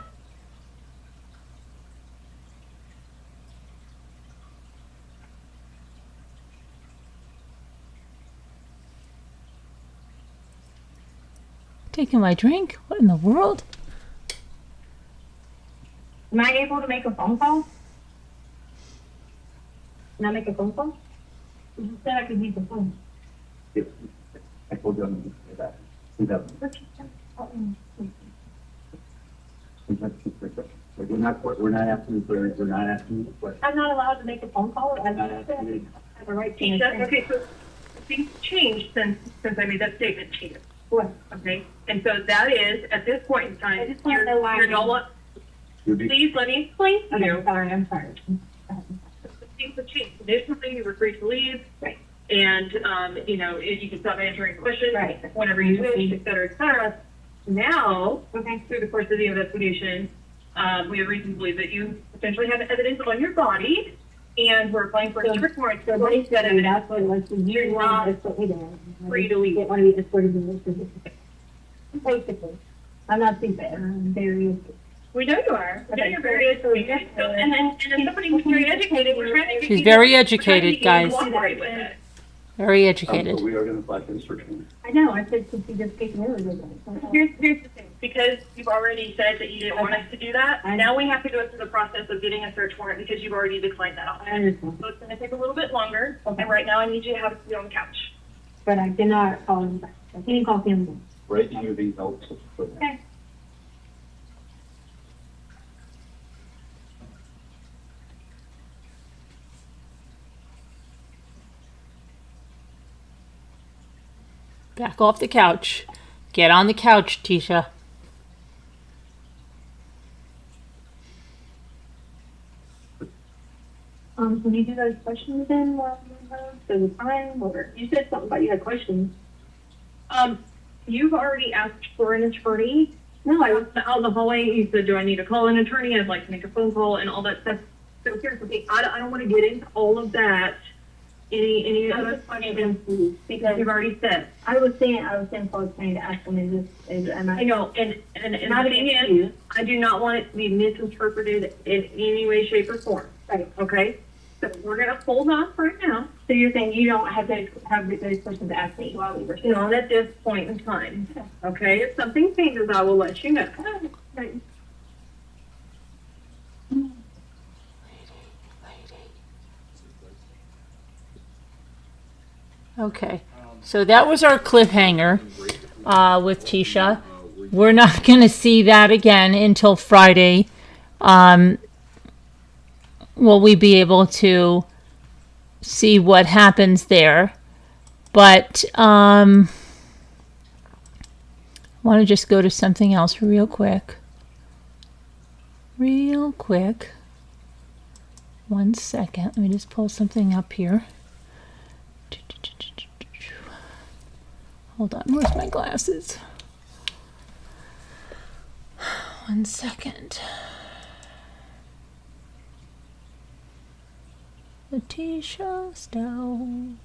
Taking my drink? What in the world? Am I able to make a phone call? Can I make a phone call? You said I could use the phone. Yes. I told you I'm going to say that. We're not asking for it. We're not asking you questions. I'm not allowed to make a phone call? We're not asking you. I have a right to. Okay, so things changed since I made that statement to you. What? Okay, and so that is, at this point in I time, just wanna know why you're you- no longer, You're being- please let me explain to Okay, you. I'm sorry. Things have changed. Additionally, you were free to leave. Right. And, you know, if you could stop answering questions. Right. Whenever you wish, et cetera, et cetera. Now, Okay. through the course of the investigation, we have reason to believe that you potentially have evidence on your body, and we're applying for a search warrant. So basically, that's what it was. You're not Free to leave. Get one of these escorted in this position. Basically, I'm not stupid. I'm very. We know you are. We know you're very educated. So, and then somebody who's very educated, we're trying to. She's very educated, guys. Cooperate with it. Very So educated. we are going to apply for the search warrant. I know. I said since you just picked me over. Here's the thing, because you've already said that you didn't want us to do that, now we have to go through the process of getting a search warrant because you've already declined that I option. understand, So it's gonna take a little bit longer, and right now I need you to have a seat on the couch. but I did not call him back. I didn't call him. Right now, you're being held. Okay. Back off the couch. Get on the couch, Tecia. can you do those questions then while you're on the time, or you said something about you had questions? You've already asked for an attorney. No, I was out in the hallway. You said, do I need to call an attorney? I'd like to make a phone call and all that stuff. So here's the thing. I don't want to get into all of that. Any I was other just questions? because You've already said. I was saying I was trying to ask them, am I know, and not again, I do not want it to be misinterpreted in any way, shape, or form. Right. Okay? So we're gonna hold off right now. So you're saying you don't have those persons ask me while we were sitting Not at this point in time. Okay? If something changes, I will let you know. Right. Okay, so that was our cliffhanger with Tecia. We're not going to see that again until Friday. Will we be able to see what happens there? But I want to just go to something else real quick. Real quick. 1 second. Let me just pull something up here. Hold on, where's my glasses? 1 second. Letecia Stauch.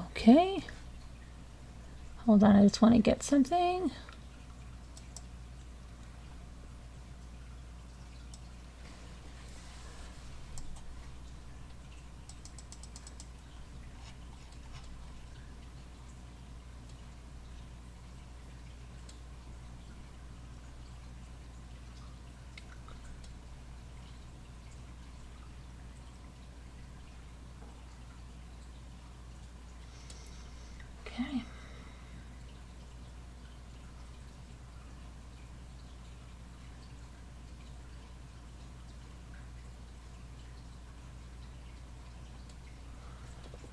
Okay. Hold on, I just want to get something. Okay.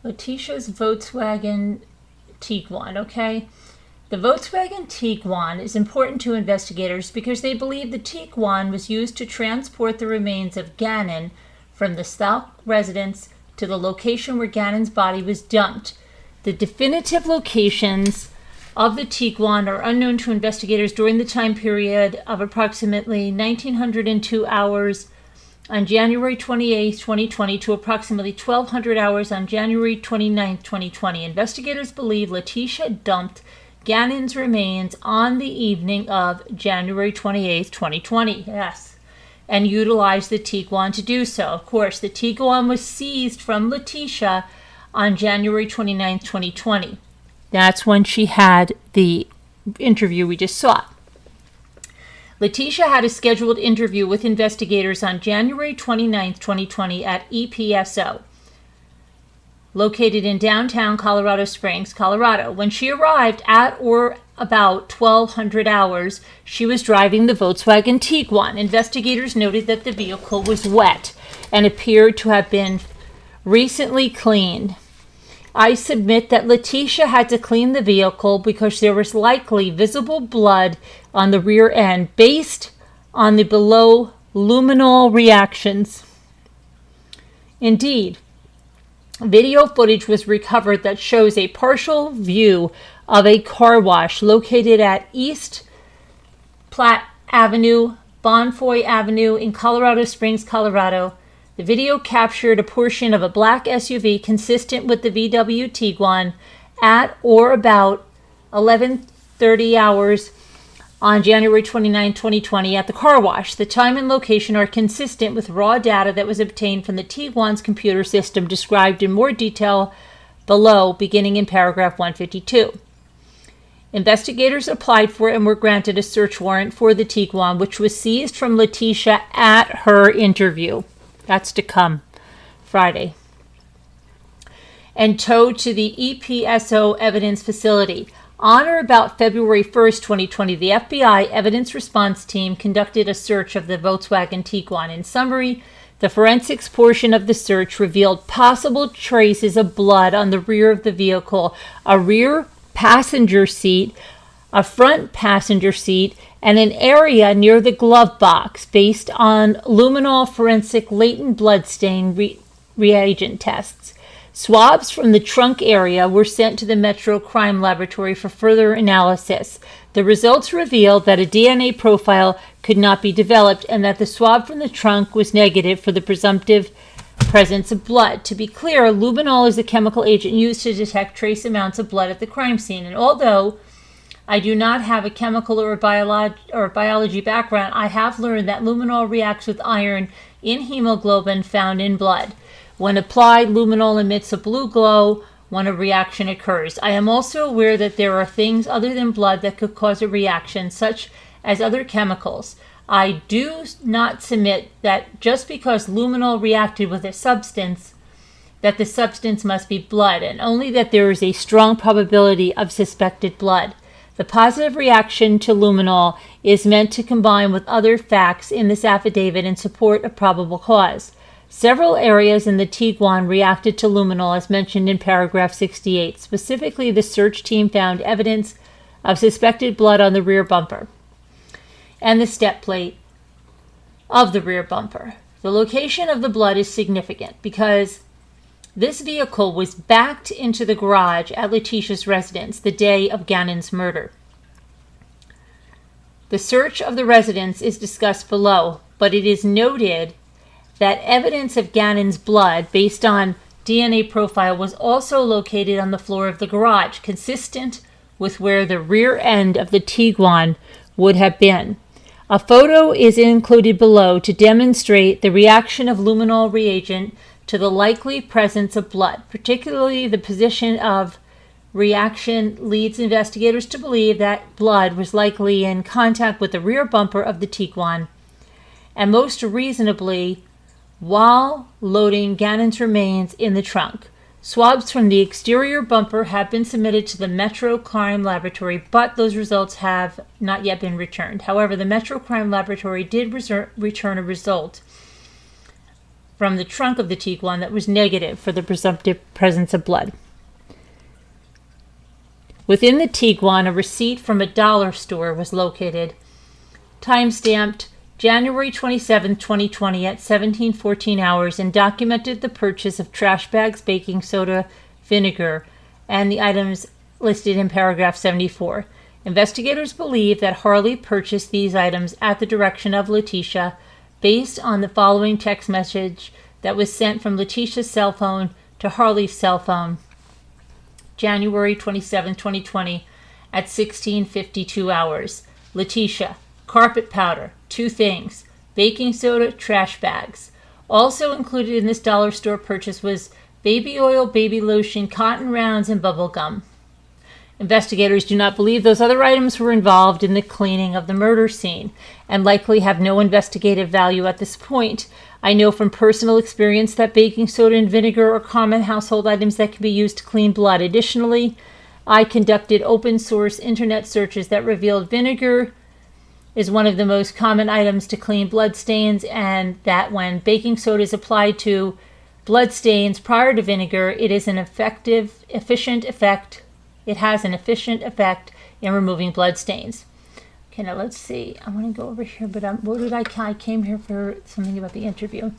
Letecia's Volkswagen Tiguan, okay? The Volkswagen Tiguan is important to investigators because they believe the Tiguan was used to transport the remains of Gannon from the Stuch residence to the location where Gannon's body was dumped. The definitive locations of the Tiguan are unknown to investigators during the time period of approximately 1902 hours on January 28, 2020 to approximately 1200 hours on January 29, 2020. Investigators believe Letecia dumped Gannon's remains on the evening of January 28, 2020. Yes. And utilized the Tiguan to do so. Of course, the Tiguan was seized from Letecia on January 29, 2020. That's when she had the interview we just saw. Letecia had a scheduled interview with investigators on January 29, 2020 at EPSO, located in downtown Colorado Springs, Colorado. When she arrived at or about 1200 hours, she was driving the Volkswagen Tiguan. Investigators noted that the vehicle was wet and appeared to have been recently cleaned. I submit that Letecia had to clean the vehicle because there was likely visible blood on the rear end based on the below luminol reactions. Indeed, video footage was recovered that shows a partial view of a car wash located at East Platte Avenue, Bonfoy Avenue in Colorado Springs, Colorado. The video captured a portion of a black SUV consistent with the VW Tiguan at or about 11:30 hours on January 29, 2020 at the car wash. The time and location are consistent with raw data that was obtained from the Tiguan's computer system described in more detail below, beginning in paragraph 152. Investigators applied for and were granted a search warrant for the Tiguan, which was seized from Letecia at her interview. That's to come Friday. And towed to the EPSO evidence facility. On or about February 1st, 2020, the FBI Evidence Response Team conducted a search of the Volkswagen Tiguan. In summary, the forensics portion of the search revealed possible traces of blood on the rear of the vehicle, a rear passenger seat, a front passenger seat, and an area near the glove box based on luminol forensic latent bloodstain reagent tests. Swabs from the trunk area were sent to the Metro Crime Laboratory for further analysis. The results revealed that a DNA profile could not be developed and that the swab from the trunk was negative for the presumptive presence of blood. To be clear, luminol is a chemical agent used to detect trace amounts of blood at the crime scene. And although I do not have a chemical or biology background, I have learned that luminol reacts with iron in hemoglobin found in blood. When applied, luminol emits a blue glow when a reaction occurs. I am also aware that there are things other than blood that could cause a reaction, such as other chemicals. I do not submit that just because luminol reacted with a substance, that the substance must be blood, and only that there is a strong probability of suspected blood. The positive reaction to luminol is meant to combine with other facts in this affidavit in support of probable cause. Several areas in the Tiguan reacted to luminol as mentioned in paragraph 68. Specifically, the search team found evidence of suspected blood on the rear bumper and the step plate of the rear bumper. The location of the blood is significant because this vehicle was backed into the garage at Letecia's residence the day of Gannon's murder. The search of the residence is discussed below, but it is noted that evidence of Gannon's blood based on DNA profile was also located on the floor of the garage, consistent with where the rear end of the Tiguan would have been. A photo is included below to demonstrate the reaction of luminol reagent to the likely presence of blood. Particularly, the position of reaction leads investigators to believe that blood was likely in contact with the rear bumper of the Tiguan, and most reasonably while loading Gannon's remains in the trunk. Swabs from the exterior bumper have been submitted to the Metro Crime Laboratory, but those results have not yet been returned. However, the Metro Crime Laboratory did return a result from the trunk of the Tiguan that was negative for the presumptive presence of blood. Within the Tiguan, a receipt from a dollar store was located, time-stamped January 27, 2020 at 17:14 hours, and documented the purchase of trash bags, baking soda, vinegar, and the items listed in paragraph 74. Investigators believe that Harley purchased these items at the direction of Letecia based on the following text message that was sent from Letecia's cell phone to Harley's cell phone, January 27, 2020 at 16:52 hours. Letecia, carpet powder, 2 things, baking soda, trash bags. Also included in this dollar store purchase was baby oil, baby lotion, cotton rounds, and bubble gum. Investigators do not believe those other items were involved in the cleaning of the murder scene and likely have no investigative value at this point. I know from personal experience that baking soda and vinegar are common household items that can be used to clean blood. Additionally, I conducted open source internet searches that revealed vinegar is one of the most common items to clean blood stains, and that when baking soda is applied to blood stains prior to vinegar, it has an efficient effect in removing blood stains. Okay, now let's see. I want to go over here, but I came here for something about the interview.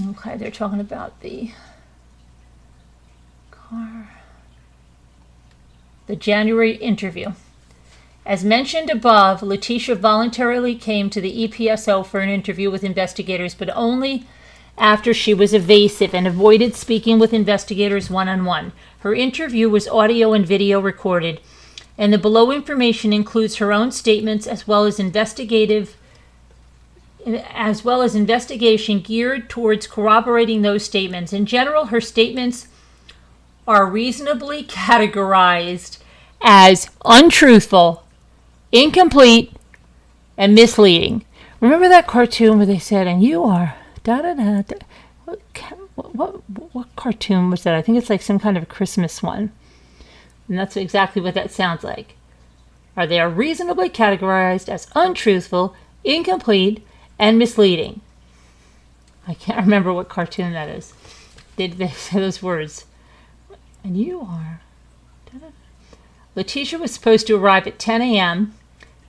Okay, they're talking about the car. The January interview. As mentioned above, Letecia voluntarily came to the EPSO for an interview with investigators, but only after she was evasive and avoided speaking with investigators one-on-one. Her interview was audio and video recorded, and the below information includes her own statements as well as investigation geared towards corroborating those statements. In general, her statements are reasonably categorized as untruthful, incomplete, and misleading. Remember that cartoon where they said, and you are da-da-da-da. What cartoon was that? I think it's like some kind of a Christmas one. And that's exactly what that sounds like. They are reasonably categorized as untruthful, incomplete, and misleading. I can't remember what cartoon that is. Did they say those words? And you are. Letecia was supposed to arrive at 10 a.m.,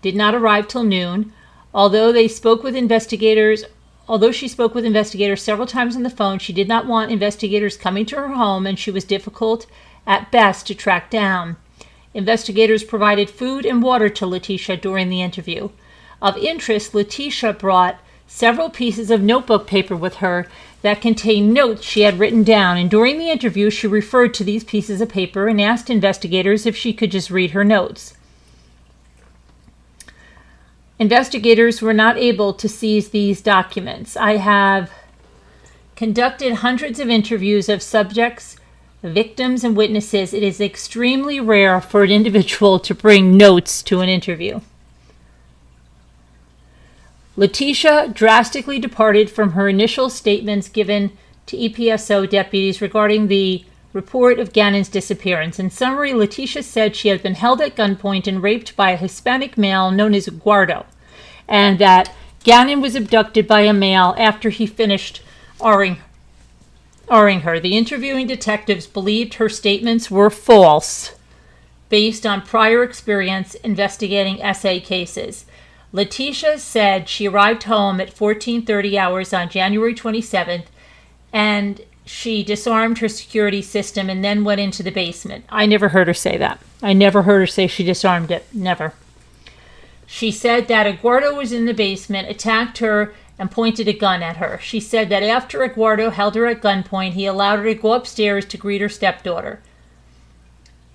did not arrive till noon, although she spoke with investigators several times on the phone. She did not want investigators coming to her home, and she was difficult at best to track down. Investigators provided food and water to Letecia during the interview. Of interest, Letecia brought several pieces of notebook paper with her that contained notes she had written down, and during the interview she referred to these pieces of paper and asked investigators if she could just read her notes. Investigators were not able to seize these documents. I have conducted hundreds of interviews of subjects, victims, and witnesses. It is extremely rare for an individual to bring notes to an interview. Letecia drastically departed from her initial statements given to EPSO deputies regarding the report of Gannon's disappearance. In summary, Letecia said she had been held at gunpoint and raped by a Hispanic male known as Guardo, and that Gannon was abducted by a male after he finished R-ing her. The interviewing detectives believed her statements were false based on prior experience investigating SA cases. Letecia said she arrived home at 14:30 hours on January 27th, and she disarmed her security system and then went into the basement. I never heard her say that. I never heard her say she disarmed it. Never. She said that Eduardo was in the basement, attacked her, and pointed a gun at her. She said that after Eduardo held her at gunpoint, he allowed her to go upstairs to greet her stepdaughter,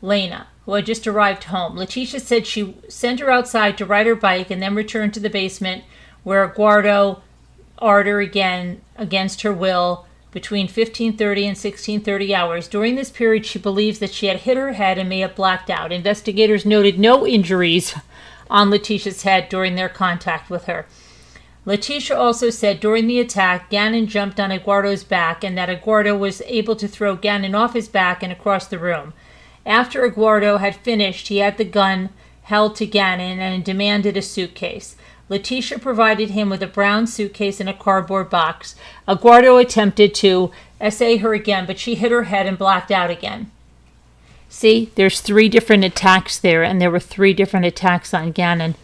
Lena, who had just arrived home. Letecia said she sent her outside to ride her bike and then returned to the basement where Eduardo arred her again against her will between 15:30 and 16:30 hours. During this period, she believes that she had hit her head and may have blacked out. Investigators noted no injuries on Letecia's head during their contact with her. Letecia also said during the attack, Gannon jumped on Eduardo's back and that Eduardo was able to throw Gannon off his back and across the room. After Eduardo had finished, he had the gun held to Gannon and demanded a suitcase. Letecia provided him with a brown suitcase and a cardboard box. Eduardo attempted to essay her again, but she hit her head and blacked out again. See, there's 3 different attacks there, and there were 3 different attacks on Gannon.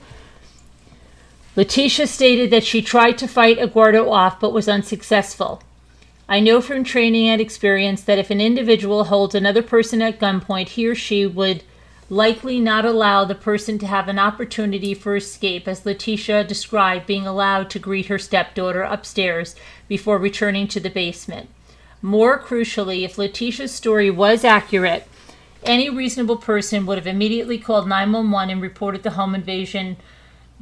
Letecia stated that she tried to fight Eduardo off but was unsuccessful. I know from training and experience that if an individual holds another person at gunpoint, he or she would likely not allow the person to have an opportunity for escape, as Letecia described being allowed to greet her stepdaughter upstairs before returning to the basement. More crucially, if Letecia's story was accurate, any reasonable person would have immediately called 911 and reported the home invasion,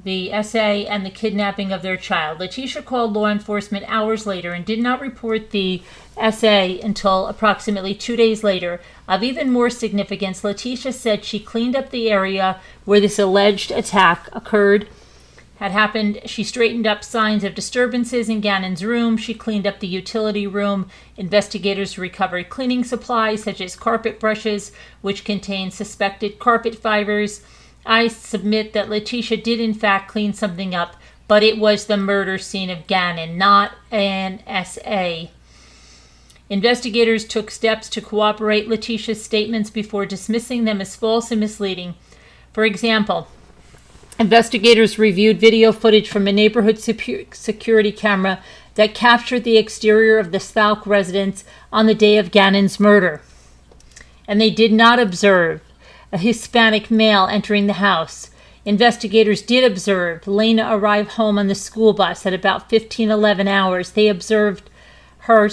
the SA, and the kidnapping of their child. Letecia called law enforcement hours later and did not report the SA until approximately 2 days later. Of even more significance, Letecia said she cleaned up the area where this alleged attack had happened. She straightened up signs of disturbances in Gannon's room. She cleaned up the utility room. Investigators recovered cleaning supplies such as carpet brushes, which contained suspected carpet fibers. I submit that Letecia did in fact clean something up, but it was the murder scene of Gannon, not an SA. Investigators took steps to corroborate Letecia's statements before dismissing them as false and misleading. For example, investigators reviewed video footage from a neighborhood security camera that captured the exterior of the Stauch residence on the day of Gannon's murder, and they did not observe a Hispanic male entering the house. Investigators did observe Lena arrive home on the school bus at about 15:11 hours. They observed her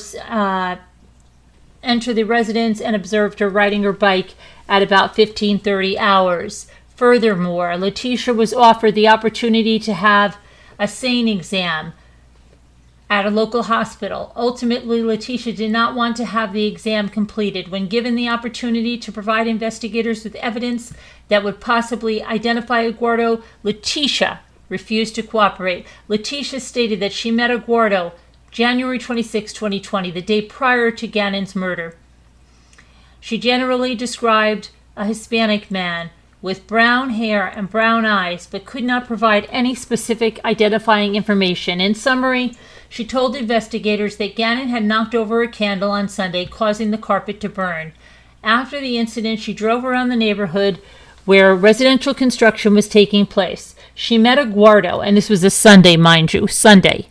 enter the residence and observed her riding her bike at about 15:30 hours. Furthermore, Letecia was offered the opportunity to have a SANE exam at a local hospital. Ultimately, Letecia did not want to have the exam completed. When given the opportunity to provide investigators with evidence that would possibly identify Eduardo, Letecia refused to cooperate. Letecia stated that she met Eduardo January 26, 2020, the day prior to Gannon's murder. She generally described a Hispanic man with brown hair and brown eyes, but could not provide any specific identifying information. In summary, she told investigators that Gannon had knocked over a candle on Sunday, causing the carpet to burn. After the incident, she drove around the neighborhood where residential construction was taking place. She met Eduardo, and this was a Sunday, mind you, Sunday.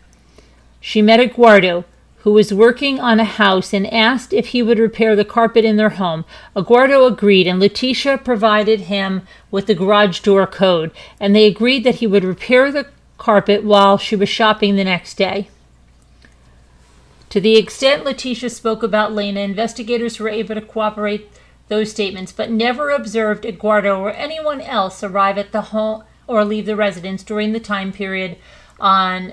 She met Eduardo, who was working on a house, and asked if he would repair the carpet in their home. Eduardo agreed, and Letecia provided him with the garage door code, and they agreed that he would repair the carpet while she was shopping the next day. To the extent Letecia spoke about Lena, investigators were able to corroborate those statements, but never observed Eduardo or anyone else arrive at the home or leave the residence during the time period on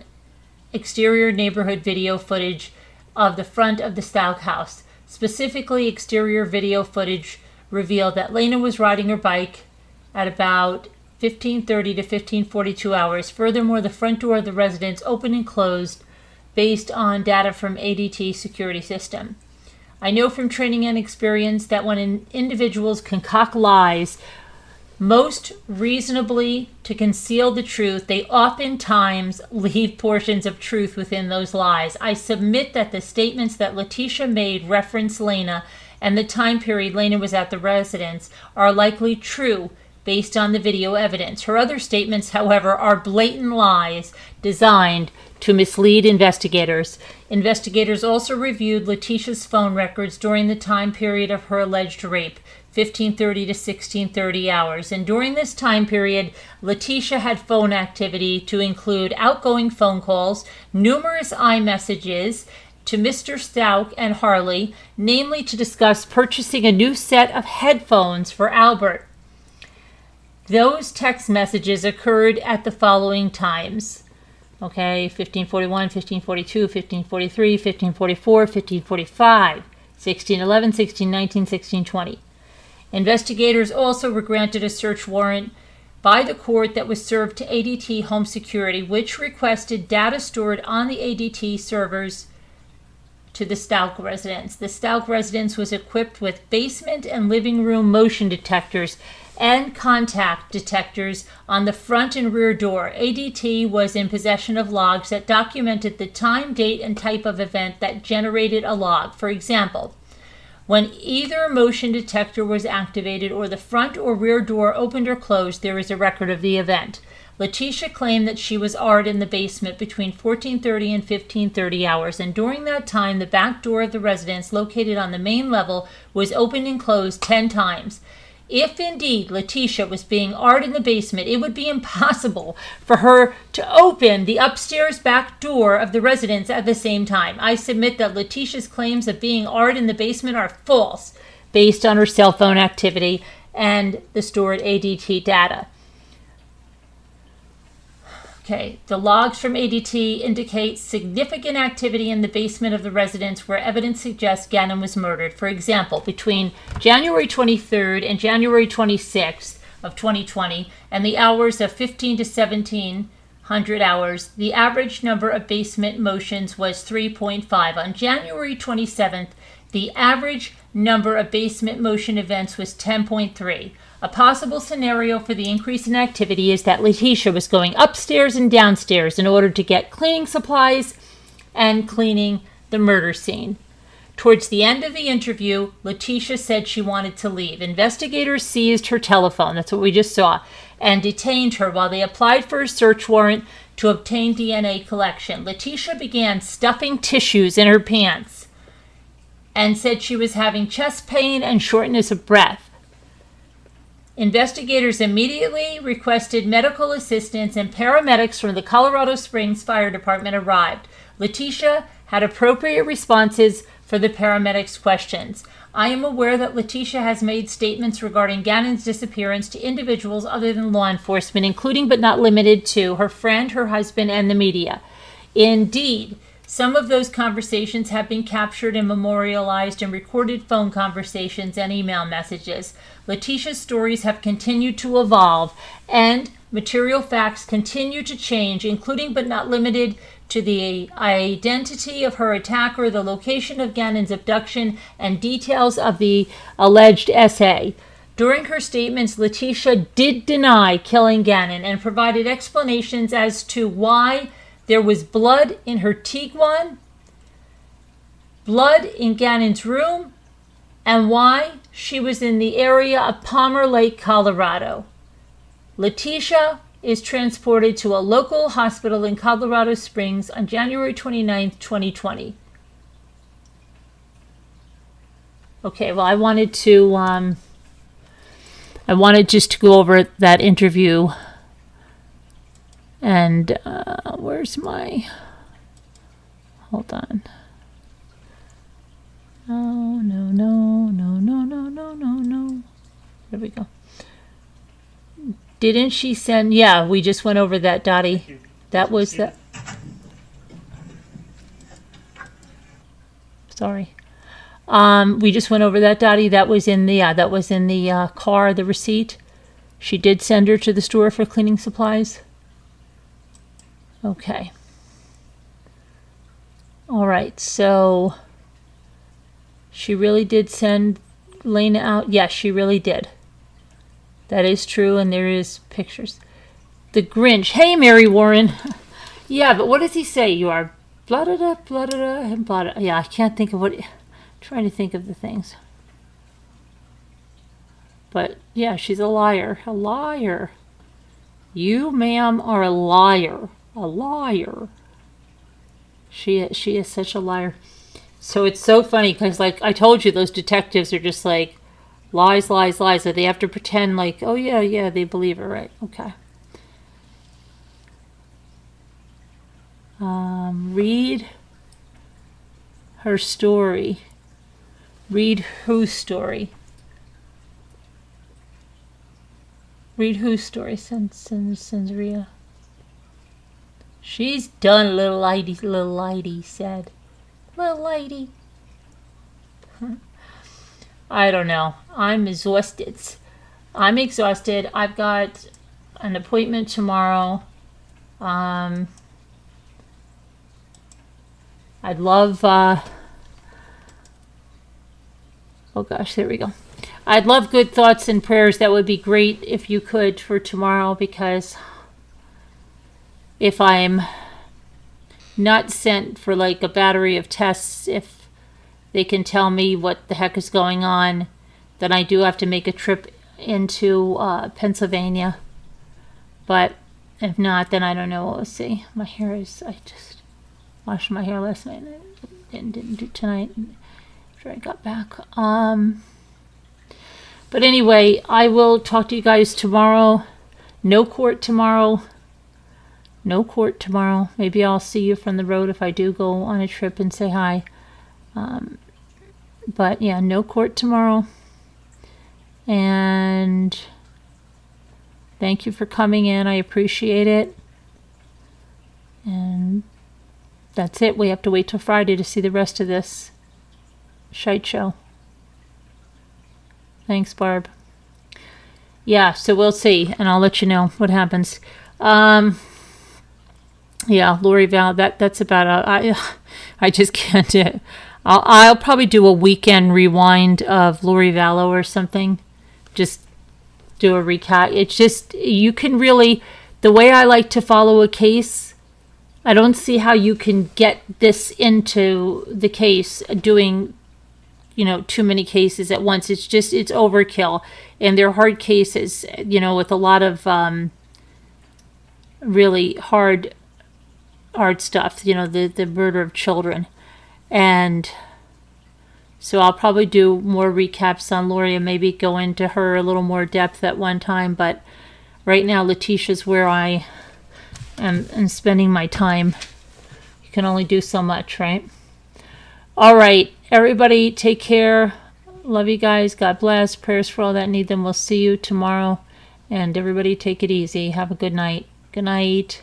exterior neighborhood video footage of the front of the Stauch house. Specifically, exterior video footage revealed that Lena was riding her bike at about 15:30 to 15:42 hours. Furthermore, the front door of the residence opened and closed based on data from ADT security system. I know from training and experience that when individuals concoct lies, most reasonably to conceal the truth, they oftentimes leave portions of truth within those lies. I submit that the statements that Letecia made reference Lena and the time period Lena was at the residence are likely true based on the video evidence. Her other statements, however, are blatant lies designed to mislead investigators. Investigators also reviewed Letecia's phone records during the time period of her alleged rape, 15:30 to 16:30 hours. And during this time period, Letecia had phone activity to include outgoing phone calls, numerous iMessages to Mr. Stauch and Harley, namely to discuss purchasing a new set of headphones for Albert. Those text messages occurred at the following times. 15:41, 15:42, 15:43, 15:44, 15:45, 16:11, 16:19, 16:20. Investigators also were granted a search warrant by the court that was served to ADT Home Security, which requested data stored on the ADT servers to the Stauch residence. The Stauch residence was equipped with basement and living room motion detectors and contact detectors on the front and rear door. ADT was in possession of logs that documented the time, date, and type of event that generated a log. For example, when either motion detector was activated or the front or rear door opened or closed, there is a record of the event. Letecia claimed that she was AR'd in the basement between 14:30 and 15:30 hours, and during that time, the back door of the residence, located on the main level, was opened and closed 10 times. If indeed Letecia was being AR'd in the basement, it would be impossible for her to open the upstairs back door of the residence at the same time. I submit that Letecia's claims of being AR'd in the basement are false, based on her cell phone activity and the stored ADT data. The logs from ADT indicate significant activity in the basement of the residence where evidence suggests Gannon was murdered. For example, between January 23rd and January 26th of 2020 and the hours of 15 to 1700 hours, the average number of basement motions was 3.5. On January 27th, the average number of basement motion events was 10.3. A possible scenario for the increase in activity is that Letecia was going upstairs and downstairs in order to get cleaning supplies and cleaning the murder scene. Towards the end of the interview, Letecia said she wanted to leave. Investigators seized her telephone, that's what we just saw, and detained her while they applied for a search warrant to obtain DNA collection. Letecia began stuffing tissues in her pants and said she was having chest pain and shortness of breath. Investigators immediately requested medical assistance, and paramedics from the Colorado Springs Fire Department arrived. Letecia had appropriate responses for the paramedics' questions. I am aware that Letecia has made statements regarding Gannon's disappearance to individuals other than law enforcement, including but not limited to her friend, her husband, and the media. Indeed, some of those conversations have been captured and memorialized in recorded phone conversations and email messages. Letecia's stories have continued to evolve, and material facts continue to change, including but not limited to the identity of her attacker, the location of Gannon's abduction, and details of the alleged SA. During her statements, Letecia did deny killing Gannon and provided explanations as to why there was blood in her Tiguan, blood in Gannon's room, and why she was in the area of Palmer Lake, Colorado. Letecia is transported to a local hospital in Colorado Springs on January 29th, 2020. Okay, well, I wanted just to go over that interview. And where's my... Hold on. Oh, no. There we go. Didn't she send... Yeah, we just went over that, Dottie. That was the... Sorry. We just went over that, Dottie. That was in the car, the receipt. She did send her to the store for cleaning supplies. Okay. All right, so she really did send Lena out. Yes, she really did. That is true, and there is pictures. The Grinch. Hey, Mary Warren. Yeah, but what does he say? You are blah-da-da, blah-da-da, and blah-da. Yeah, I can't think of what... Trying to think of the things. But, yeah, she's a liar. A liar. You, ma'am, are a liar. A liar. She is such a liar. So it's so funny, because, like, I told you, those detectives are just like, lies, lies, lies. So they have to pretend like, oh, yeah, they believe her, right? Okay. Read her story. Read whose story? Read whose story? Sensoria. She's done, little lady said. Little lady. I don't know. I'm exhausted. I've got an appointment tomorrow. I'd love... Oh gosh, there we go. I'd love good thoughts and prayers. That would be great if you could for tomorrow, because if I'm not sent for like a battery of tests, if they can tell me what the heck is going on, then I do have to make a trip into Pennsylvania. But if not, then I don't know. We'll see. My hair is... I just washed my hair last night and didn't do tonight. I got back. But anyway, I will talk to you guys tomorrow. No court tomorrow. Maybe I'll see you from the road if I do go on a trip and say hi. But yeah, no court tomorrow. And thank you for coming in. I appreciate it. And that's it. We have to wait till Friday to see the rest of this shite show. Thanks, Barb. Yeah, so we'll see, and I'll let you know what happens. Yeah, Lori Val, that's about I just can't do it. I'll probably do a weekend rewind of Lori Vallow or something. Just do a recap. It's just, you can really, the way I like to follow a case, I don't see how you can get this into the case doing too many cases at once. It's overkill, and they're hard cases, with a lot of really hard stuff, the murder of children. And so I'll probably do more recaps on Lori and maybe go into her a little more depth at one time. But right now, Letecia's where I am spending my time. You can only do so much, right? All right, everybody, take care. Love you guys. God bless. Prayers for all that need them. We'll see you tomorrow. And everybody, take it easy. Have a good night. Good night.